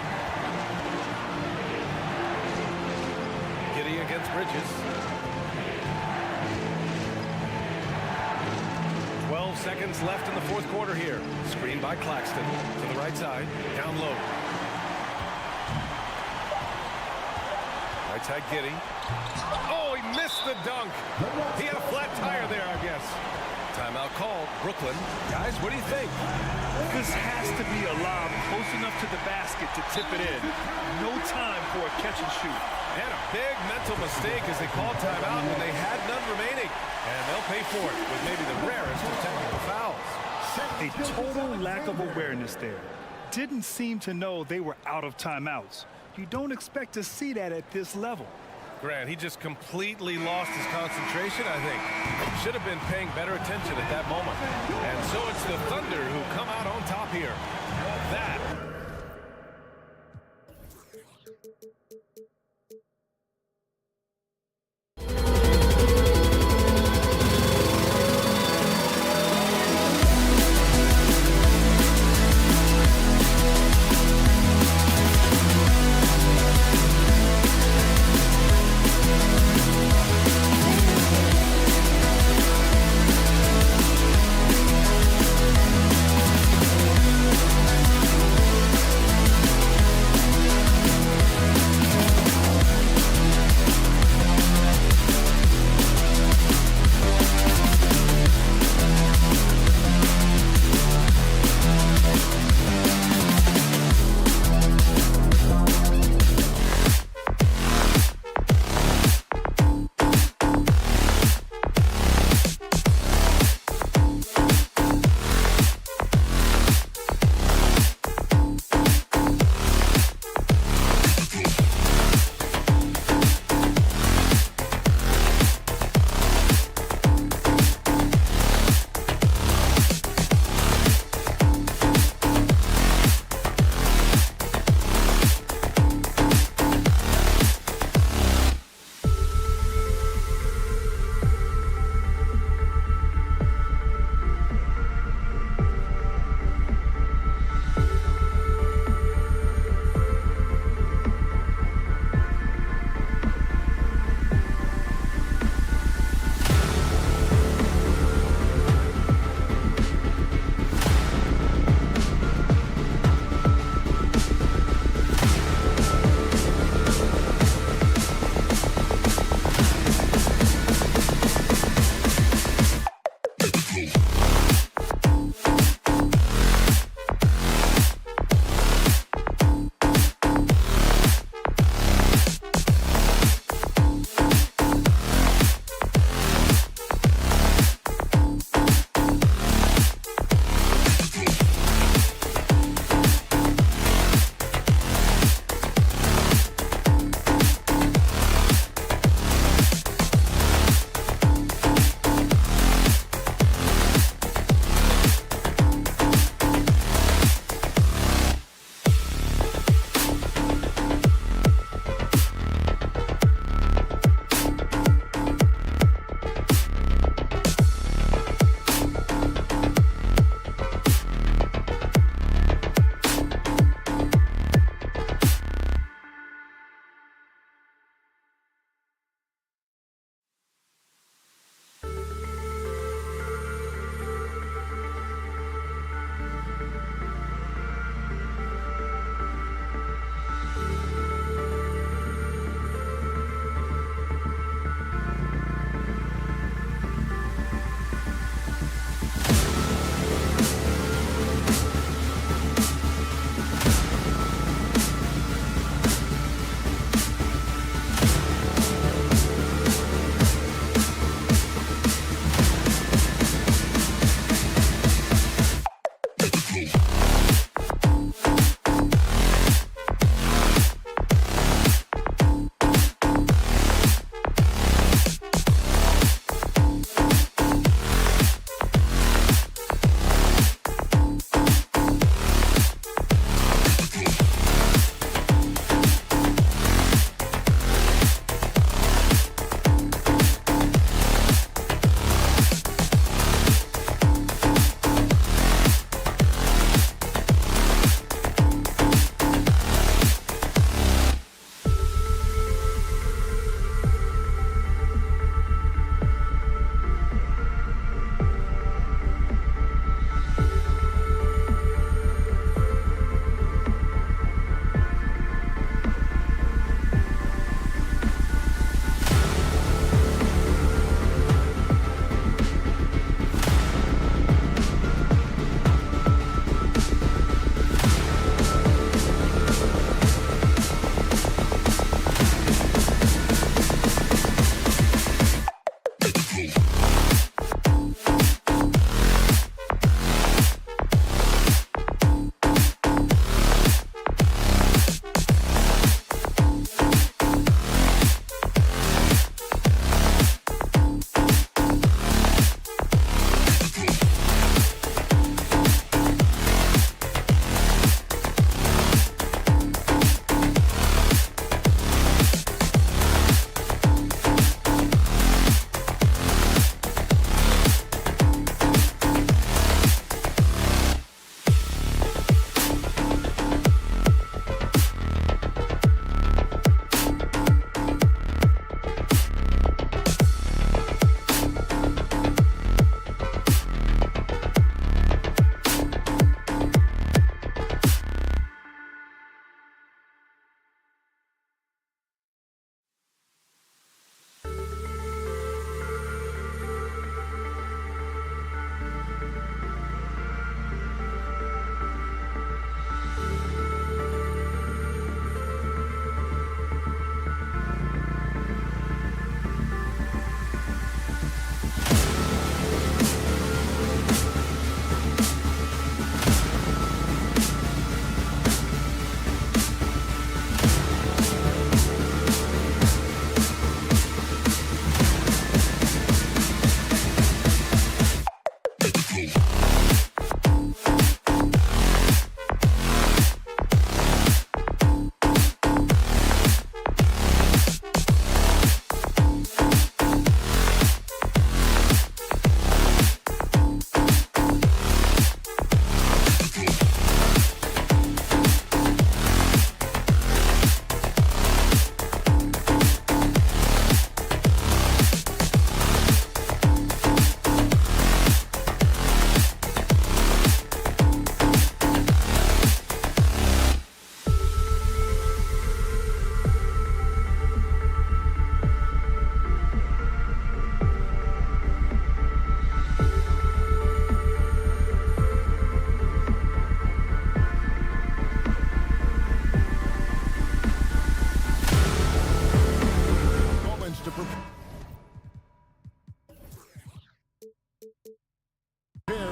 Giddey against Bridges. 12 seconds left in the 4th quarter here. Screen by Claxton to the right side. Down low. Right side Giddey. Oh, he missed the dunk. He had a flat tire there, I guess. Timeout called. Brooklyn. Guys, what do you think?
This has to be a lob close enough to the basket to tip it in. No time for a catch and shoot.
And a big mental mistake as they called timeout when they had none remaining. And they'll pay for it with maybe the rarest of technical fouls.
A total lack of awareness there. Didn't seem to know they were out of timeouts. You don't expect to see that at this level.
Grant, he just completely lost his concentration, I think. Should have been paying better attention at that moment. And so it's the Thunder who come out on top here. That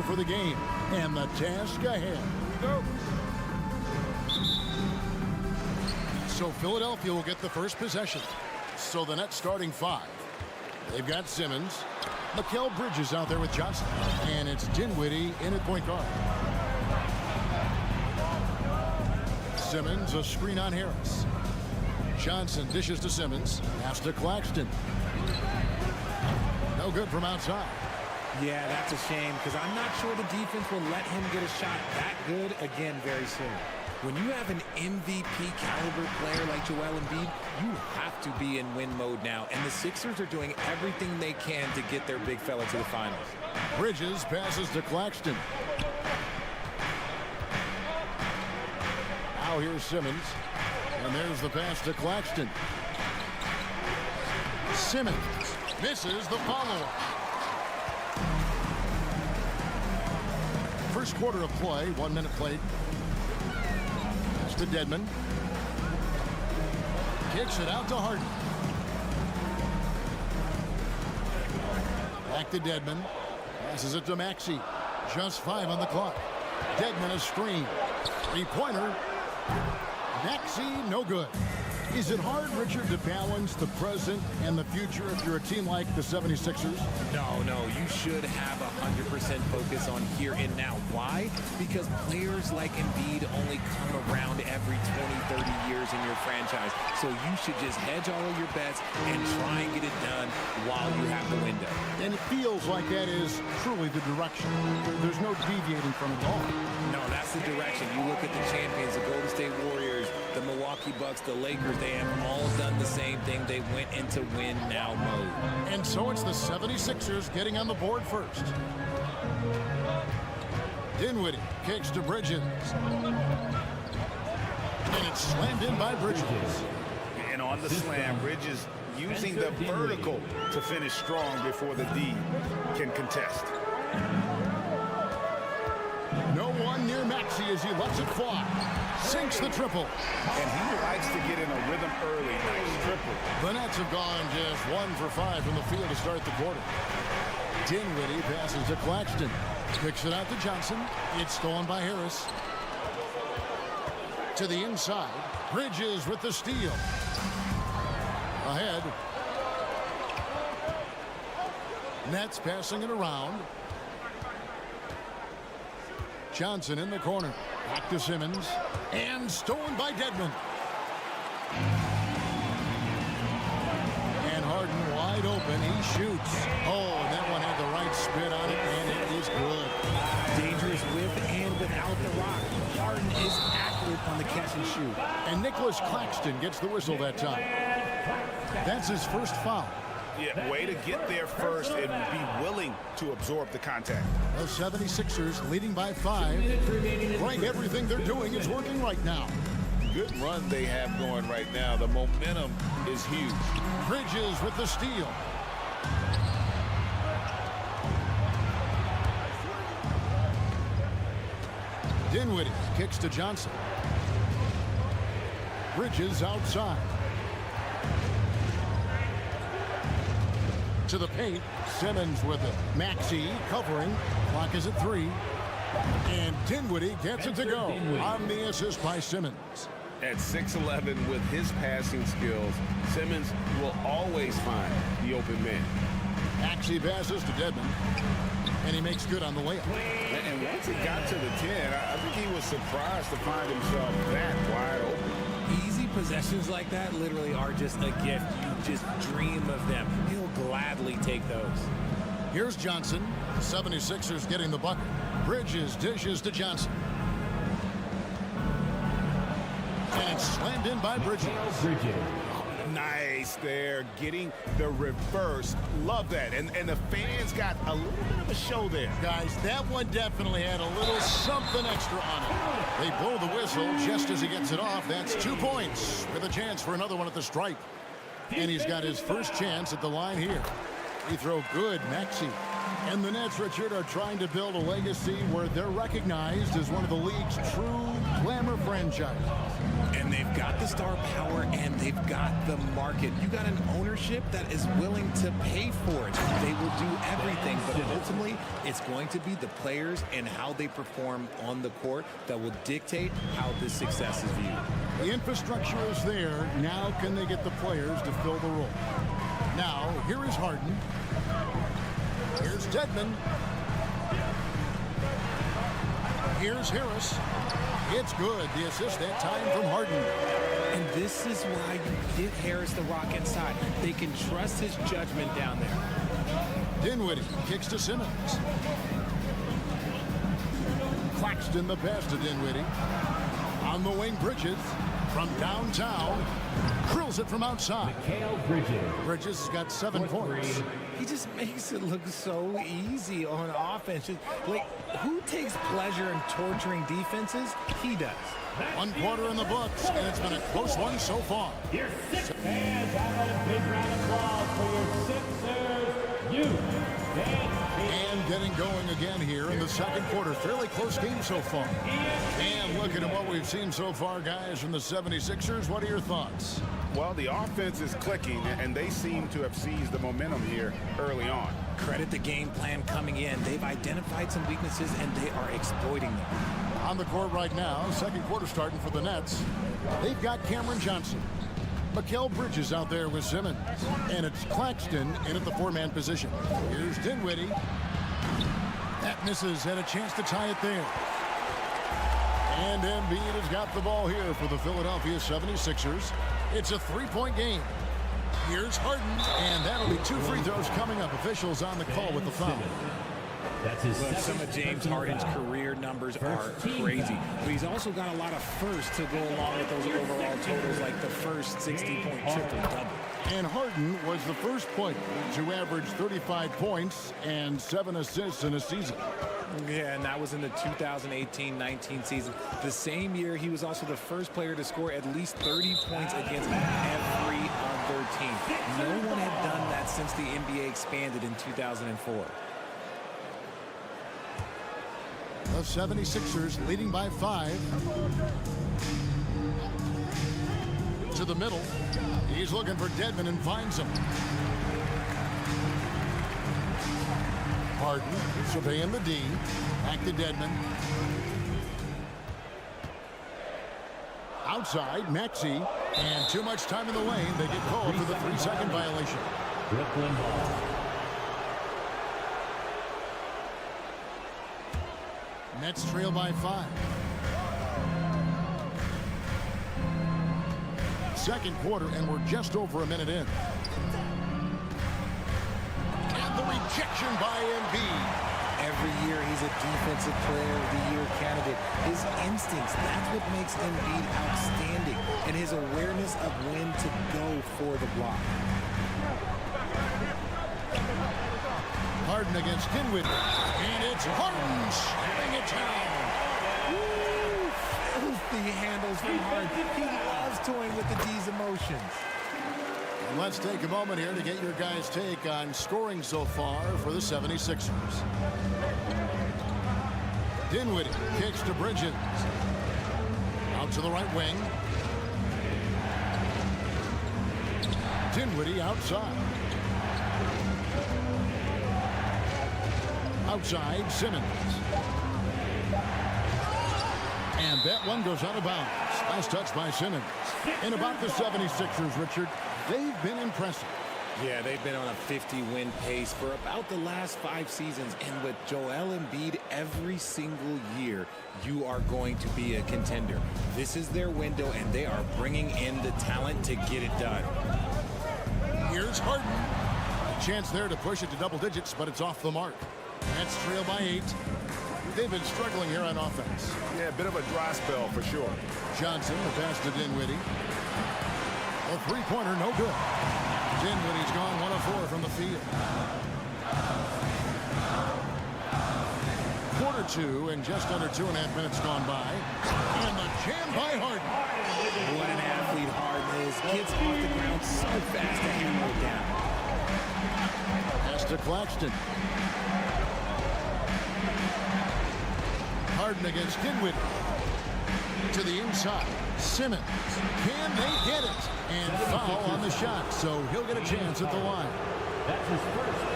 For the game and the task ahead. Go. So Philadelphia will get the first possession. So the net starting five. They've got Simmons, Mikal Bridges out there with Johnson, and it's Dinwiddie in at point guard. Simmons, a screen on Harris. Johnson dishes to Simmons, pass to Claxton. No good from outside.
Yeah, that's a shame because I'm not sure the defense will let him get a shot that good again very soon. When you have an MVP caliber player like Joel Embiid, you have to be in win mode now, and the Sixers are doing everything they can to get their big fella to the finals.
Bridges passes to Claxton. Now here's Simmons, and there's the pass to Claxton. Simmons misses the follow-up. First quarter of play, 1 minute played. Pass to Dedmon. Kicks it out to Harden. Back to Dedmon. Passes it to Maxey. Just 5 on the clock. Deadman a screen. Three-pointer. Maxey, no good. Is it hard, Richard, to balance the present and the future if you're a team like the 76ers?
No, you should have 100% focus on here and now. Why? Because players like Embiid only come around every 20, 30 years in your franchise. So you should just hedge all of your bets and try and get it done while you have the window.
And it feels like that is truly the direction. There's no deviating from it all.
No, that's the direction. You look at the champions, the Golden State Warriors, the Milwaukee Bucks, the Lakers, they have all done the same thing. They went into win-now mode.
And so it's the 76ers getting on the board first. Dinwiddie kicks to Bridges. And it's slammed in by Bridges.
And on the slam, Bridges using the vertical to finish strong before the D can contest.
No one near Maxey as he lets it fly. Sinks the triple.
And he likes to get in a rhythm early. Nice triple.
The Nets have gone just 1 for 5 from the field to start the quarter. Dinwiddie passes to Claxton. Kicks it out to Johnson. It's stolen by Harris. To the inside. Bridges with the steal. Ahead. Nets passing it around. Johnson in the corner. Back to Simmons. And stolen by Deadman. And Harden wide open. He shoots. Oh, and that one had the right spin on it, and it is good.
Dangerous with and without the rock. Harden is accurate on the catch and shoot.
And Nicholas Claxton gets the whistle that time. That's his first foul.
Yeah, way to get there first and be willing to absorb the contact.
The 76ers leading by 5. Right, everything they're doing is working right now.
Good run they have going right now. The momentum is huge.
Bridges with the steal. Dinwiddie kicks to Johnson. Bridges outside. To the paint. Simmons with it. Maxey covering. Clock is at 3. And Dinwiddie gets it to go on the assist by Simmons.
At 6'11" with his passing skills, Simmons will always find the open man.
Maxey passes to Deadman. And he makes good on the layup.
And once he got to the 10, I think he was surprised to find himself that wide open.
Easy possessions like that literally are just a gift. You just dream of them. He'll gladly take those.
Here's Johnson. 76ers getting the bucket. Bridges dishes to Johnson. And it's slammed in by Bridges.
Nice there, getting the reverse. Love that. And the fans got a little bit of a show there.
Guys, that one definitely had a little something extra on it. They blow the whistle just as he gets it off. That's 2 points with a chance for another one at the stripe. And he's got his first chance at the line here. Free throw good, Maxey. And the Nets, Richard, are trying to build a legacy where they're recognized as one of the league's true glamour franchises.
And they've got the star power and they've got the market. You got an ownership that is willing to pay for it. They will do everything, but ultimately it's going to be the players and how they perform on the court that will dictate how this success is viewed.
The infrastructure is there. Now can they get the players to fill the role? Now, here is Harden. Here's Deadman. Here's Harris. It's good. The assist that time from Harden.
And this is why you get Harris the rock inside. They can trust his judgment down there.
Dinwiddie kicks to Simmons. Claxton the pass to Dinwiddie. On the wing, Bridges. From downtown. Drills it from outside. Bridges has got 7 points.
He just makes it look so easy on offense. Like, who takes pleasure in torturing defenses? He does.
1 quarter in the books, and it's been a close one so far.
Fans, have a big round of applause for your Sixers youth.
And getting going again here in the second quarter. Fairly close game so far. And looking at what we've seen so far, guys, from the 76ers, what are your thoughts?
Well, the offense is clicking, and they seem to have seized the momentum here early on.
Credit the game plan coming in. They've identified some weaknesses, and they are exploiting them.
On the court right now, second quarter starting for the Nets. They've got Cameron Johnson. Mikal Bridges out there with Simmons. And it's Claxton in at the four-man position. Here's Dinwiddie. That misses, and a chance to tie it there. And Embiid has got the ball here for the Philadelphia 76ers. It's a three-point game. Here's Harden, and that'll be 2 free throws coming up. Officials on the call with the foul.
Look, some of James Harden's career numbers are crazy, but he's also got a lot of firsts to go along with those overall totals, like the first 60-point triple-double.
And Harden was the first player to average 35 points and 7 assists in a season.
Yeah, and that was in the 2018-19 season. The same year, he was also the first player to score at least 30 points against every other team. No one had done that since the NBA expanded in 2004.
The 76ers leading by 5. To the middle. He's looking for Dedmon and finds him. Harden surveying the D. Back to Dedmon. Outside, Maxey. And too much time in the lane. They get called for the 3-second violation.
Brooklyn ball.
Nets trail by 5. Second quarter, and we're just over a minute in. And the rejection by Embiid.
Every year he's a defensive player of the year candidate. His instincts, that's what makes Embiid outstanding. And his awareness of when to go for the block.
Harden against Dinwiddie. And it's Harden shutting it down.
Filthy handles from Harden. He loves toying with the D's emotions.
And let's take a moment here to get your guys' take on scoring so far for the 76ers. Dinwiddie kicks to Bridges. Out to the right wing. Dinwiddie outside. Outside, Simmons. And that one goes out of bounds. Last touch by Simmons. And about the 76ers, Richard, they've been impressive.
Yeah, they've been on a 50-win pace for about the last 5 seasons. And with Joel Embiid, every single year, you are going to be a contender. This is their window, and they are bringing in the talent to get it done.
Here's Harden. A chance there to push it to double digits, but it's off the mark. Nets trail by 8. They've been struggling here on offense.
Yeah, a bit of a dry spell for sure.
Johnson, the pass to Dinwiddie. A three-pointer, no good. Dinwiddie's gone 1 of 4 from the field. Quarter 2 and just under 2.5 minutes gone by. And the jam by Harden.
What an athlete Harden is. Gets off the ground so fast to hammer it down.
Pass to Claxton. Harden against Dinwiddie. To the inside. Simmons. Can they get it? And foul on the shot, so he'll get a chance at the line.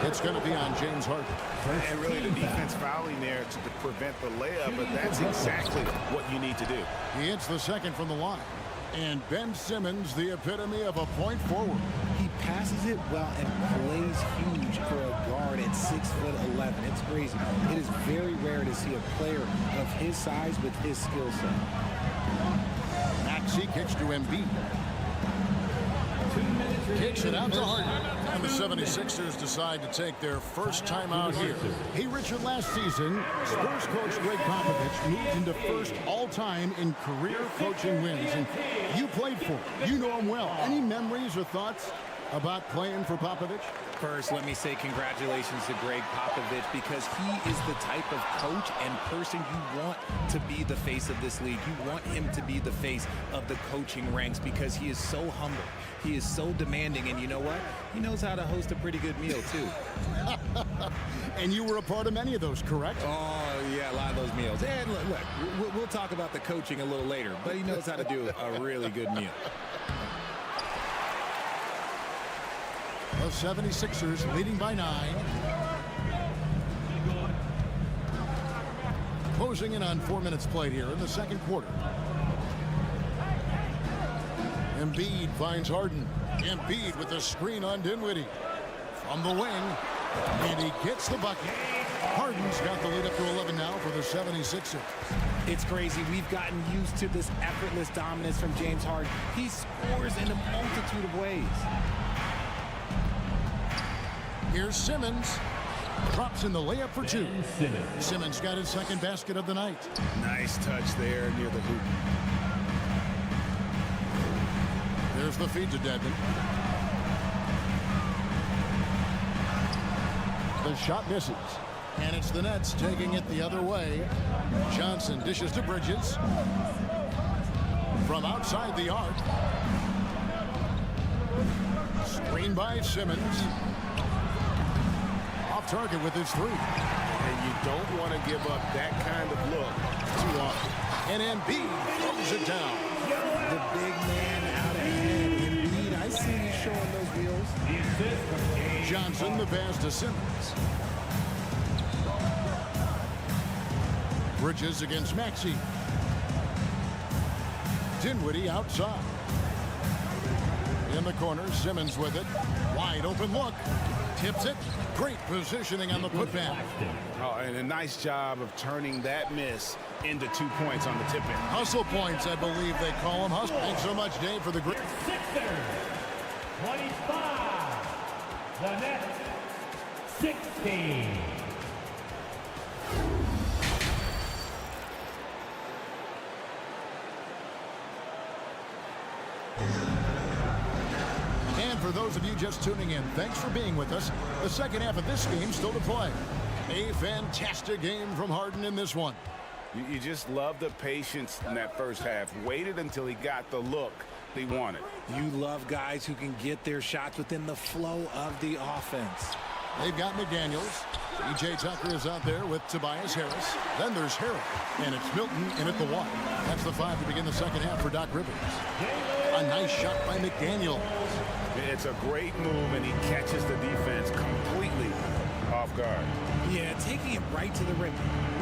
It's going to be on James Harden.
And really the defense fouling there to prevent the layup, but that's exactly what you need to do.
He hits the second from the line. And Ben Simmons, the epitome of a point forward.
He passes it well and plays huge for a guard at 6'11". It's crazy. It is very rare to see a player of his size with his skill set.
Maxey kicks to Embiid. Kicks it out to Harden. And the 76ers decide to take their first time out here. Hey, Richard, last season, Spurs coach Greg Popovich moved into first all-time in career coaching wins. And you played for him. You know him well. Any memories or thoughts about playing for Popovich?
First, let me say congratulations to Greg Popovich, because he is the type of coach and person you want to be the face of this league. You want him to be the face of the coaching ranks because he is so humble. He is so demanding, and you know what? He knows how to host a pretty good meal, too.
And you were a part of many of those, correct?
Oh, yeah, a lot of those meals. And look, we'll talk about the coaching a little later, but he knows how to do a really good meal.
The 76ers leading by 9. Closing in on 4 minutes played here in the second quarter. Embiid finds Harden. Embiid with the screen on Dinwiddie. From the wing, and he gets the bucket. Harden's got the lead up to 11 now for the 76ers.
It's crazy. We've gotten used to this effortless dominance from James Harden. He scores in a multitude of ways.
Here's Simmons. Drops in the layup for 2. Simmons got his second basket of the night.
Nice touch there near the hoop.
There's the feed to Dedmon. The shot misses. And it's the Nets taking it the other way. Johnson dishes to Bridges. From outside the arc. Screen by Simmons. Off target with his 3.
And you don't want to give up that kind of look too often.
And Embiid throws it down.
The big man out ahead. Embiid, I see him showing those wheels.
Johnson the pass to Simmons. Bridges against Maxey. Dinwiddie outside. In the corner, Simmons with it. Wide open look. Tips it. Great positioning on the putback.
Oh, and a nice job of turning that miss into 2 points on the tip-in.
Hustle points, I believe they call them. Hustle. Thanks so much, Dave, for the great.
Sixers, 25. The Nets, 16.
And for those of you just tuning in, thanks for being with us. The second half of this game still to play. A fantastic game from Harden in this one.
You just love the patience in that first half. Waited until he got the look he wanted.
You love guys who can get their shots within the flow of the offense.
They've got McDaniels. P.J. Tucker is out there with Tobias Harris. Then there's Harrell. And it's Milton in at the 1. That's the 5 to begin the second half for Doc Rivers. A nice shot by McDaniels.
It's a great move, and he catches the defense completely off guard.
Yeah, taking it right to the rim.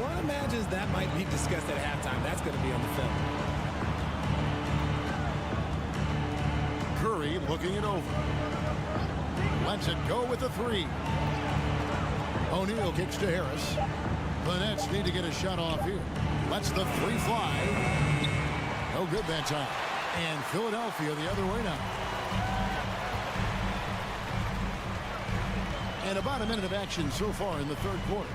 One imagines that might be discussed at halftime. That's going to be on the film.
Curry looking it over. Lets it go with the 3. O'Neal kicks to Harris. The Nets need to get a shot off here. Lets the 3 fly. No good that time. And Philadelphia the other way now. And about a minute of action so far in the third quarter.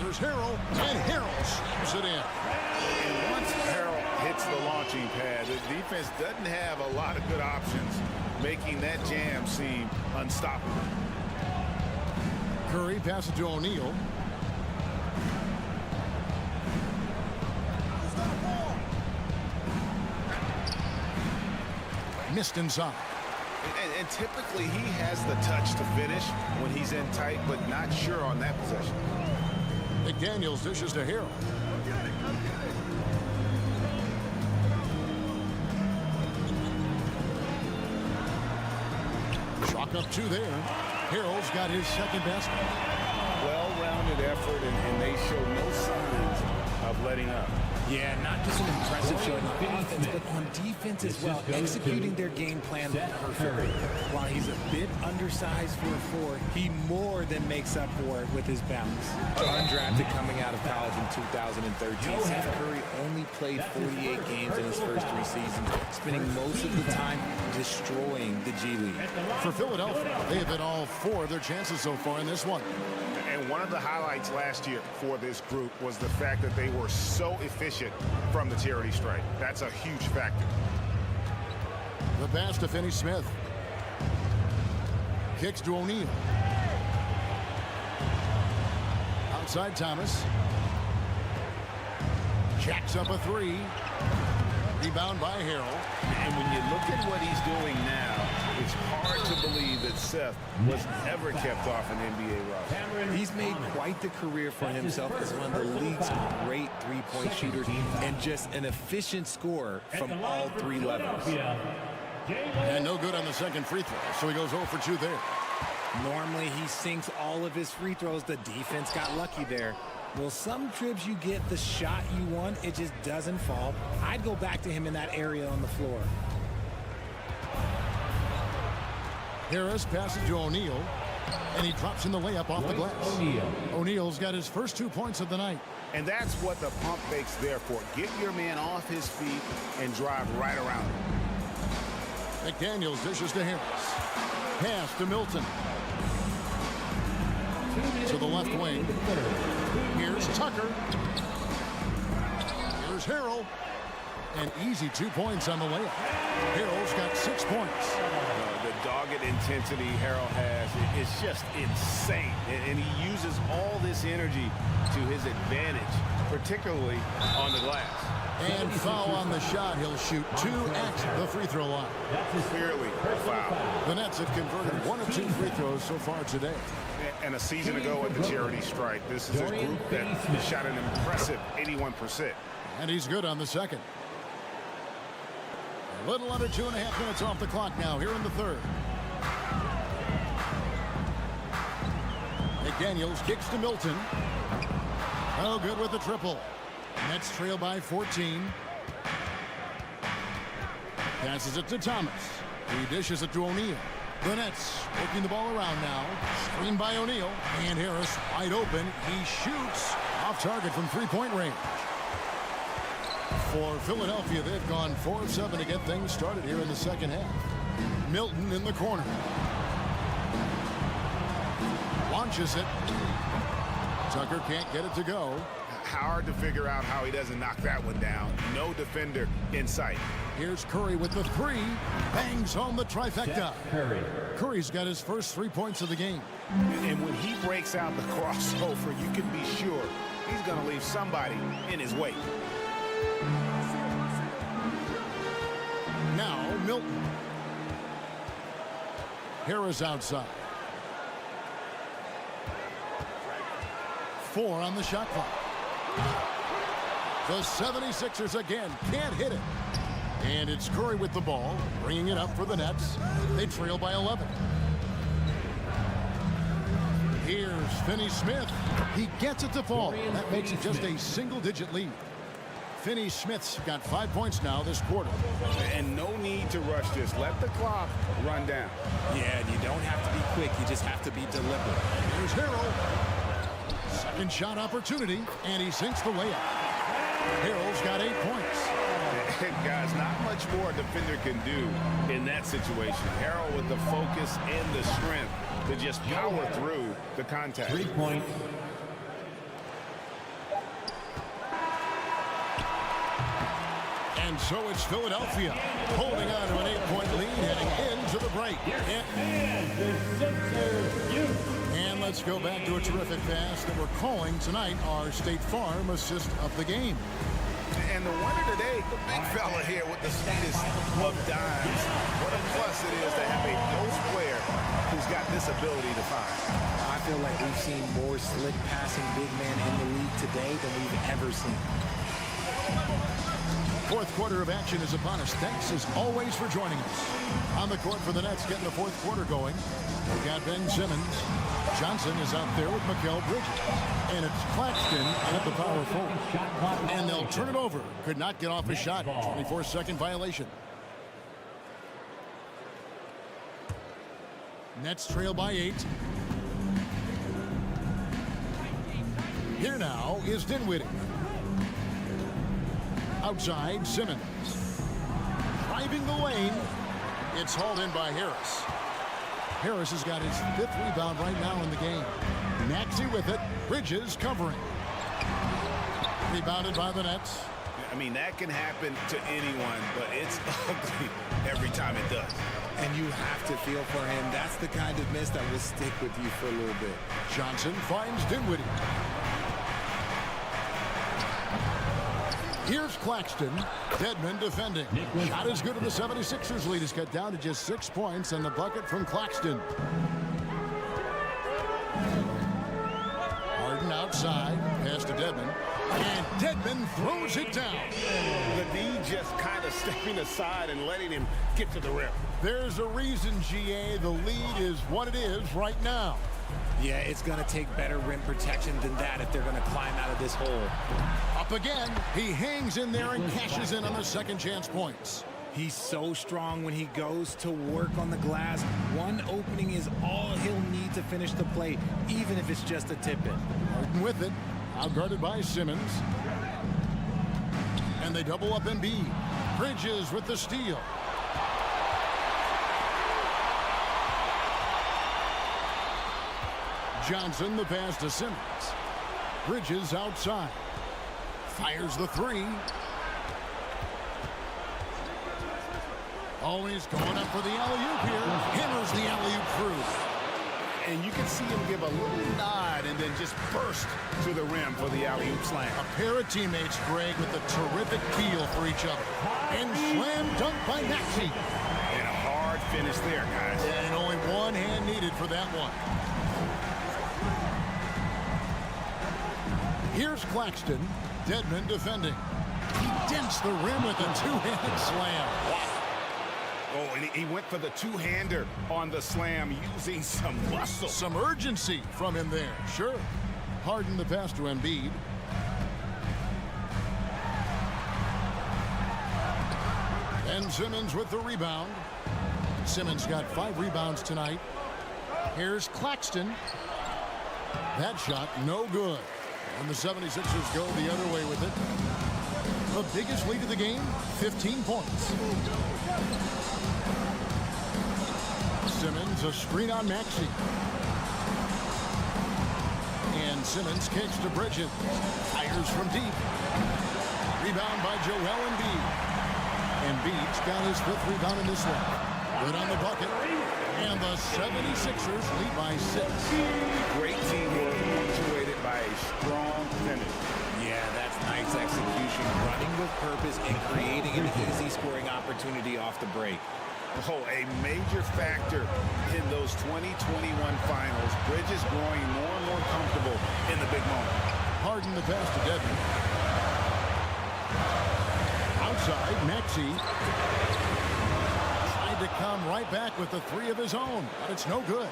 Here's Harrell, and Harrell slams it in.
And once Harrell hits the launching pad, the defense doesn't have a lot of good options, making that jam seem unstoppable.
Curry passes to O'Neal. Missed inside.
And typically he has the touch to finish when he's in tight, but not sure on that possession.
McDaniels dishes to Harrell. Chalk up 2 there. Harrell's got his second basket.
Well-rounded effort, and they show no signs of letting up.
Yeah, not just an impressive showing on offense, but on defense as well, executing their game plan perfectly. While he's a bit undersized for a 4, he more than makes up for it with his bounce. Undrafted coming out of college in 2013, Steph Curry only played 48 games in his first 3 seasons, spending most of the time destroying the G League.
For Philadelphia, they have hit all 4 of their chances so far in this one.
And one of the highlights last year for this group was the fact that they were so efficient from the charity stripe. That's a huge factor.
The pass to Finney-Smith. Kicks to O'Neal. Outside Thomas. Jacks up a 3. Rebound by Harrell.
And when you look at what he's doing now, It's hard to believe that Seth was ever kept off an NBA roster.
He's made quite the career for himself as one of the league's great three-point shooters and just an efficient scorer from all three levels.
And no good on the second free throw, so he goes 0 for 2 there.
Normally, he sinks all of his free throws. The defense got lucky there. Well, some trips you get the shot you want, it just doesn't fall. I'd go back to him in that area on the floor.
Harris passes to O'Neal, and he drops in the layup off the glass. O'Neal's got his first 2 points of the night.
And that's what the pump fake's there for. Get your man off his feet and drive right around him.
McDaniels dishes to Harris. Pass to Milton. To the left wing. Here's Tucker. Here's Harrell. An easy 2 points on the layup. Harrell's got 6 points.
The dogged intensity Harrell has is just insane. And he uses all this energy to his advantage, particularly on the glass.
And foul on the shot. He'll shoot 2 at the free throw line.
Clearly a foul.
The Nets have converted 1 of 2 free throws so far today.
And a season ago at the charity strike, this is a group that shot an impressive 81%.
And he's good on the second. A little under 2.5 minutes off the clock now here in the third. McDaniels kicks to Milton. Oh, good with the triple. Nets trail by 14. Passes it to Thomas. He dishes it to O'Neal. The Nets working the ball around now. Screen by O'Neal. And Harris wide open. He shoots off target from three-point range. For Philadelphia, they've gone 4 of 7 to get things started here in the second half. Milton in the corner. Launches it. Tucker can't get it to go.
Hard to figure out how he doesn't knock that one down. No defender in sight.
Here's Curry with the 3. Bangs home the trifecta. Curry's got his first 3 points of the game.
And when he breaks out the crossover, you can be sure he's going to leave somebody in his wake.
Now Milton. Harris outside. 4 on the shot clock. The 76ers again can't hit it. And it's Curry with the ball, bringing it up for the Nets. They trail by 11. Here's Finney-Smith. He gets it to fall. That makes it just a single-digit lead. Finney-Smith's got 5 points now this quarter.
And no need to rush this. Let the clock run down.
Yeah, and you don't have to be quick. You just have to be deliberate.
Here's Harrell. Second shot opportunity, and he sinks the layup. Harrell's got 8 points.
And guys, not much more a defender can do in that situation. Harrell with the focus and the strength to just power through the contact.
3 points.
And so it's Philadelphia holding on to an 8-point lead heading into the break. And let's go back to a terrific pass that we're calling tonight our State Farm assist of the game.
And the winner today, the big fella here with the sweetest of dimes. What a plus it is to have a post player who's got this ability to find.
I feel like we've seen more slick passing big man in the league today than we've ever seen.
Fourth quarter of action is upon us. Thanks as always for joining us. On the court for the Nets getting the fourth quarter going. We've got Ben Simmons. Johnson is out there with Mikal Bridges. And it's Claxton at the power forward. And they'll turn it over. Could not get off a shot. 24-second violation. Nets trail by 8. Here now is Dinwiddie. Outside, Simmons. Driving the lane. It's hauled in by Harris. Harris has got his 5th rebound right now in the game. Maxey with it. Bridges covering. Rebounded by the Nets.
I mean, that can happen to anyone, but it's ugly every time it does.
And you have to feel for him. That's the kind of miss that will stick with you for a little bit. Johnson finds Dinwiddie.
Here's Claxton. Dedmon defending. Shot is good, and the 76ers lead is cut down to just 6 points, and the bucket from Claxton. Harden outside. Pass to Dedmon. And Dedmon throws it down.
The D just kind of stepping aside and letting him get to the rim.
There's a reason, GA. The lead is what it is right now.
Yeah, it's going to take better rim protection than that if they're going to climb out of this hole.
Up again. He hangs in there and cashes in on the second chance points.
He's so strong when he goes to work on the glass. One opening is all he'll need to finish the play, even if it's just a tip-in.
Harden with it. Outguarded by Simmons. And they double up Embiid. Bridges with the steal. Johnson, the pass to Simmons. Bridges outside. Fires the three. Always going up for the alley-oop here. Hammers the alley-oop through.
And you can see him give a little nod and then just burst to the rim for the alley-oop slam.
A pair of teammates, Greg, with a terrific feel for each other. And slam dunk by Maxey.
And a hard finish there, guys.
And only one hand needed for that one. Here's Claxton. Dedmon defending. He dents the rim with a two-handed slam.
Oh, and he went for the two-hander on the slam using some muscle.
Some urgency from him there. Sure. Harden the pass to Embiid. And Simmons with the rebound. Simmons got 5 rebounds tonight. Here's Claxton. That shot no good. And the 76ers go the other way with it. The biggest lead of the game, 15 points. Simmons, a screen on Maxey. And Simmons kicks to Bridges. Fires from deep. Rebound by Joel Embiid. Embiid's got his 5th rebound in this one. Good on the bucket. And the 76ers lead by 6.
Great teamwork punctuated by a strong finish.
Yeah, that's nice execution. Running with purpose and creating an easy scoring opportunity off the break.
Oh, a major factor in those 2021 finals. Bridges growing more and more comfortable in the big moment.
Harden the pass to Dedmon. Outside, Maxey tried to come right back with the 3 of his own, but it's no good.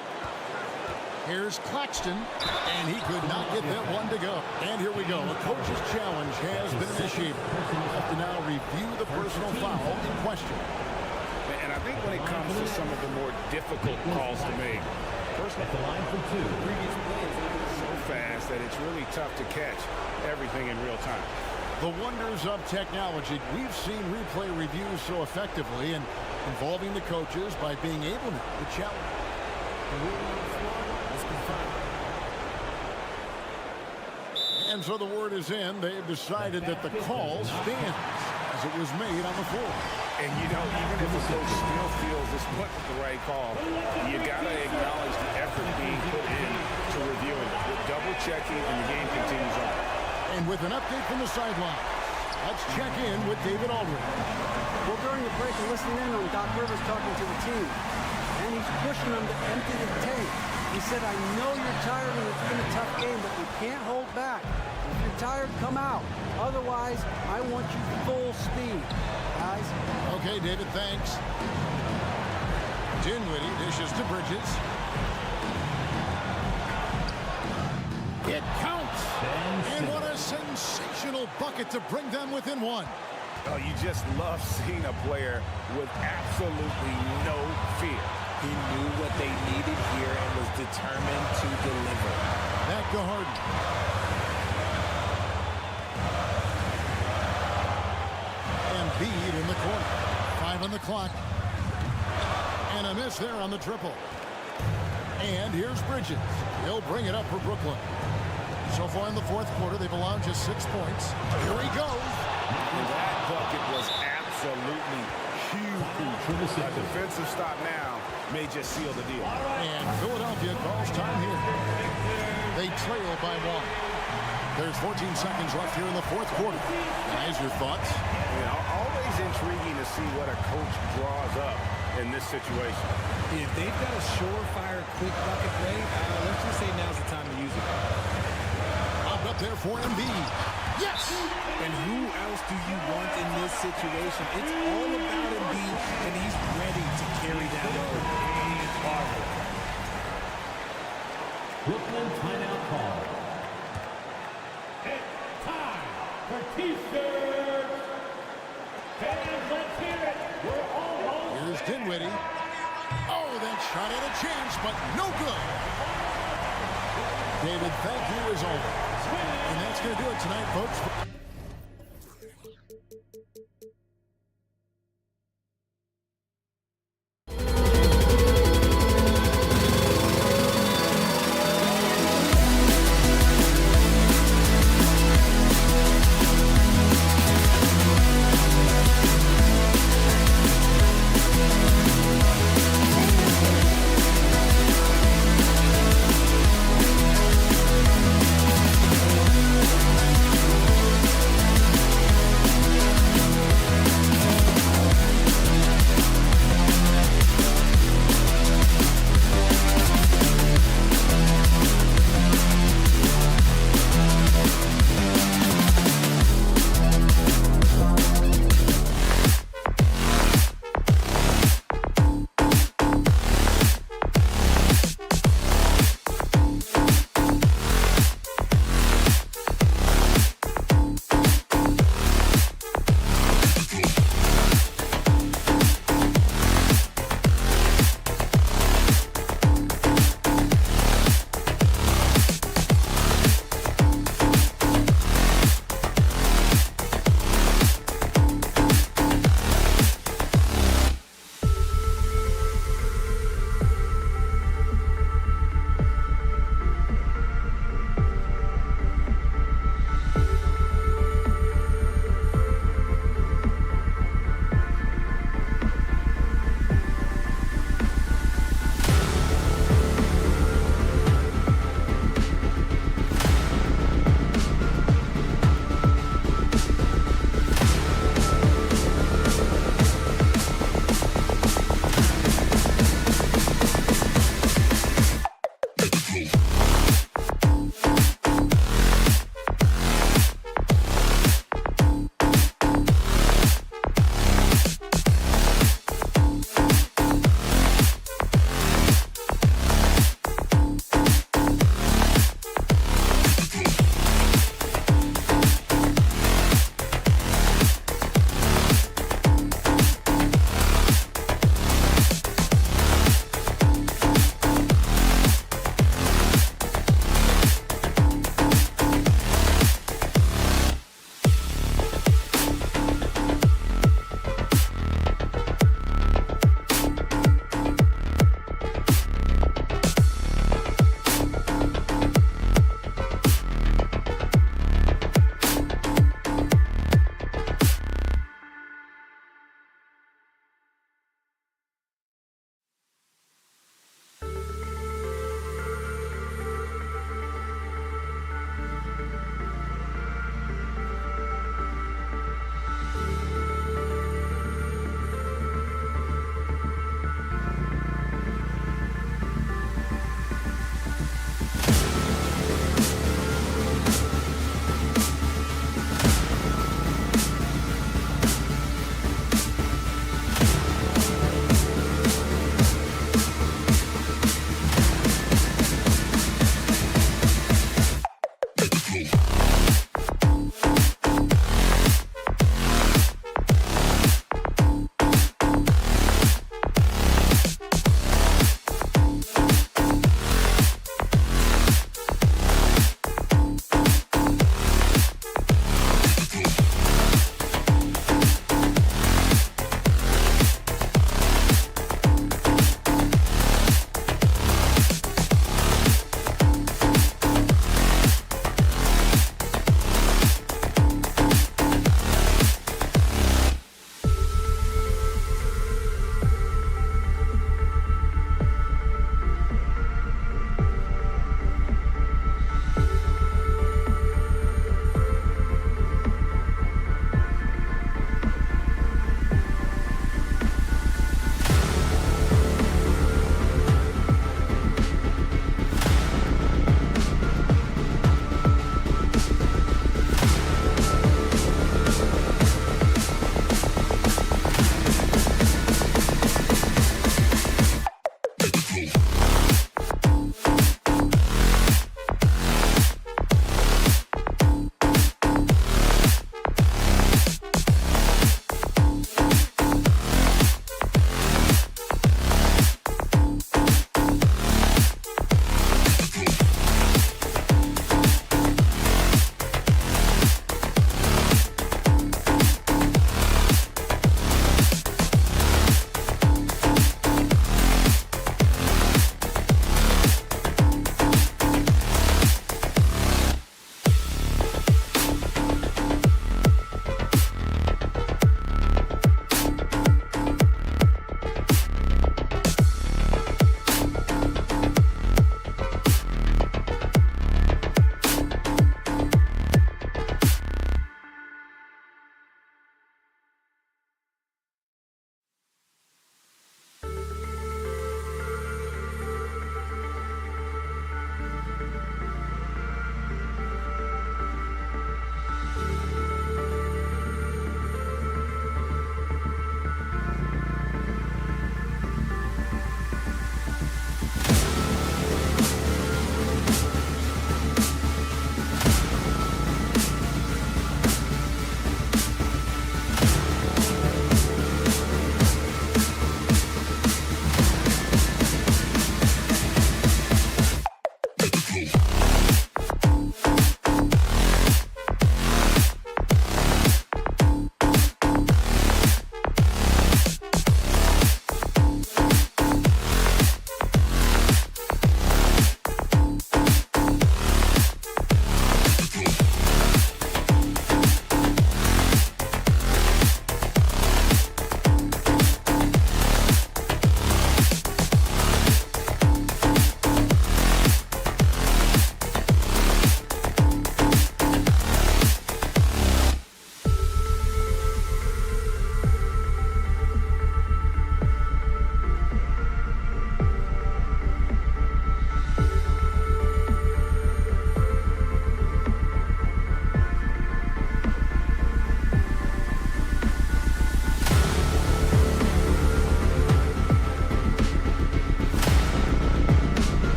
Here's Claxton, and he could not get that one to go. And here we go. A coach's challenge has been initiated. We have to now review the personal foul in question.
And I think when it comes to some of the more difficult calls to make,
First at the line for 2.
so fast that it's really tough to catch everything in real time.
The wonders of technology. We've seen replay reviews so effectively and involving the coaches by being able to challenge. And so the word is in. They've decided that the call stands as it was made on the floor.
And, you know, even if the coach still feels this wasn't the right call, you got to acknowledge the effort being put in to reviewing it. With double-checking, and the game continues on.
And with an update from the sideline, let's check in with David Aldridge.
Well, during the break, I listened in on Doc Rivers talking to the team, and he's pushing them to empty the tank. He said, I know you're tired and it's been a tough game, but you can't hold back. If you're tired, come out. Otherwise, I want you full speed, guys.
Okay, David, thanks. Dinwiddie dishes to Bridges. It counts! And what a sensational bucket to bring them within 1.
Oh, you just love seeing a player with absolutely no fear.
He knew what they needed here and was determined to deliver.
Back to Harden. Embiid in the corner. 5 on the clock. And a miss there on the triple. And here's Bridges. He'll bring it up for Brooklyn. So far in the 4th quarter, they've allowed just 6 points. Here he goes.
That bucket was absolutely huge. A defensive stop now may just seal the deal.
And Philadelphia calls time here. They trail by 1. There's 14 seconds left here in the fourth quarter. Guys, your thoughts?
Always intriguing to see what a coach draws up in this situation.
If they've got a surefire, quick bucket play, let's just say now's the time to use it.
Up there for Embiid. Yes!
And who else do you want in this situation? It's all about Embiid, and he's ready to carry that load.
Brooklyn timeout call. It's time for T-shirts. Fans, let's hear it. We're almost.
Here's Dinwiddie. Oh, that shot had a chance, but no good. David, thank you as always. And that's going to do it tonight, folks.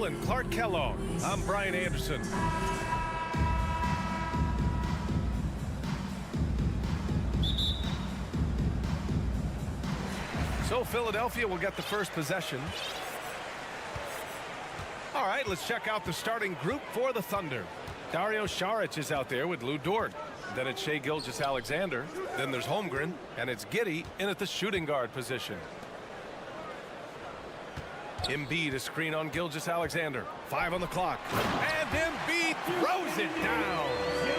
and Clark Kellogg. I'm Brian Anderson. So Philadelphia will get the first possession. All right, let's check out the starting group for the Thunder. Dario Saric is out there with Lou Dort. Then it's Shai Gilgeous-Alexander. Then there's Holmgren, and it's Giddey in at the shooting guard position. Embiid is screen on Gilgeous-Alexander. 5 on the clock. And Embiid throws it down.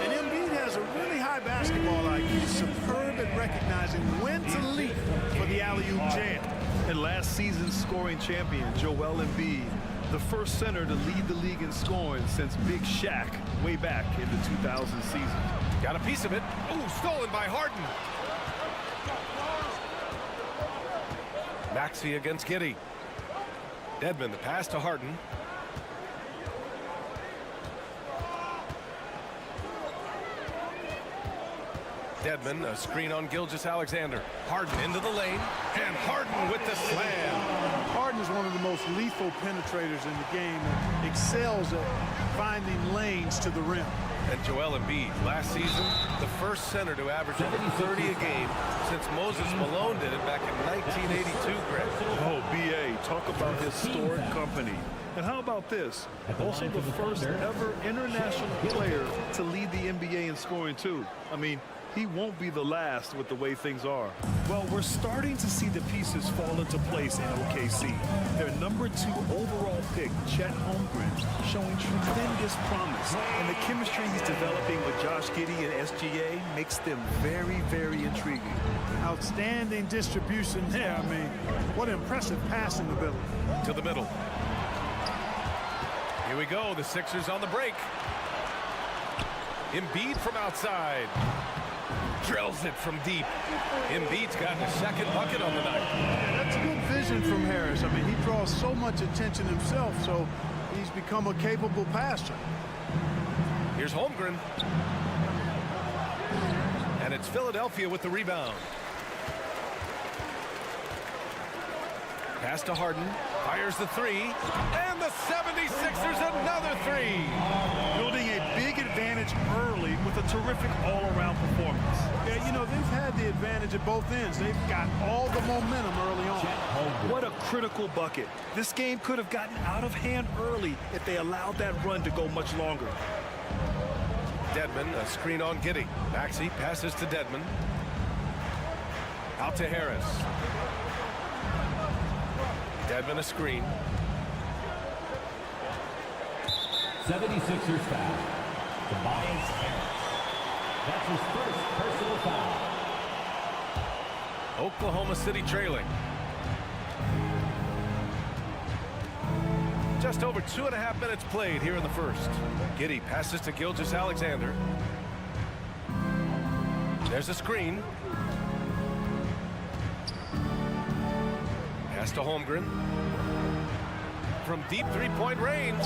And Embiid has a really high basketball IQ, superb at recognizing when to leap for the alley-oop jam.
And last season's scoring champion, Joel Embiid, the first center to lead the league in scoring since Big Shaq way back in the 2000 season.
Got a piece of it. Ooh, stolen by Harden. Maxey against Giddey. Dedmon, the pass to Harden. Dedmon, a screen on Gilgeous-Alexander. Harden into the lane, and Harden with the slam.
Harden is one of the most lethal penetrators in the game and excels at finding lanes to the rim.
And Joel Embiid, last season, the first center to average over 30 a game since Moses Malone did it back in 1982, Greg.
Oh, B.A., talk about historic company. And how about this? Also the first ever international player to lead the NBA in scoring, too. I mean, he won't be the last with the way things are. Well, we're starting to see the pieces fall into place in OKC. Their number 2 overall pick, Chet Holmgren, showing tremendous promise. And the chemistry he's developing with Josh Giddey and SGA makes them very, very intriguing.
Outstanding distribution there. I mean, what impressive passing ability.
To the middle. Here we go, the Sixers on the break. Embiid from outside. Drills it from deep. Embiid's gotten a second bucket on the night.
Yeah, that's good vision from Harris. I mean, he draws so much attention himself, so he's become a capable passer.
Here's Holmgren. And it's Philadelphia with the rebound. Pass to Harden. Fires the 3. And the 76ers another 3.
Building a big advantage early with a terrific all-around performance.
Yeah, you know, they've had the advantage at both ends. They've got all the momentum early on.
What a critical bucket. This game could have gotten out of hand early if they allowed that run to go much longer.
Dedmon, a screen on Giddey. Maxey passes to Dedmon. Out to Harris. Dedmon a screen.
76ers foul. Tobias Harris. That's his first personal foul.
Oklahoma City trailing. Just over 2.5 minutes played here in the first. Giddey passes to Gilgeous-Alexander. There's a screen. Pass to Holmgren. From deep three-point range.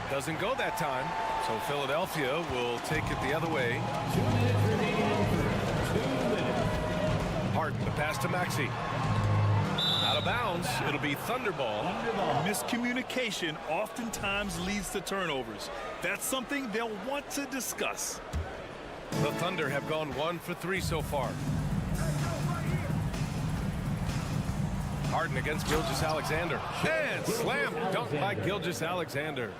Doesn't go that time. So Philadelphia will take it the other way.
2 minutes remaining. 2 minutes.
Harden, the pass to Maxey. Out of bounds. It'll be Thunderball.
Miscommunication oftentimes leads to turnovers. That's something they'll want to discuss.
The Thunder have gone 1 for 3 so far. Harden against Gilgeous-Alexander. And slam dunk by Gilgeous-Alexander.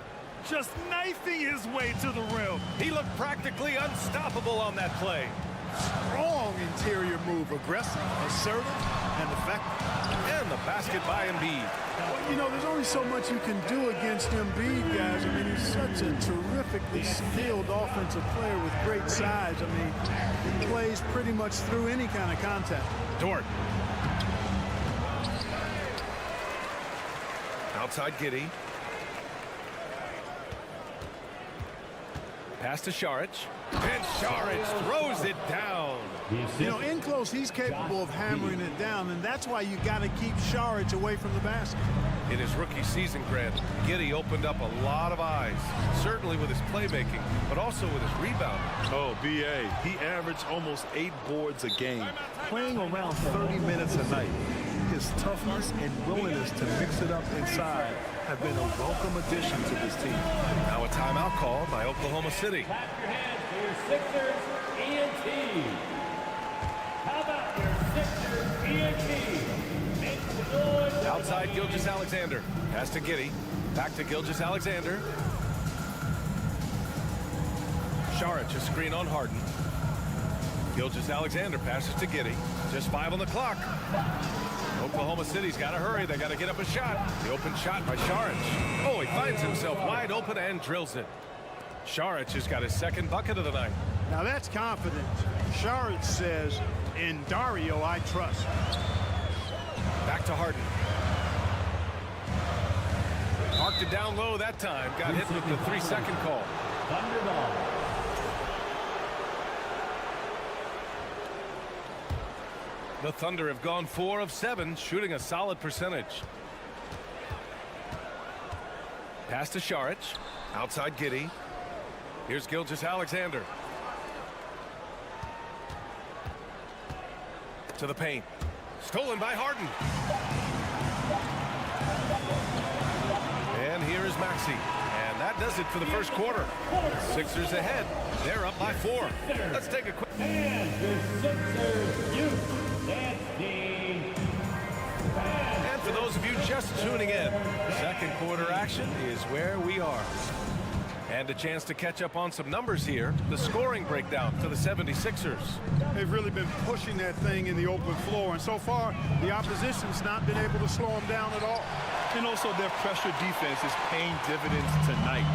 Just knifing his way to the rim.
He looked practically unstoppable on that play.
Strong interior move, aggressive, assertive, and effective.
And the basket by Embiid.
Well, you know, there's only so much you can do against Embiid, guys. I mean, he's such a terrifically skilled offensive player with great size. I mean, he plays pretty much through any kind of contact.
Dort. Outside Giddey. Pass to Saric. And Saric throws it down.
You know, in close, he's capable of hammering it down, and that's why you got to keep Saric away from the basket.
In his rookie season, Grant, Giddey opened up a lot of eyes, certainly with his playmaking, but also with his rebound.
Oh, B.A., he averaged almost 8 boards a game, playing around 30 minutes a night. His toughness and willingness to mix it up inside have been a welcome addition to this team.
Now a timeout call by Oklahoma City.
Clap your hands for your Sixers ENT. How about your Sixers ENT? Make some noise.
Outside Gilgeous-Alexander. Pass to Giddey. Back to Gilgeous-Alexander. Saric, a screen on Harden. Gilgeous-Alexander passes to Giddey. Just 5 on the clock. Oklahoma City's got to hurry. They got to get up a shot. The open shot by Saric. Oh, he finds himself wide open and drills it. Saric has got his second bucket of the night.
Now that's confidence. Saric says, in Dario, I trust.
Back to Harden. Marked it down low that time. Got hit with the 3-second call.
Thunder ball.
The Thunder have gone 4 of 7, shooting a solid percentage. Pass to Saric. Outside Giddey. Here's Gilgeous-Alexander. To the paint. Stolen by Harden. And here is Maxey. And that does it for the first quarter. Sixers ahead. They're up by 4. Let's take a quick...
And your Sixers youth.
And for those of you just tuning in, second quarter action is where we are. And a chance to catch up on some numbers here. The scoring breakdown for the 76ers.
They've really been pushing that thing in the open floor, and so far the opposition's not been able to slow them down at all.
And also their pressure defense is paying dividends tonight,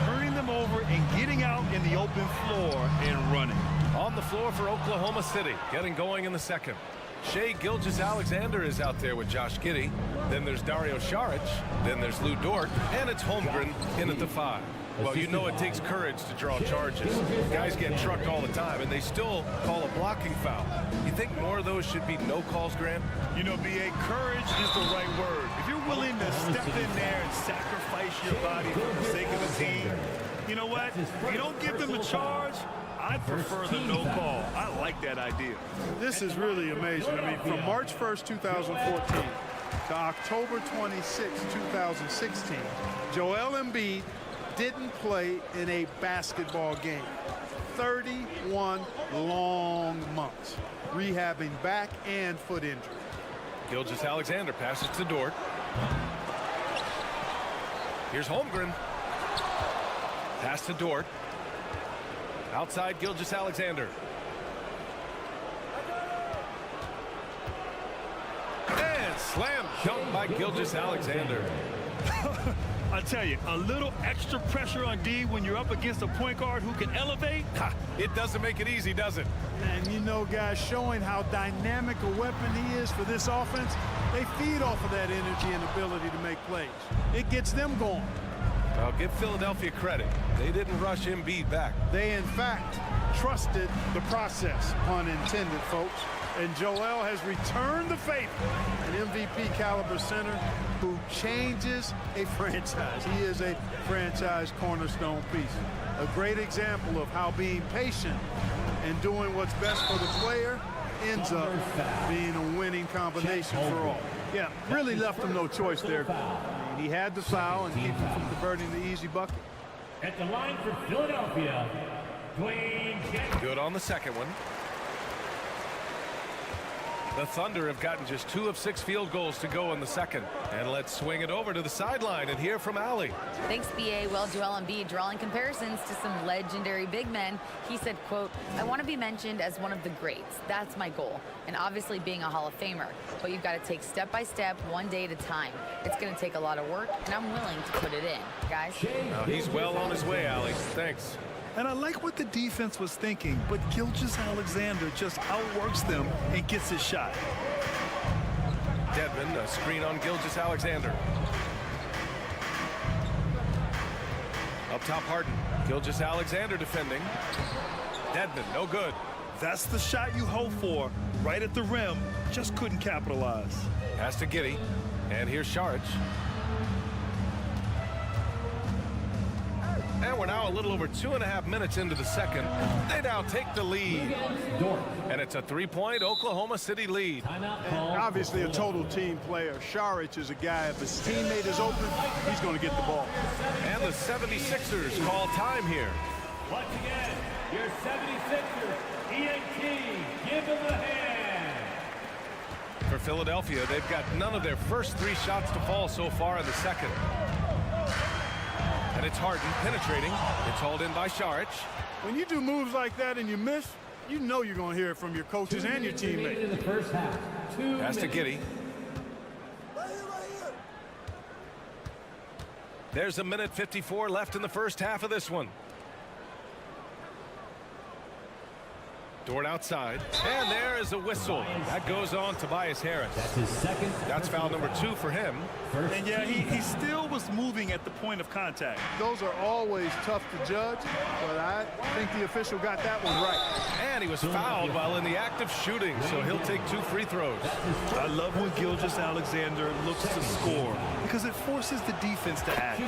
turning them over and getting out in the open floor and running.
On the floor for Oklahoma City, getting going in the second. Shai Gilgeous-Alexander is out there with Josh Giddey. Then there's Dario Saric. Then there's Lou Dort. And it's Holmgren in at the 5. Well, you know it takes courage to draw charges. Guys get trucked all the time, and they still call a blocking foul. You think more of those should be no calls, Grant?
You know, B.A., courage is the right word. If you're willing to step in there and sacrifice your body for the sake of a team, you know what? If you don't give them a charge, I prefer the no call. I like that idea.
This is really amazing. I mean, from March 1st, 2014 to October 26, 2016, Joel Embiid didn't play in a basketball game. 31 long months, rehabbing back and foot injury.
Gilgeous-Alexander passes to Dort. Here's Holmgren. Pass to Dort. Outside Gilgeous-Alexander. And slam dunk by Gilgeous-Alexander.
I tell you, a little extra pressure on D when you're up against a point guard who can elevate.
It doesn't make it easy, does it?
And you know, guys, showing how dynamic a weapon he is for this offense, they feed off of that energy and ability to make plays. It gets them going.
Well, give Philadelphia credit. They didn't rush Embiid back.
They, in fact, trusted the process, pun intended, folks. And Joel has returned the favor, an MVP caliber center who changes a franchise. He is a franchise cornerstone piece. A great example of how being patient and doing what's best for the player ends up being a winning combination for all. Yeah, really left him no choice there. He had the foul and keep him from converting the easy bucket.
At the line for Philadelphia, Dwayne.
Good on the second one. The Thunder have gotten just 2 of 6 field goals to go in the second. And let's swing it over to the sideline and hear from Allie.
Thanks, B.A. Well, Joel Embiid drawing comparisons to some legendary big men. He said, quote, I want to be mentioned as one of the greats. That's my goal. And obviously being a Hall of Famer. But you've got to take step by step, one day at a time. It's going to take a lot of work, and I'm willing to put it in. Guys?
He's well on his way, Allie. Thanks.
And I like what the defense was thinking, but Gilgeous-Alexander just outworks them and gets his shot.
Dedmon, a screen on Gilgeous-Alexander. Up top, Harden. Gilgeous-Alexander defending. Dedmon, no good.
That's the shot you hope for. Right at the rim, just couldn't capitalize.
Pass to Giddey. And here's Saric. And we're now a little over 2.5 minutes into the second. They now take the lead. And it's a 3-point Oklahoma City lead.
And obviously a total team player. Saric is a guy, if his teammate is open, he's going to get the ball.
And the 76ers call time here.
Once again, your 76ers, ENT, give them a hand.
For Philadelphia, they've got none of their first 3 shots to fall so far in the second. And it's Harden penetrating. It's hauled in by Saric.
When you do moves like that and you miss, you know you're going to hear it from your coaches and your teammates.
In the first half.
Pass to Giddey. There's 1:54 left in the first half of this one. Dort outside, and there is a whistle. That goes on Tobias Harris.
That's his second.
That's foul number 2 for him.
And yeah, he still was moving at the point of contact.
Those are always tough to judge, but I think the official got that one right.
And he was fouled while in the act of shooting, so he'll take 2 free throws.
I love when Gilgeous-Alexander looks to score because it forces the defense to act.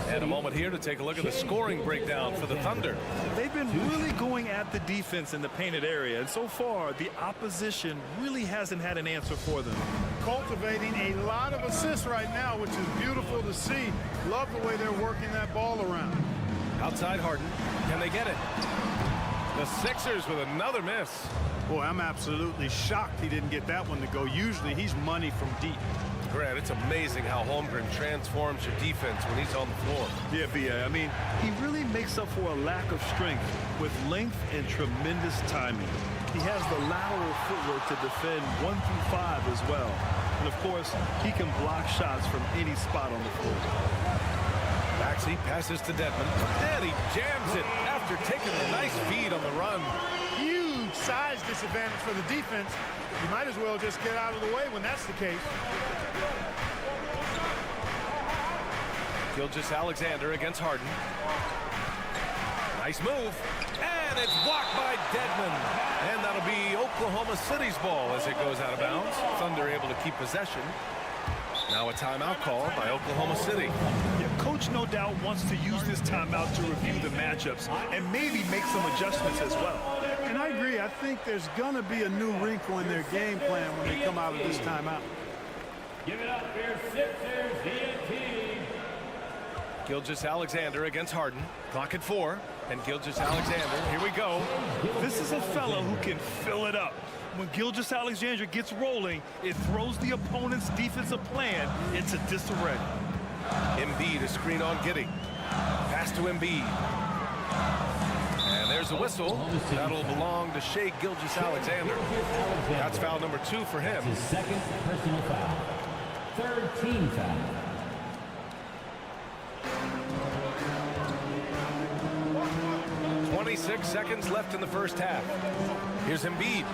And a moment here to take a look at the scoring breakdown for the Thunder.
They've been really going at the defense in the painted area, and so far the opposition really hasn't had an answer for them.
Cultivating a lot of assists right now, which is beautiful to see. Love the way they're working that ball around.
Outside Harden. Can they get it? The Sixers with another miss.
Boy, I'm absolutely shocked he didn't get that one to go. Usually he's money from deep.
Grant, it's amazing how Holmgren transforms your defense when he's on the floor.
Yeah, B.I. I mean, he really makes up for a lack of strength with length and tremendous timing. He has the lateral footwork to defend 1 through 5 as well. And of course, he can block shots from any spot on the floor.
Maxey passes to Dedmon, and he jams it after taking a nice feed on the run.
Huge size disadvantage for the defense. You might as well just get out of the way when that's the case.
Gilgeous-Alexander against Harden. Nice move. And it's blocked by Dedmon. And that'll be Oklahoma City's ball as it goes out of bounds. Thunder able to keep possession. Now a timeout call by Oklahoma City.
Yeah, coach no doubt wants to use this timeout to review the matchups and maybe make some adjustments as well.
And I agree. I think there's going to be a new wrinkle in their game plan when they come out of this timeout.
Give it up for your Sixers, ENT.
Gilgeous-Alexander against Harden. Clock at 4. And Gilgeous-Alexander, here we go.
This is a fellow who can fill it up. When Gilgeous-Alexander gets rolling, it throws the opponent's defensive plan into disarray.
Embiid is screen on Giddey. Pass to Embiid. And there's a whistle. That'll belong to Shai Gilgeous-Alexander. That's foul number 2 for him.
His second personal foul. Third team foul.
.26 seconds left in the first half. Here's Embiid.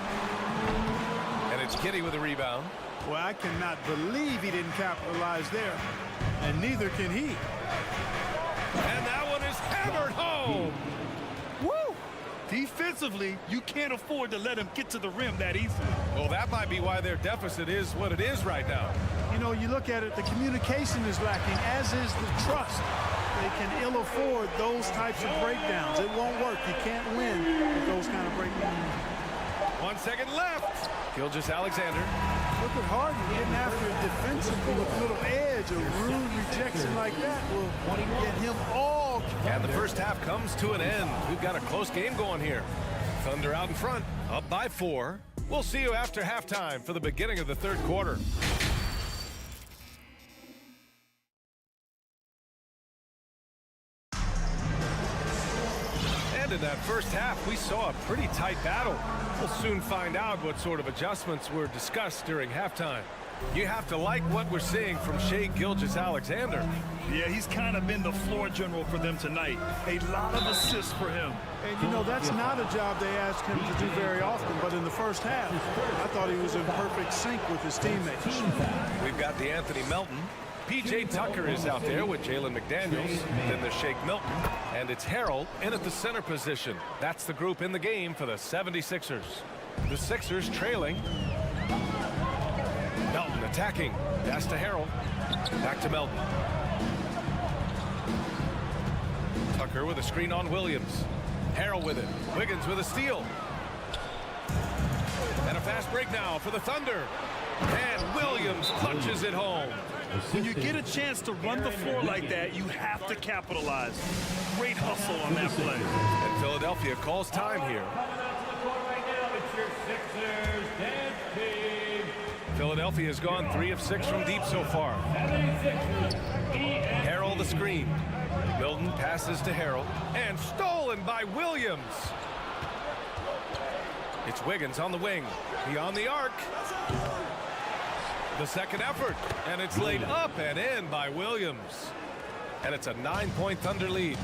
And it's Giddey with a rebound.
Well, I cannot believe he didn't capitalize there. And neither can he.
And that one is hammered home.
Woo! Defensively, you can't afford to let him get to the rim that easily.
Well, that might be why their deficit is what it is right now.
You know, you look at it, the communication is lacking, as is the trust. They can ill afford those types of breakdowns. It won't work. You can't win with those kind of breakdowns.
1 second left. Gilgeous-Alexander.
Look at Harden getting after it defensively with a little edge. A rude rejection like that will get him all.
And the first half comes to an end. We've got a close game going here. Thunder out in front, up by 4. We'll see you after halftime for the beginning of the third quarter. In that first half, we saw a pretty tight battle. We'll soon find out what sort of adjustments were discussed during halftime. You have to like what we're seeing from Shai Gilgeous-Alexander.
Yeah, he's kind of been the floor general for them tonight. A lot of assists for him.
And, you know, that's not a job they ask him to do very often, but in the first half, I thought he was in perfect sync with his teammates.
We've got the Anthony Melton. P.J. Tucker is out there with Jalen McDaniels, then the Shake Milton, and it's Harrell in at the center position. That's the group in the game for the 76ers. The Sixers trailing. Melton attacking. Pass to Harrell. Back to Melton. Tucker with a screen on Williams. Harrell with it. Wiggins with a steal. And a fast break now for the Thunder. And Williams punches it home.
When you get a chance to run the floor like that, you have to capitalize. Great hustle on that play.
And Philadelphia calls time here. Philadelphia has gone 3 of 6 from deep so far. Harrell the screen. Milton passes to Harrell. And stolen by Williams. It's Wiggins on the wing. Beyond the arc. The second effort. And it's laid up and in by Williams. And it's a 9-point Thunder lead.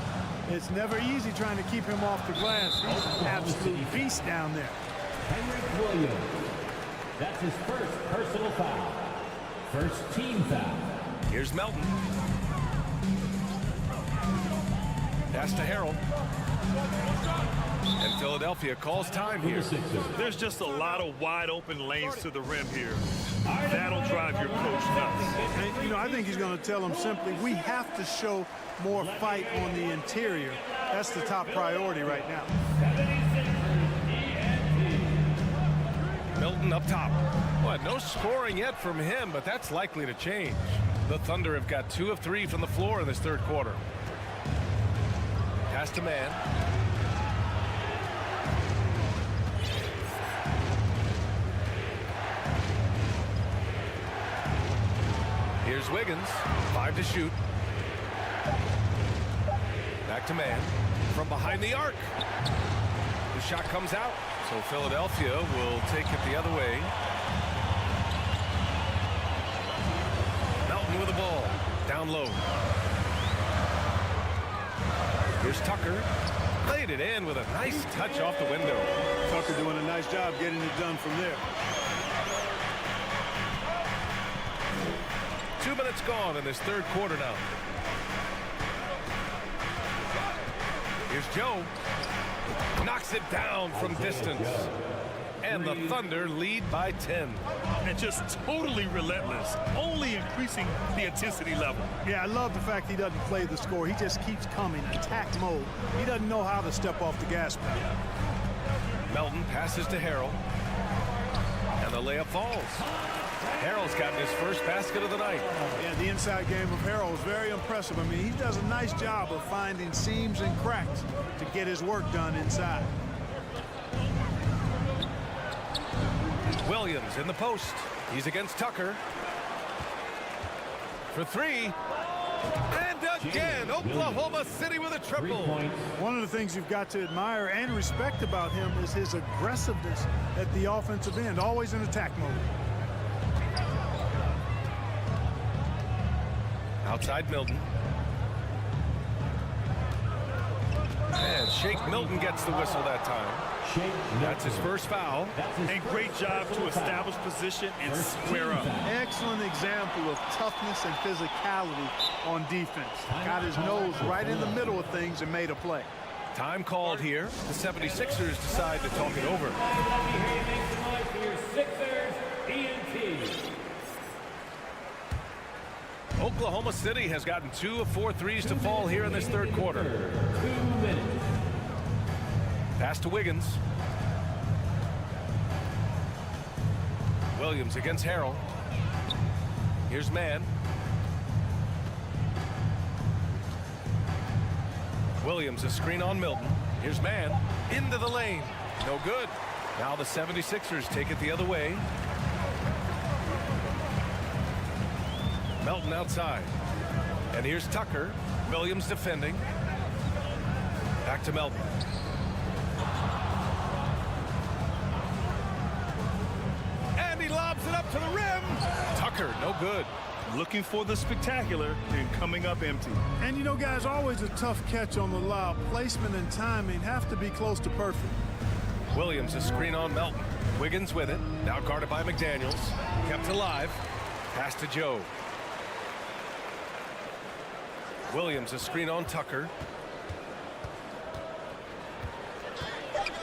It's never easy trying to keep him off the glass. He's an absolute beast down there.
Henrik Williams. That's his first personal foul. First team foul.
Here's Melton. Pass to Harrell. And Philadelphia calls time here.
There's just a lot of wide open lanes to the rim here. That'll drive your coach nuts.
And, you know, I think he's going to tell him simply, we have to show more fight on the interior. That's the top priority right now.
Milton up top. Well, no scoring yet from him, but that's likely to change. The Thunder have got 2 of 3 from the floor in this third quarter. Pass to man. Here's Wiggins. 5 to shoot. Back to man. From behind the arc. The shot comes out. So Philadelphia will take it the other way. Melton with the ball. Down low. Here's Tucker. Laid it in with a nice touch off the window.
Tucker doing a nice job getting it done from there.
2 minutes gone in this third quarter now. Here's Joe. Knocks it down from distance. And the Thunder lead by 10.
And just totally relentless, only increasing the intensity level.
Yeah, I love the fact he doesn't play the score. He just keeps coming, attack mode. He doesn't know how to step off the gas pedal.
Melton passes to Harrell. And the layup falls. Harrell's gotten his first basket of the night.
Yeah, the inside game of Harrell is very impressive. I mean, he does a nice job of finding seams and cracks to get his work done inside.
Williams in the post. He's against Tucker. For 3. And again, Oklahoma City with a triple.
One of the things you've got to admire and respect about him is his aggressiveness at the offensive end, always in attack mode.
Outside Milton. And Shake Milton gets the whistle that time. That's his first foul.
And great job to establish position and square up.
Excellent example of toughness and physicality on defense. Got his nose right in the middle of things and made a play.
Time called here. The 76ers decide to talk it over. Oklahoma City has gotten 2 of 4 threes to fall here in this third quarter.
2 minutes.
Pass to Wiggins. Williams against Harrell. Here's man. Williams a screen on Milton. Here's man. Into the lane. No good. Now the 76ers take it the other way. Melton outside. And here's Tucker. Williams defending. Back to Melton. And he lobs it up to the rim. Tucker, no good.
Looking for the spectacular and coming up empty.
And you know, guys, always a tough catch on the lob. Placement and timing have to be close to perfect.
Williams a screen on Melton. Wiggins with it. Now guarded by McDaniels. Kept alive. Pass to Joe. Williams a screen on Tucker.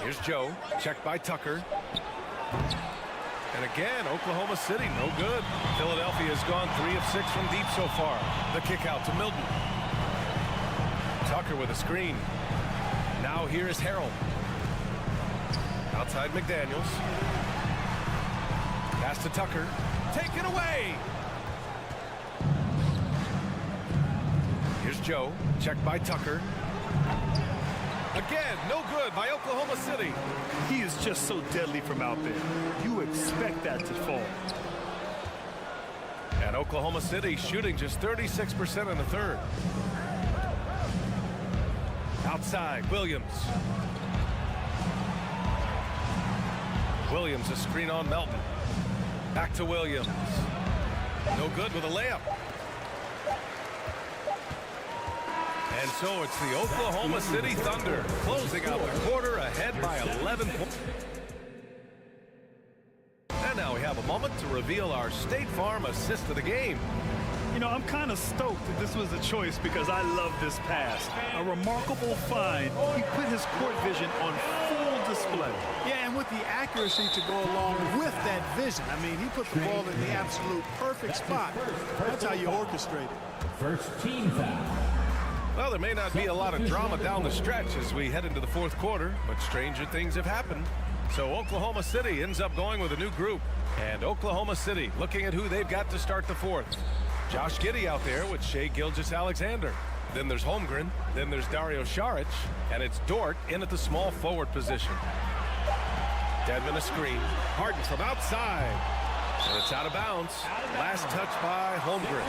Here's Joe. Checked by Tucker. And again, Oklahoma City, no good. Philadelphia has gone 3 of 6 from deep so far. The kick out to Milton. Tucker with a screen. Now here is Harrell. Outside McDaniels. Pass to Tucker. Taken away. Here's Joe. Checked by Tucker. Again, no good by Oklahoma City.
He is just so deadly from out there. You expect that to fall.
And Oklahoma City shooting just 36% in the third. Outside, Williams. Williams, a screen on Melton. Back to Williams. No good with a layup. And so it's the Oklahoma City Thunder closing out the quarter ahead by 11 points. And now we have a moment to reveal our State Farm assist of the game.
You know, I'm kind of stoked that this was a choice because I love this pass. A remarkable find. He put his court vision on full display.
Yeah, and with the accuracy to go along with that vision. I mean, he put the ball in the absolute perfect spot. That's how you orchestrate it.
First team foul.
Well, there may not be a lot of drama down the stretch as we head into the fourth quarter, but stranger things have happened. So Oklahoma City ends up going with a new group. And Oklahoma City looking at who they've got to start the fourth. Josh Giddey out there with Shai Gilgeous-Alexander. Then there's Holmgren. Then there's Dario Saric. And it's Dort in at the small forward position. Dedmon a screen. Harden from outside. And it's out of bounds. Last touch by Holmgren.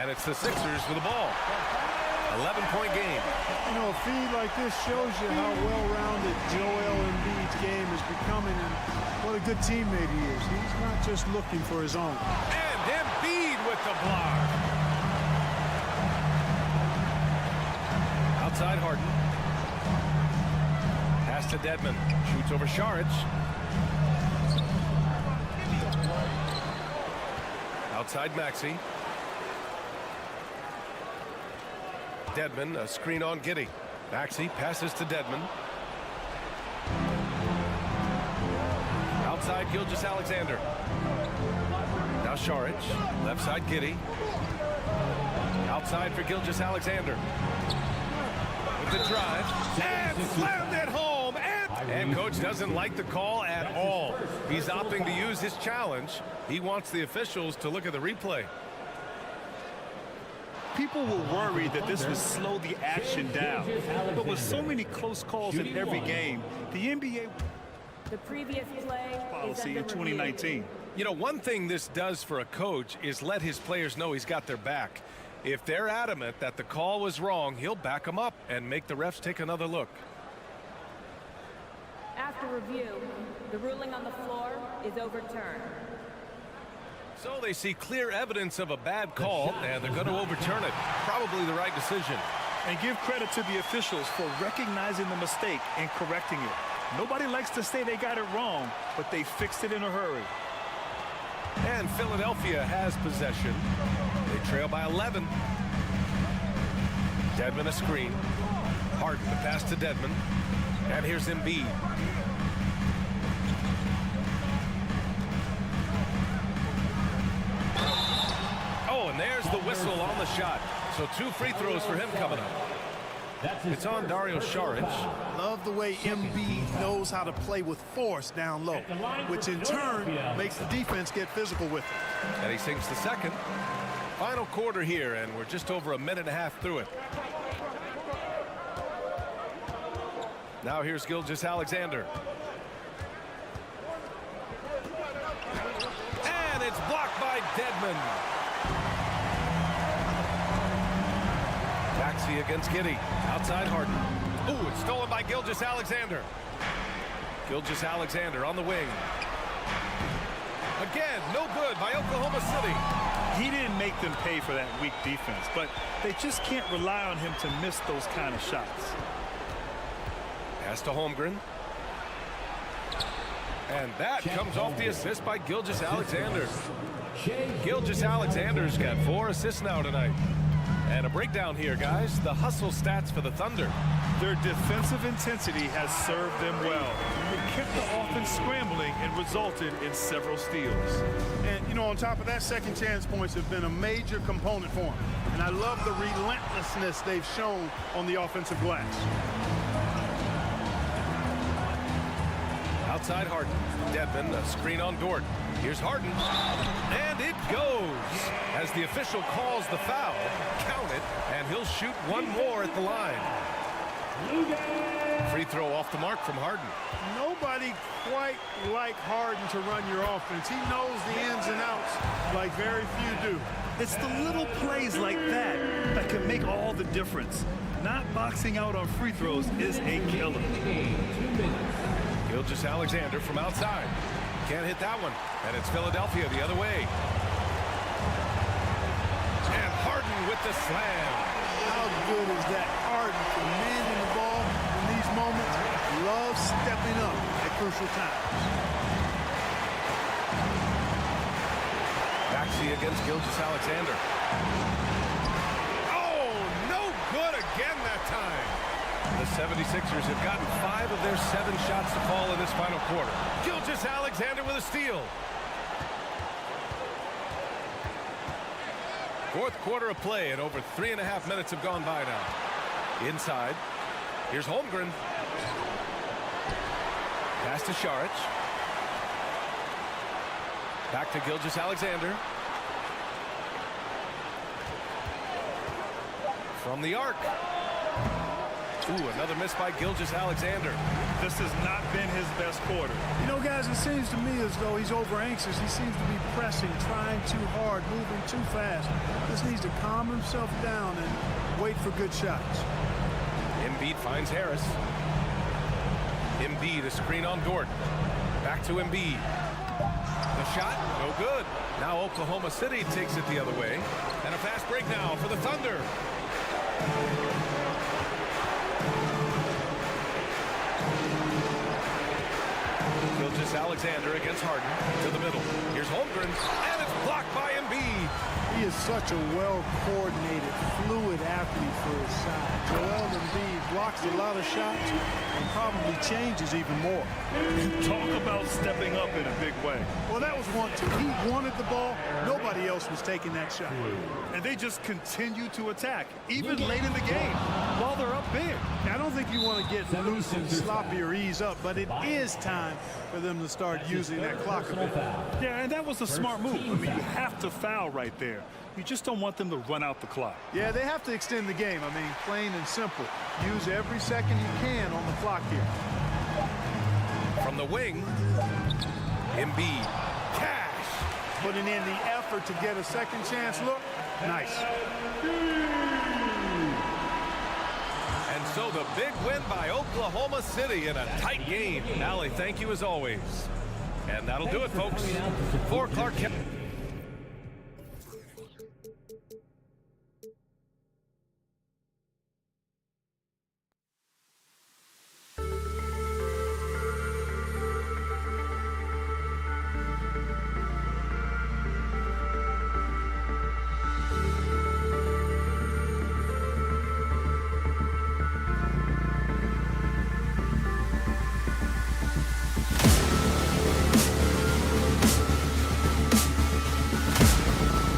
And it's the Sixers with the ball. 11-point game.
You know, a feed like this shows you how well-rounded Joel Embiid's game is becoming and what a good teammate he is. He's not just looking for his own.
And Embiid with the block. Outside Harden. Pass to Dedmon. Shoots over Saric. Outside Maxey. Dedmon, a screen on Giddey. Maxey passes to Dedmon. Outside Gilgeous-Alexander. Now Saric, left side Giddey. Outside for Gilgeous-Alexander. With the drive, and slammed it home. And coach doesn't like the call at all. He's opting to use his challenge. He wants the officials to look at the replay.
People will worry that this would slow the action down. But with so many close calls in every game, the NBA
the previous play
policy in 2019.
You know, one thing this does for a coach is let his players know he's got their back. If they're adamant that the call was wrong, he'll back them up and make the refs take another look.
After review, the ruling on the floor is overturned.
So they see clear evidence of a bad call, and they're going to overturn it. Probably the right decision.
And give credit to the officials for recognizing the mistake and correcting it. Nobody likes to say they got it wrong, but they fixed it in a hurry.
And Philadelphia has possession. They trail by 11. Dedmon a screen. Harden the pass to Dedmon. And here's Embiid. Oh, and there's the whistle on the shot. So 2 free throws for him coming up. It's on Dario Saric.
Love the way Embiid knows how to play with force down low, which in turn makes the defense get physical with him.
And he sinks the second. Final quarter here, and we're just over a minute and a half through it. Now here's Gilgeous-Alexander. And it's blocked by Dedmon. Maxey against Giddey. Outside Harden. Ooh, it's stolen by Gilgeous-Alexander. Gilgeous-Alexander on the wing. Again, no good by Oklahoma City.
He didn't make them pay for that weak defense, but they just can't rely on him to miss those kind of shots.
Pass to Holmgren. And that comes off the assist by Gilgeous-Alexander. Gilgeous-Alexander's got 4 assists now tonight. And a breakdown here, guys. The hustle stats for the Thunder.
Their defensive intensity has served them well. It kept the offense scrambling and resulted in several steals.
And, you know, on top of that, second chance points have been a major component for them. And I love the relentlessness they've shown on the offensive glass.
Outside Harden. Dedmon, a screen on Gordon. Here's Harden. And it goes. As the official calls the foul, count it, and he'll shoot one more at the line. Free throw off the mark from Harden.
Nobody quite like Harden to run your offense. He knows the ins and outs like very few do.
It's the little plays like that that can make all the difference. Not boxing out on free throws is a killer.
Skijesss from outside. Can't hit that one. And it's Philadelphia the other way. And Harden with the slam.
How good is that? Harden commanding the ball in these moments. Loves stepping up at crucial times.
Baxi against Skijesss. Oh, no good again that time. The 76ers have gotten 5 of their 7 shots to fall in this final quarter. Skijesss with a steal. Fourth quarter of play, and over 3.5 minutes have gone by now. Inside, here's Holmgren. Pass to Saric. Back to Skijesss. From the arc. Ooh, another miss by Skijesss.
This has not been his best quarter.
You know, guys, it seems to me as though he's over anxious. He seems to be pressing, trying too hard, moving too fast. Just needs to calm himself down and wait for good shots.
Embiid finds Harris. Embiid, a screen on Gordon. Back to Embiid. The shot, no good. Now Oklahoma City takes it the other way. And a fast break now for the Thunder. Skijesss against Harden to the middle. Here's Holmgren, and it's blocked by Embiid.
He is such a well-coordinated, fluid athlete for his side. Joel Embiid blocks a lot of shots and probably changes even more.
Talk about stepping up in a big way.
Well, that was one, too. He wanted the ball. Nobody else was taking that shot.
And they just continue to attack, even late in the game, while they're up big.
I don't think you want to get loose and sloppy or ease up, but it is time for them to start using that clock a bit.
Yeah, and that was a smart move. I mean, you have to foul right there. You just don't want them to run out the clock.
Yeah, they have to extend the game. I mean, plain and simple. Use every second you can on the clock here.
From the wing, Embiid. Cash.
Putting in the effort to get a second chance look. Nice.
And so the big win by Oklahoma City in a tight game. Allie, thank you as always. And that'll do it, folks. For Clark Kent.